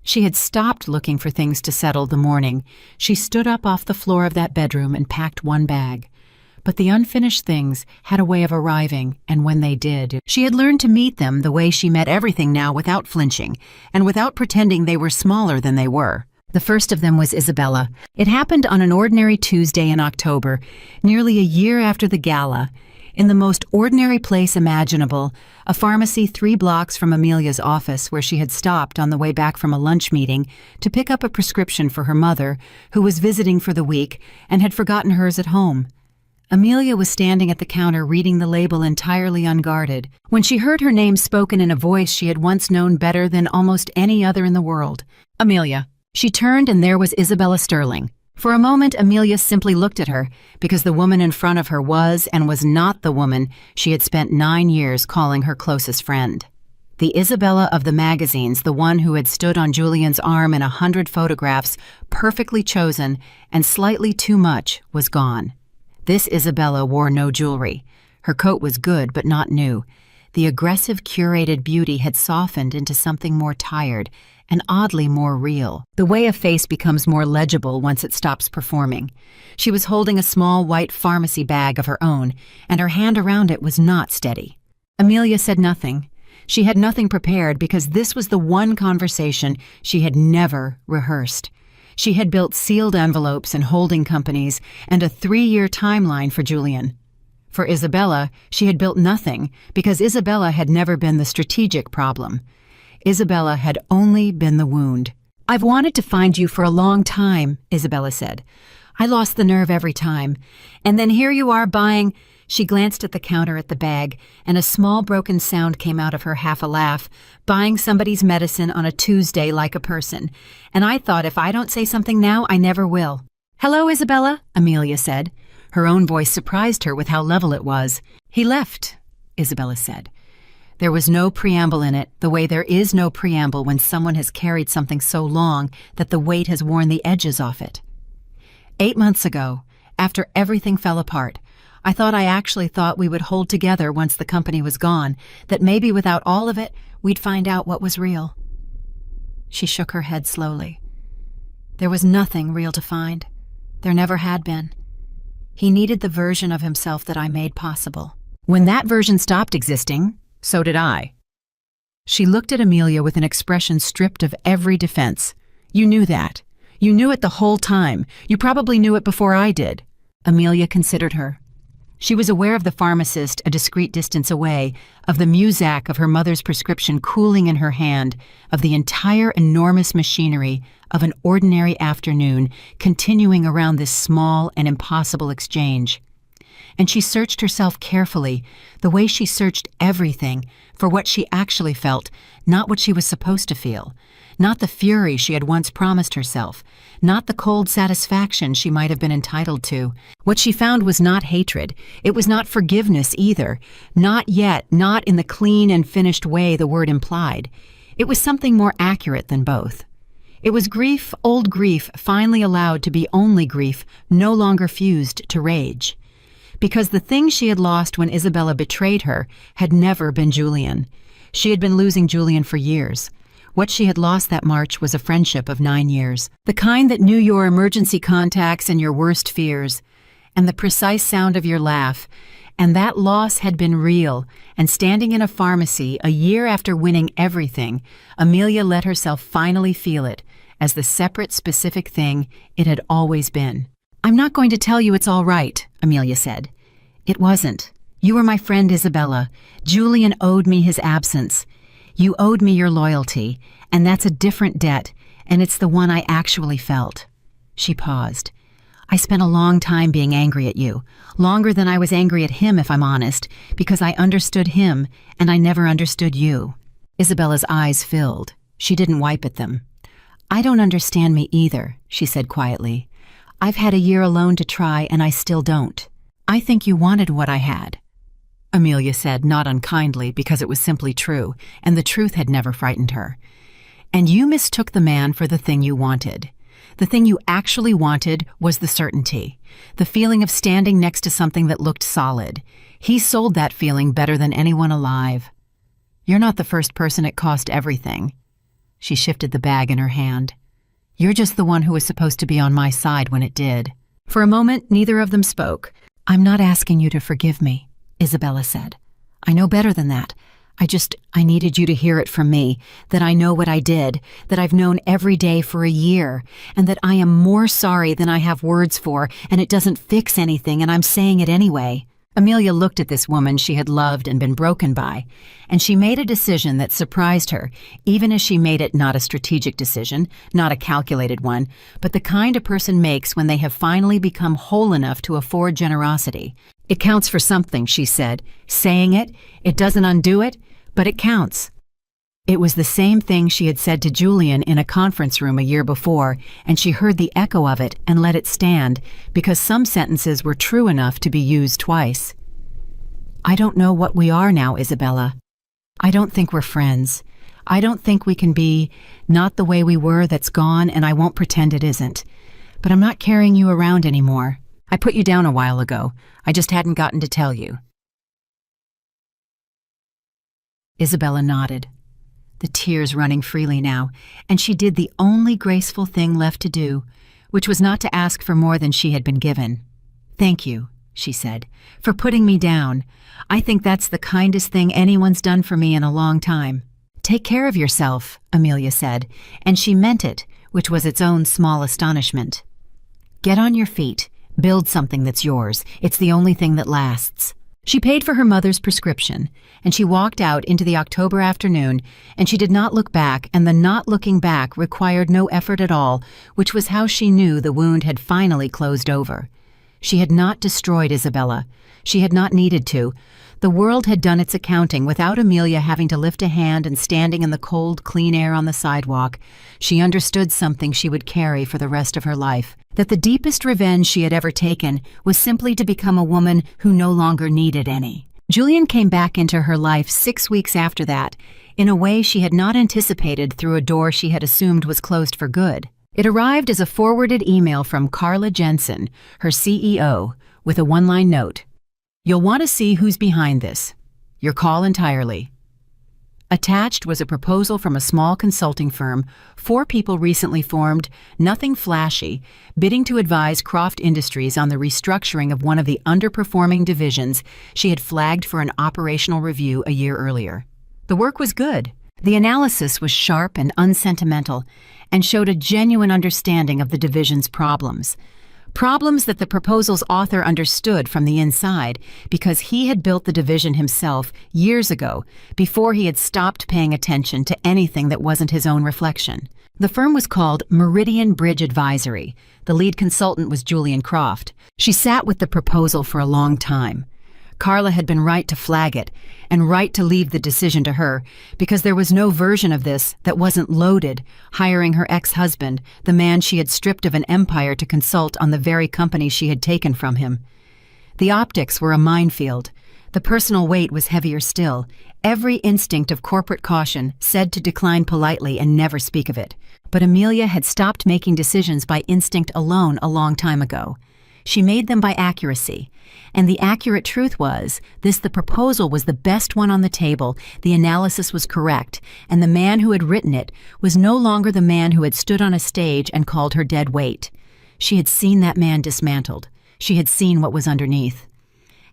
She had stopped looking for things to settle the morning she stood up off the floor of that bedroom and packed one bag. But the unfinished things had a way of arriving, and when they did, she had learned to meet them the way she met everything now, without flinching, and without pretending they were smaller than they were. The first of them was Isabella. It happened on an ordinary Tuesday in October, nearly a year after the gala, in the most ordinary place imaginable, a pharmacy 3 blocks from Amelia's office, where she had stopped on the way back from a lunch meeting to pick up a prescription for her mother, who was visiting for the week and had forgotten hers at home. Amelia was standing at the counter reading the label entirely unguarded when she heard her name spoken in a voice she had once known better than almost any other in the world. "Amelia." She turned, and there was Isabella Sterling. For a moment, Amelia simply looked at her, because the woman in front of her was and was not the woman she had spent 9 years calling her closest friend. The Isabella of the magazines, the one who had stood on Julian's arm in 100 photographs, perfectly chosen and slightly too much, was gone. This Isabella wore no jewelry. Her coat was good but not new. The aggressive, curated beauty had softened into something more tired and oddly more real, the way a face becomes more legible once it stops performing. She was holding a small white pharmacy bag of her own, and her hand around it was not steady. Amelia said nothing. She had nothing prepared because this was the one conversation she had never rehearsed. She had built sealed envelopes and holding companies and a 3-year timeline for Julian. For Isabella, she had built nothing because Isabella had never been the strategic problem. Isabella had only been the wound. "I've wanted to find you for a long time," Isabella said. "I lost the nerve every time. And then here you are buying—" She glanced at the counter at the bag, and a small broken sound came out of her, half a laugh, "buying somebody's medicine on a Tuesday like a person. And I thought if I don't say something now, I never will." "Hello, Isabella," Amelia said. Her own voice surprised her with how level it was. "He left," Isabella said. There was no preamble in it, the way there is no preamble when someone has carried something so long that the weight has worn the edges off it. 8 months ago, after everything fell apart, I actually thought we would hold together once the company was gone, that maybe without all of it, we'd find out what was real. She shook her head slowly. There was nothing real to find. There never had been. He needed the version of himself that I made possible. When that version stopped existing, so did I. She looked at Amelia with an expression stripped of every defense. "You knew that. You knew it the whole time. You probably knew it before I did." Amelia considered her. She was aware of the pharmacist a discreet distance away, of the muzak of her mother's prescription cooling in her hand, of the entire enormous machinery of an ordinary afternoon continuing around this small and impossible exchange. And she searched herself carefully, the way she searched everything, for what she actually felt, not what she was supposed to feel, not the fury she had once promised herself, not the cold satisfaction she might have been entitled to. What she found was not hatred. It was not forgiveness either, not yet, not in the clean and finished way the word implied. It was something more accurate than both. It was grief, old grief, finally allowed to be only grief, no longer fused to rage. Because the thing she had lost when Isabella betrayed her had never been Julian. She had been losing Julian for years. What she had lost that March was a friendship of 9 years, the kind that knew your emergency contacts and your worst fears, and the precise sound of your laugh. And that loss had been real, and standing in a pharmacy a year after winning everything, Amelia let herself finally feel it as the separate, specific thing it had always been. "I'm not going to tell you it's all right," Amelia said. "It wasn't. You were my friend, Isabella. Julian owed me his absence. You owed me your loyalty, and that's a different debt, and it's the one I actually felt." She paused. "I spent a long time being angry at you, longer than I was angry at him, if I'm honest, because I understood him, and I never understood you." Isabella's eyes filled. She didn't wipe at them. "I don't understand me either," she said quietly. "I've had a year alone to try, and I still don't. I think you wanted what I had." Amelia said, not unkindly, because it was simply true, and the truth had never frightened her. "And you mistook the man for the thing you wanted. The thing you actually wanted was the certainty, the feeling of standing next to something that looked solid. He sold that feeling better than anyone alive. You're not the first person it cost everything." She shifted the bag in her hand. "You're just the one who was supposed to be on my side when it did." For a moment, neither of them spoke. "I'm not asking you to forgive me," Isabella said. "I know better than that. I needed you to hear it from me, that I know what I did, that I've known every day for a year, and that I am more sorry than I have words for, and it doesn't fix anything, and I'm saying it anyway." Amelia looked at this woman she had loved and been broken by, and she made a decision that surprised her, even as she made it not a strategic decision, not a calculated one, but the kind a person makes when they have finally become whole enough to afford generosity. "It counts for something," she said. "Saying it doesn't undo it, but it counts." It was the same thing she had said to Julian in a conference room a year before, and she heard the echo of it and let it stand, because some sentences were true enough to be used twice. "I don't know what we are now, Isabella. I don't think we're friends. I don't think we can be, not the way we were that's gone, and I won't pretend it isn't. But I'm not carrying you around anymore. I put you down a while ago. I just hadn't gotten to tell you. Isabella nodded, the tears running freely now, and she did the only graceful thing left to do, which was not to ask for more than she had been given. "Thank you," she said, "for putting me down. I think that's the kindest thing anyone's done for me in a long time." "Take care of yourself," Amelia said, and she meant it, which was its own small astonishment. "Get on your feet. Build something that's yours. It's the only thing that lasts." She paid for her mother's prescription, and she walked out into the October afternoon, and she did not look back, and the not looking back required no effort at all, which was how she knew the wound had finally closed over. She had not destroyed Isabella. She had not needed to. The world had done its accounting without Amelia having to lift a hand and standing in the cold, clean air on the sidewalk. She understood something she would carry for the rest of her life, that the deepest revenge she had ever taken was simply to become a woman who no longer needed any. Julian came back into her life 6 weeks after that, in a way she had not anticipated through a door she had assumed was closed for good. It arrived as a forwarded email from Carla Jensen, her CEO, with a one-line note. "You'll want to see who's behind this. Your call entirely." Attached was a proposal from a small consulting firm, 4 people recently formed, nothing flashy, bidding to advise Croft Industries on the restructuring of one of the underperforming divisions she had flagged for an operational review a year earlier. The work was good. The analysis was sharp and unsentimental, and showed a genuine understanding of the division's problems. Problems that the proposal's author understood from the inside because he had built the division himself years ago, before he had stopped paying attention to anything that wasn't his own reflection. The firm was called Meridian Bridge Advisory. The lead consultant was Julian Croft. She sat with the proposal for a long time. Carla had been right to flag it, and right to leave the decision to her, because there was no version of this that wasn't loaded, hiring her ex-husband, the man she had stripped of an empire to consult on the very company she had taken from him. The optics were a minefield. The personal weight was heavier still. Every instinct of corporate caution said to decline politely and never speak of it. But Amelia had stopped making decisions by instinct alone a long time ago. She made them by accuracy. And the accurate truth was, the proposal was the best one on the table, the analysis was correct, and the man who had written it was no longer the man who had stood on a stage and called her dead weight. She had seen that man dismantled. She had seen what was underneath.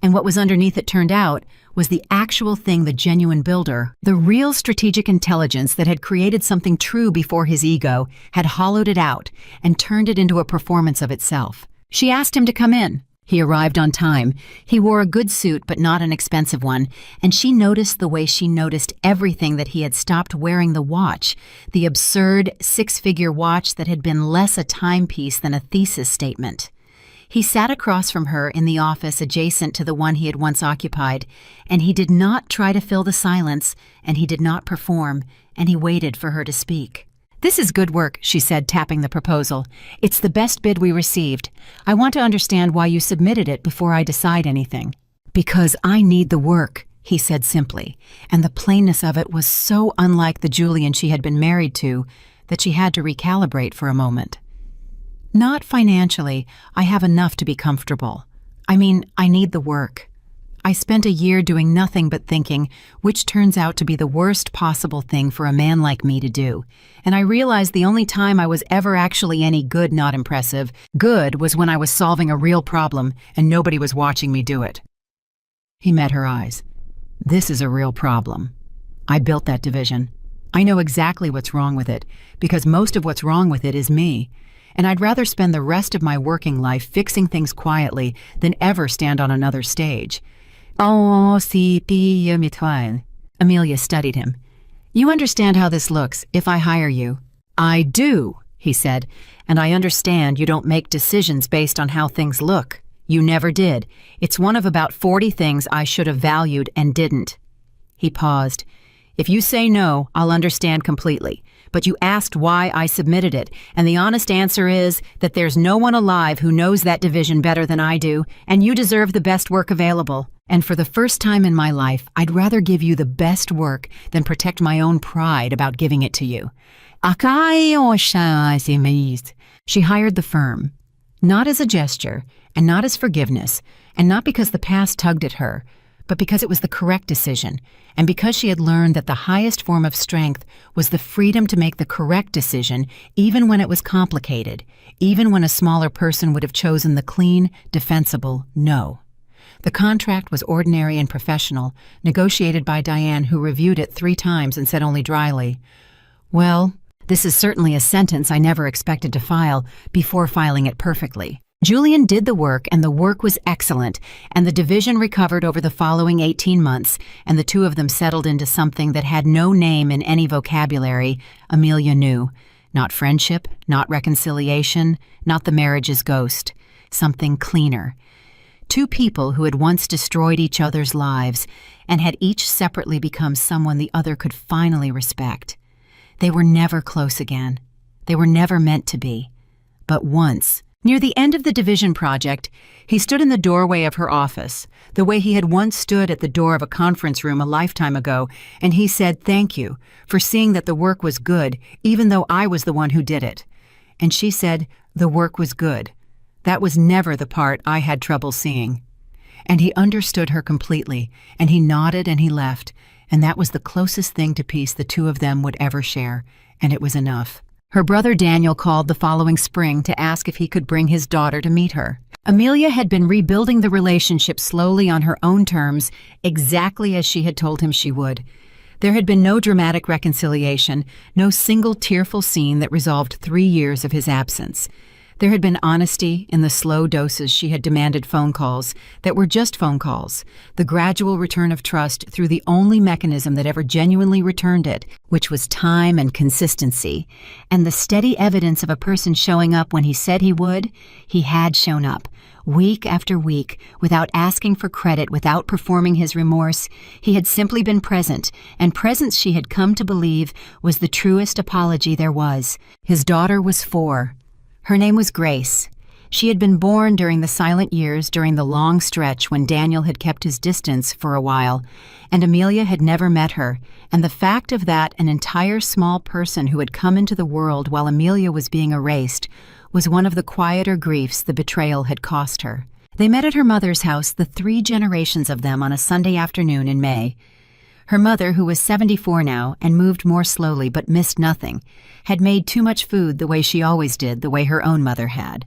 And what was underneath, it turned out, was the actual thing, the genuine builder, the real strategic intelligence that had created something true before his ego, had hollowed it out and turned it into a performance of itself. She asked him to come in. He arrived on time. He wore a good suit, but not an expensive one, and she noticed the way she noticed everything that he had stopped wearing the watch, the absurd 6-figure watch that had been less a timepiece than a thesis statement. He sat across from her in the office adjacent to the one he had once occupied, and he did not try to fill the silence, and he did not perform, and he waited for her to speak. "This is good work," she said, tapping the proposal. "It's the best bid we received. I want to understand why you submitted it before I decide anything." "Because I need the work," he said simply, and the plainness of it was so unlike the Julian she had been married to that she had to recalibrate for a moment. "Not financially. I have enough to be comfortable. I need the work. I spent a year doing nothing but thinking, which turns out to be the worst possible thing for a man like me to do. And I realized the only time I was ever actually any good, not impressive, good was when I was solving a real problem and nobody was watching me do it." He met her eyes. "This is a real problem. I built that division. I know exactly what's wrong with it, because most of what's wrong with it is me. And I'd rather spend the rest of my working life fixing things quietly than ever stand on another stage." "Oh, si, Amelia studied him. "You understand how this looks if I hire you?" "I do," he said, "and I understand you don't make decisions based on how things look. You never did. It's one of about 40 things I should have valued and didn't." He paused. "If you say no, I'll understand completely. But you asked why I submitted it, and the honest answer is that there's no one alive who knows that division better than I do, and you deserve the best work available. And for the first time in my life, I'd rather give you the best work than protect my own pride about giving it to you." She hired the firm, not as a gesture, and not as forgiveness, and not because the past tugged at her, but because it was the correct decision, and because she had learned that the highest form of strength was the freedom to make the correct decision even when it was complicated, even when a smaller person would have chosen the clean, defensible no. The contract was ordinary and professional, negotiated by Diane, who reviewed it 3 times and said only dryly, "Well, this is certainly a sentence I never expected to file," before filing it perfectly. Julian did the work, and the work was excellent, and the division recovered over the following 18 months, and the two of them settled into something that had no name in any vocabulary Amelia knew. Not friendship, not reconciliation, not the marriage's ghost. Something cleaner. 2 people who had once destroyed each other's lives, and had each separately become someone the other could finally respect. They were never close again. They were never meant to be. But once, near the end of the division project, he stood in the doorway of her office, the way he had once stood at the door of a conference room a lifetime ago, and he said, "Thank you for seeing that the work was good, even though I was the one who did it." And she said, "The work was good. That was never the part I had trouble seeing." And he understood her completely, and he nodded and he left, and that was the closest thing to peace the two of them would ever share, and it was enough. Her brother Daniel called the following spring to ask if he could bring his daughter to meet her. Amelia had been rebuilding the relationship slowly on her own terms, exactly as she had told him she would. There had been no dramatic reconciliation, no single tearful scene that resolved 3 years of his absence. There had been honesty in the slow doses she had demanded phone calls that were just phone calls, the gradual return of trust through the only mechanism that ever genuinely returned it, which was time and consistency, and the steady evidence of a person showing up when he said he would. He had shown up, week after week, without asking for credit, without performing his remorse. He had simply been present, and presence she had come to believe was the truest apology there was. His daughter was 4. Her name was Grace. She had been born during the silent years, during the long stretch when Daniel had kept his distance for a while, and Amelia had never met her, and the fact of that an entire small person who had come into the world while Amelia was being erased was one of the quieter griefs the betrayal had cost her. They met at her mother's house, the 3 generations of them, on a Sunday afternoon in May. Her mother, who was 74 now and moved more slowly but missed nothing, had made too much food the way she always did, the way her own mother had.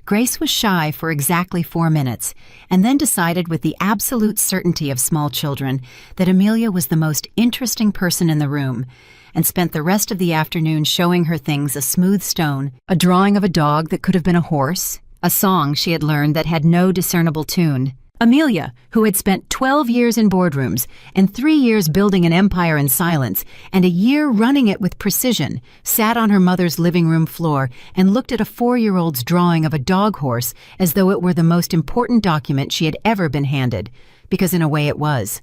Grace was shy for exactly 4 minutes, and then decided with the absolute certainty of small children that Amelia was the most interesting person in the room, and spent the rest of the afternoon showing her things: a smooth stone, a drawing of a dog that could have been a horse, a song she had learned that had no discernible tune. Amelia, who had spent 12 years in boardrooms and 3 years building an empire in silence and a year running it with precision, sat on her mother's living room floor and looked at a 4-year-old's drawing of a dog horse as though it were the most important document she had ever been handed, because in a way it was.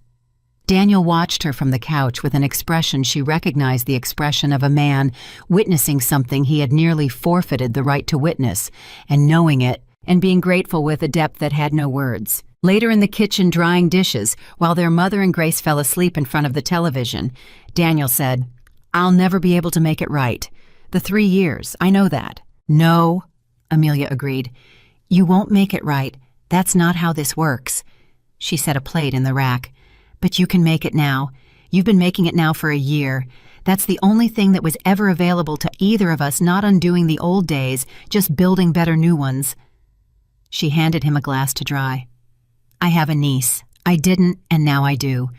Daniel watched her from the couch with an expression she recognized, the expression of a man witnessing something he had nearly forfeited the right to witness, and knowing it and being grateful with a depth that had no words. Later in the kitchen drying dishes, while their mother and Grace fell asleep in front of the television, Daniel said, "I'll never be able to make it right. The 3 years, I know that." "No," Amelia agreed. "You won't make it right. That's not how this works." She set a plate in the rack. "But you can make it now. You've been making it now for a year. That's the only thing that was ever available to either of us, not undoing the old days, just building better new ones." She handed him a glass to dry. "I have a niece. I didn't, and now I do.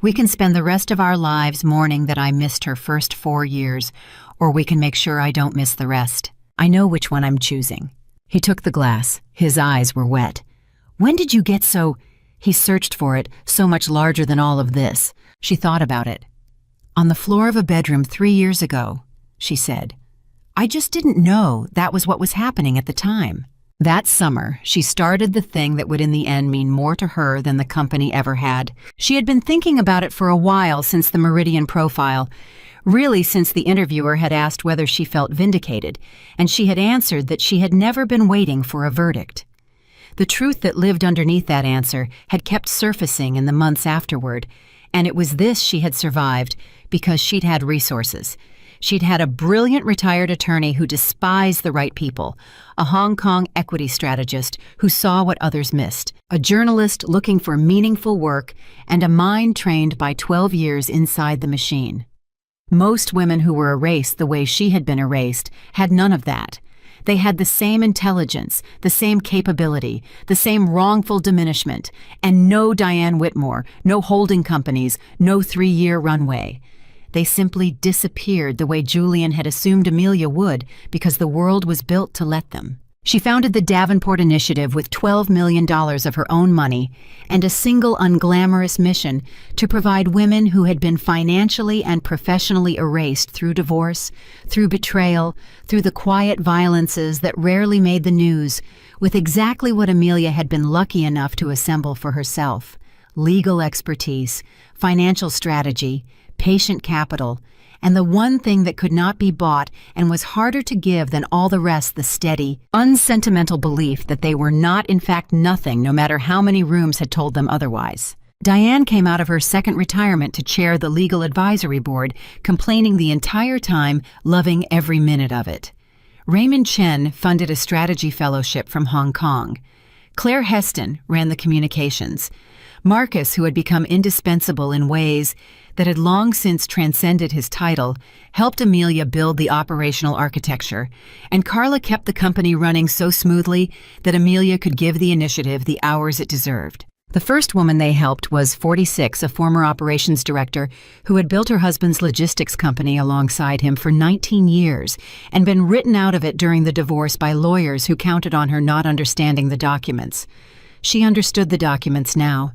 We can spend the rest of our lives mourning that I missed her first 4 years, or we can make sure I don't miss the rest. I know which one I'm choosing." He took the glass. His eyes were wet. "When did you get so—" He searched for it, so much larger than all of this. She thought about it. "On the floor of a bedroom 3 years ago," she said. "I just didn't know that was what was happening at the time." That summer, she started the thing that would in the end mean more to her than the company ever had. She had been thinking about it for a while since the Meridian profile, really since the interviewer had asked whether she felt vindicated, and she had answered that she had never been waiting for a verdict. The truth that lived underneath that answer had kept surfacing in the months afterward, and it was this she had survived because she'd had resources. She'd had a brilliant retired attorney who despised the right people, a Hong Kong equity strategist who saw what others missed, a journalist looking for meaningful work, and a mind trained by 12 years inside the machine. Most women who were erased the way she had been erased had none of that. They had the same intelligence, the same capability, the same wrongful diminishment, and no Diane Whitmore, no holding companies, no 3-year runway. They simply disappeared the way Julian had assumed Amelia would because the world was built to let them. She founded the Davenport Initiative with $12 million of her own money and a single unglamorous mission to provide women who had been financially and professionally erased through divorce, through betrayal, through the quiet violences that rarely made the news, with exactly what Amelia had been lucky enough to assemble for herself: legal expertise, financial strategy, patient capital, and the one thing that could not be bought and was harder to give than all the rest, the steady, unsentimental belief that they were not in fact nothing no matter how many rooms had told them otherwise. Diane came out of her second retirement to chair the legal advisory board, complaining the entire time, loving every minute of it. Raymond Chen funded a strategy fellowship from Hong Kong. Claire Heston ran the communications. Marcus, who had become indispensable in ways that had long since transcended his title, helped Amelia build the operational architecture, and Carla kept the company running so smoothly that Amelia could give the initiative the hours it deserved. The first woman they helped was 46, a former operations director who had built her husband's logistics company alongside him for 19 years and been written out of it during the divorce by lawyers who counted on her not understanding the documents. She understood the documents now.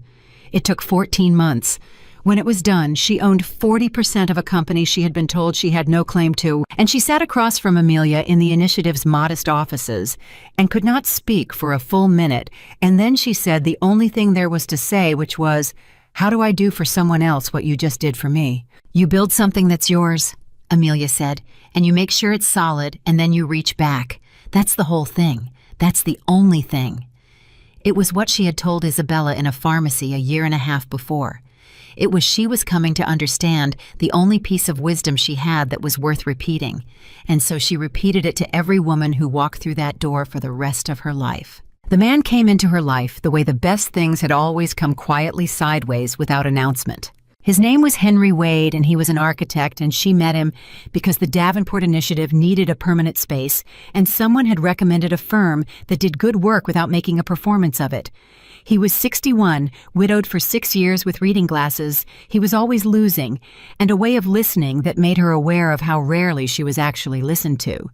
It took 14 months. When it was done, she owned 40% of a company she had been told she had no claim to, and she sat across from Amelia in the initiative's modest offices and could not speak for a full minute, and then she said the only thing there was to say, which was, "How do I do for someone else what you just did for me?" "You build something that's yours," Amelia said, "and you make sure it's solid, and then you reach back. That's the whole thing. That's the only thing." It was what she had told Isabella in a pharmacy a year and a half before. It was she was coming to understand the only piece of wisdom she had that was worth repeating, and so she repeated it to every woman who walked through that door for the rest of her life. The man came into her life the way the best things had always come quietly sideways without announcement. His name was Henry Wade, and he was an architect, and she met him because the Davenport Initiative needed a permanent space, and someone had recommended a firm that did good work without making a performance of it. He was 61, widowed for 6 years with reading glasses. He was always losing, and a way of listening that made her aware of how rarely she was actually listened to.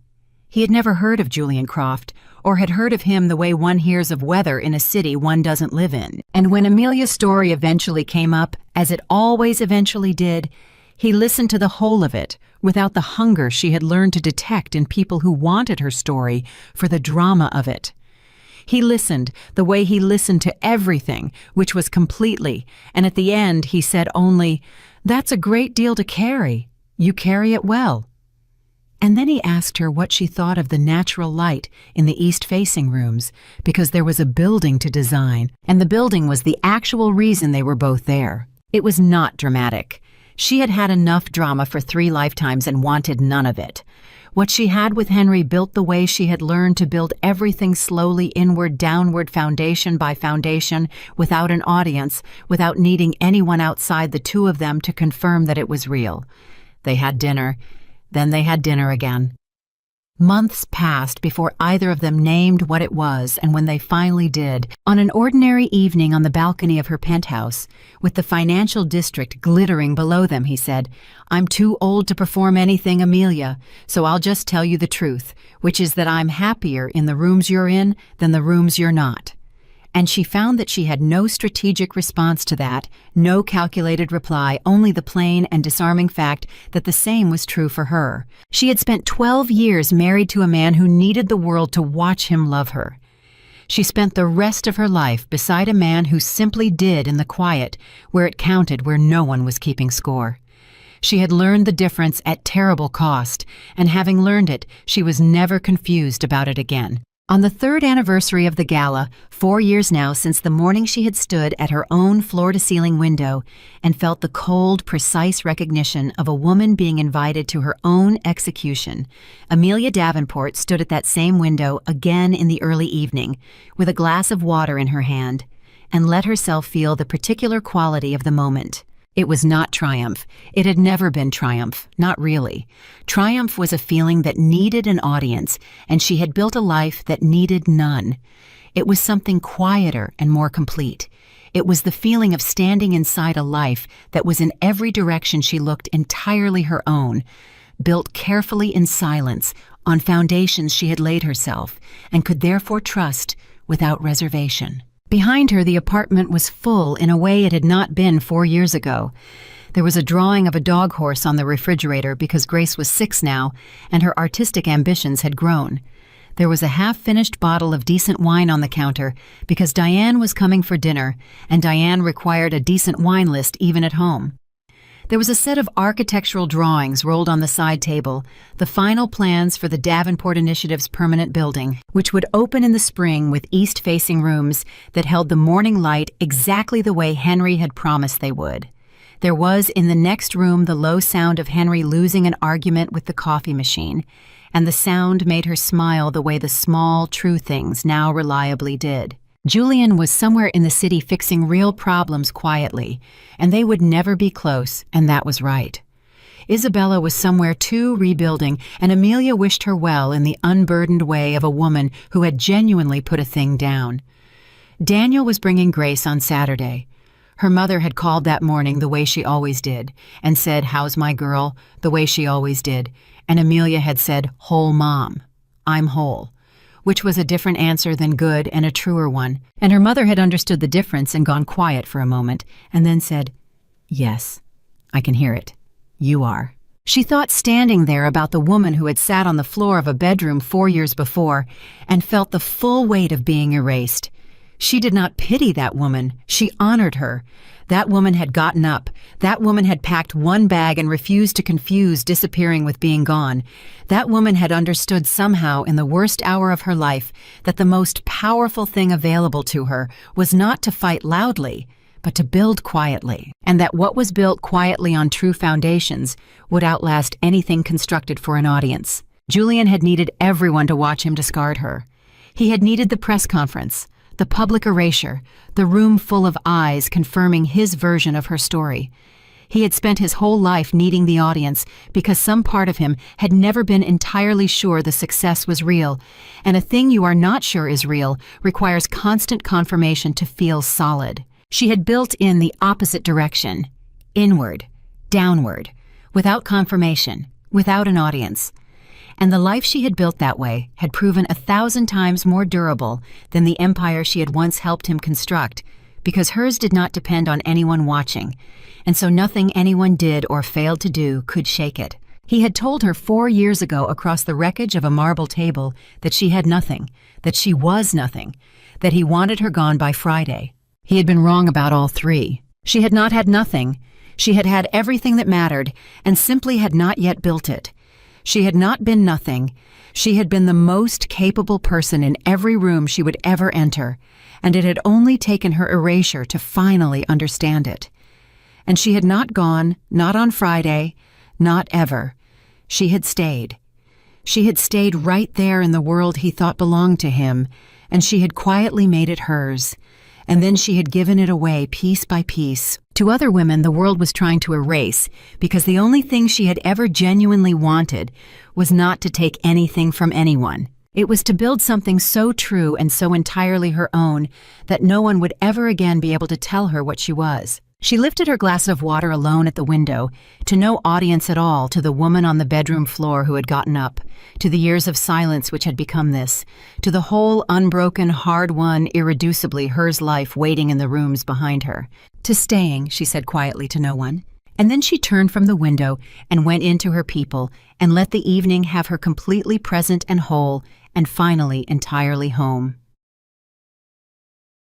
He had never heard of Julian Croft, or had heard of him the way one hears of weather in a city one doesn't live in. And when Amelia's story eventually came up, as it always eventually did, he listened to the whole of it, without the hunger she had learned to detect in people who wanted her story for the drama of it. He listened the way he listened to everything, which was completely, and at the end he said only, "That's a great deal to carry. You carry it well." And then he asked her what she thought of the natural light in the east-facing rooms, because there was a building to design, and the building was the actual reason they were both there. It was not dramatic. She had had enough drama for 3 lifetimes and wanted none of it. What she had with Henry built the way she had learned to build everything slowly inward, downward, foundation by foundation, without an audience, without needing anyone outside the two of them to confirm that it was real. They had dinner. Then they had dinner again. Months passed before either of them named what it was, and when they finally did, on an ordinary evening on the balcony of her penthouse, with the financial district glittering below them, he said, "I'm too old to perform anything, Amelia, so I'll just tell you the truth, which is that I'm happier in the rooms you're in than the rooms you're not." And she found that she had no strategic response to that, no calculated reply, only the plain and disarming fact that the same was true for her. She had spent 12 years married to a man who needed the world to watch him love her. She spent the rest of her life beside a man who simply did in the quiet, where it counted, where no one was keeping score. She had learned the difference at terrible cost, and having learned it, she was never confused about it again. On the third anniversary of the gala, 4 years now since the morning she had stood at her own floor-to-ceiling window and felt the cold, precise recognition of a woman being invited to her own execution, Amelia Davenport stood at that same window again in the early evening, with a glass of water in her hand, and let herself feel the particular quality of the moment. It was not triumph. It had never been triumph, not really. Triumph was a feeling that needed an audience, and she had built a life that needed none. It was something quieter and more complete. It was the feeling of standing inside a life that was in every direction she looked entirely her own, built carefully in silence on foundations she had laid herself, and could therefore trust without reservation. Behind her, the apartment was full in a way it had not been 4 years ago. There was a drawing of a dog horse on the refrigerator because Grace was 6 now, and her artistic ambitions had grown. There was a half-finished bottle of decent wine on the counter because Diane was coming for dinner, and Diane required a decent wine list even at home. There was a set of architectural drawings rolled on the side table, the final plans for the Davenport Initiative's permanent building, which would open in the spring with east-facing rooms that held the morning light exactly the way Henry had promised they would. There was in the next room the low sound of Henry losing an argument with the coffee machine, and the sound made her smile the way the small, true things now reliably did. Julian was somewhere in the city fixing real problems quietly, and they would never be close, and that was right. Isabella was somewhere too rebuilding, and Amelia wished her well in the unburdened way of a woman who had genuinely put a thing down. Daniel was bringing Grace on Saturday. Her mother had called that morning the way she always did, and said, "How's my girl?" the way she always did, and Amelia had said, "Whole mom. I'm whole," which was a different answer than good and a truer one, and her mother had understood the difference and gone quiet for a moment, and then said, "Yes, I can hear it. You are." She thought standing there about the woman who had sat on the floor of a bedroom 4 years before and felt the full weight of being erased. She did not pity that woman. She honored her. That woman had gotten up. That woman had packed one bag and refused to confuse disappearing with being gone. That woman had understood somehow in the worst hour of her life that the most powerful thing available to her was not to fight loudly, but to build quietly, and that what was built quietly on true foundations would outlast anything constructed for an audience. Julian had needed everyone to watch him discard her. He had needed the press conference, the public erasure, the room full of eyes confirming his version of her story. He had spent his whole life needing the audience because some part of him had never been entirely sure the success was real, and a thing you are not sure is real requires constant confirmation to feel solid. She had built in the opposite direction, inward, downward, without confirmation, without an audience. And the life she had built that way had proven 1,000 times more durable than the empire she had once helped him construct, because hers did not depend on anyone watching, and so nothing anyone did or failed to do could shake it. He had told her 4 years ago across the wreckage of a marble table that she had nothing, that she was nothing, that he wanted her gone by Friday. He had been wrong about all 3. She had not had nothing. She had had everything that mattered, and simply had not yet built it. She had not been nothing. She had been the most capable person in every room she would ever enter, and it had only taken her erasure to finally understand it. And she had not gone, not on Friday, not ever. She had stayed. She had stayed right there in the world he thought belonged to him, and she had quietly made it hers. And then she had given it away piece by piece. To other women, the world was trying to erase, because the only thing she had ever genuinely wanted was not to take anything from anyone. It was to build something so true and so entirely her own that no one would ever again be able to tell her what she was. She lifted her glass of water alone at the window, to no audience at all, to the woman on the bedroom floor who had gotten up, to the years of silence which had become this, to the whole unbroken, hard-won, irreducibly hers life waiting in the rooms behind her. To staying, she said quietly to no one. And then she turned from the window and went into her people and let the evening have her completely present and whole and finally entirely home.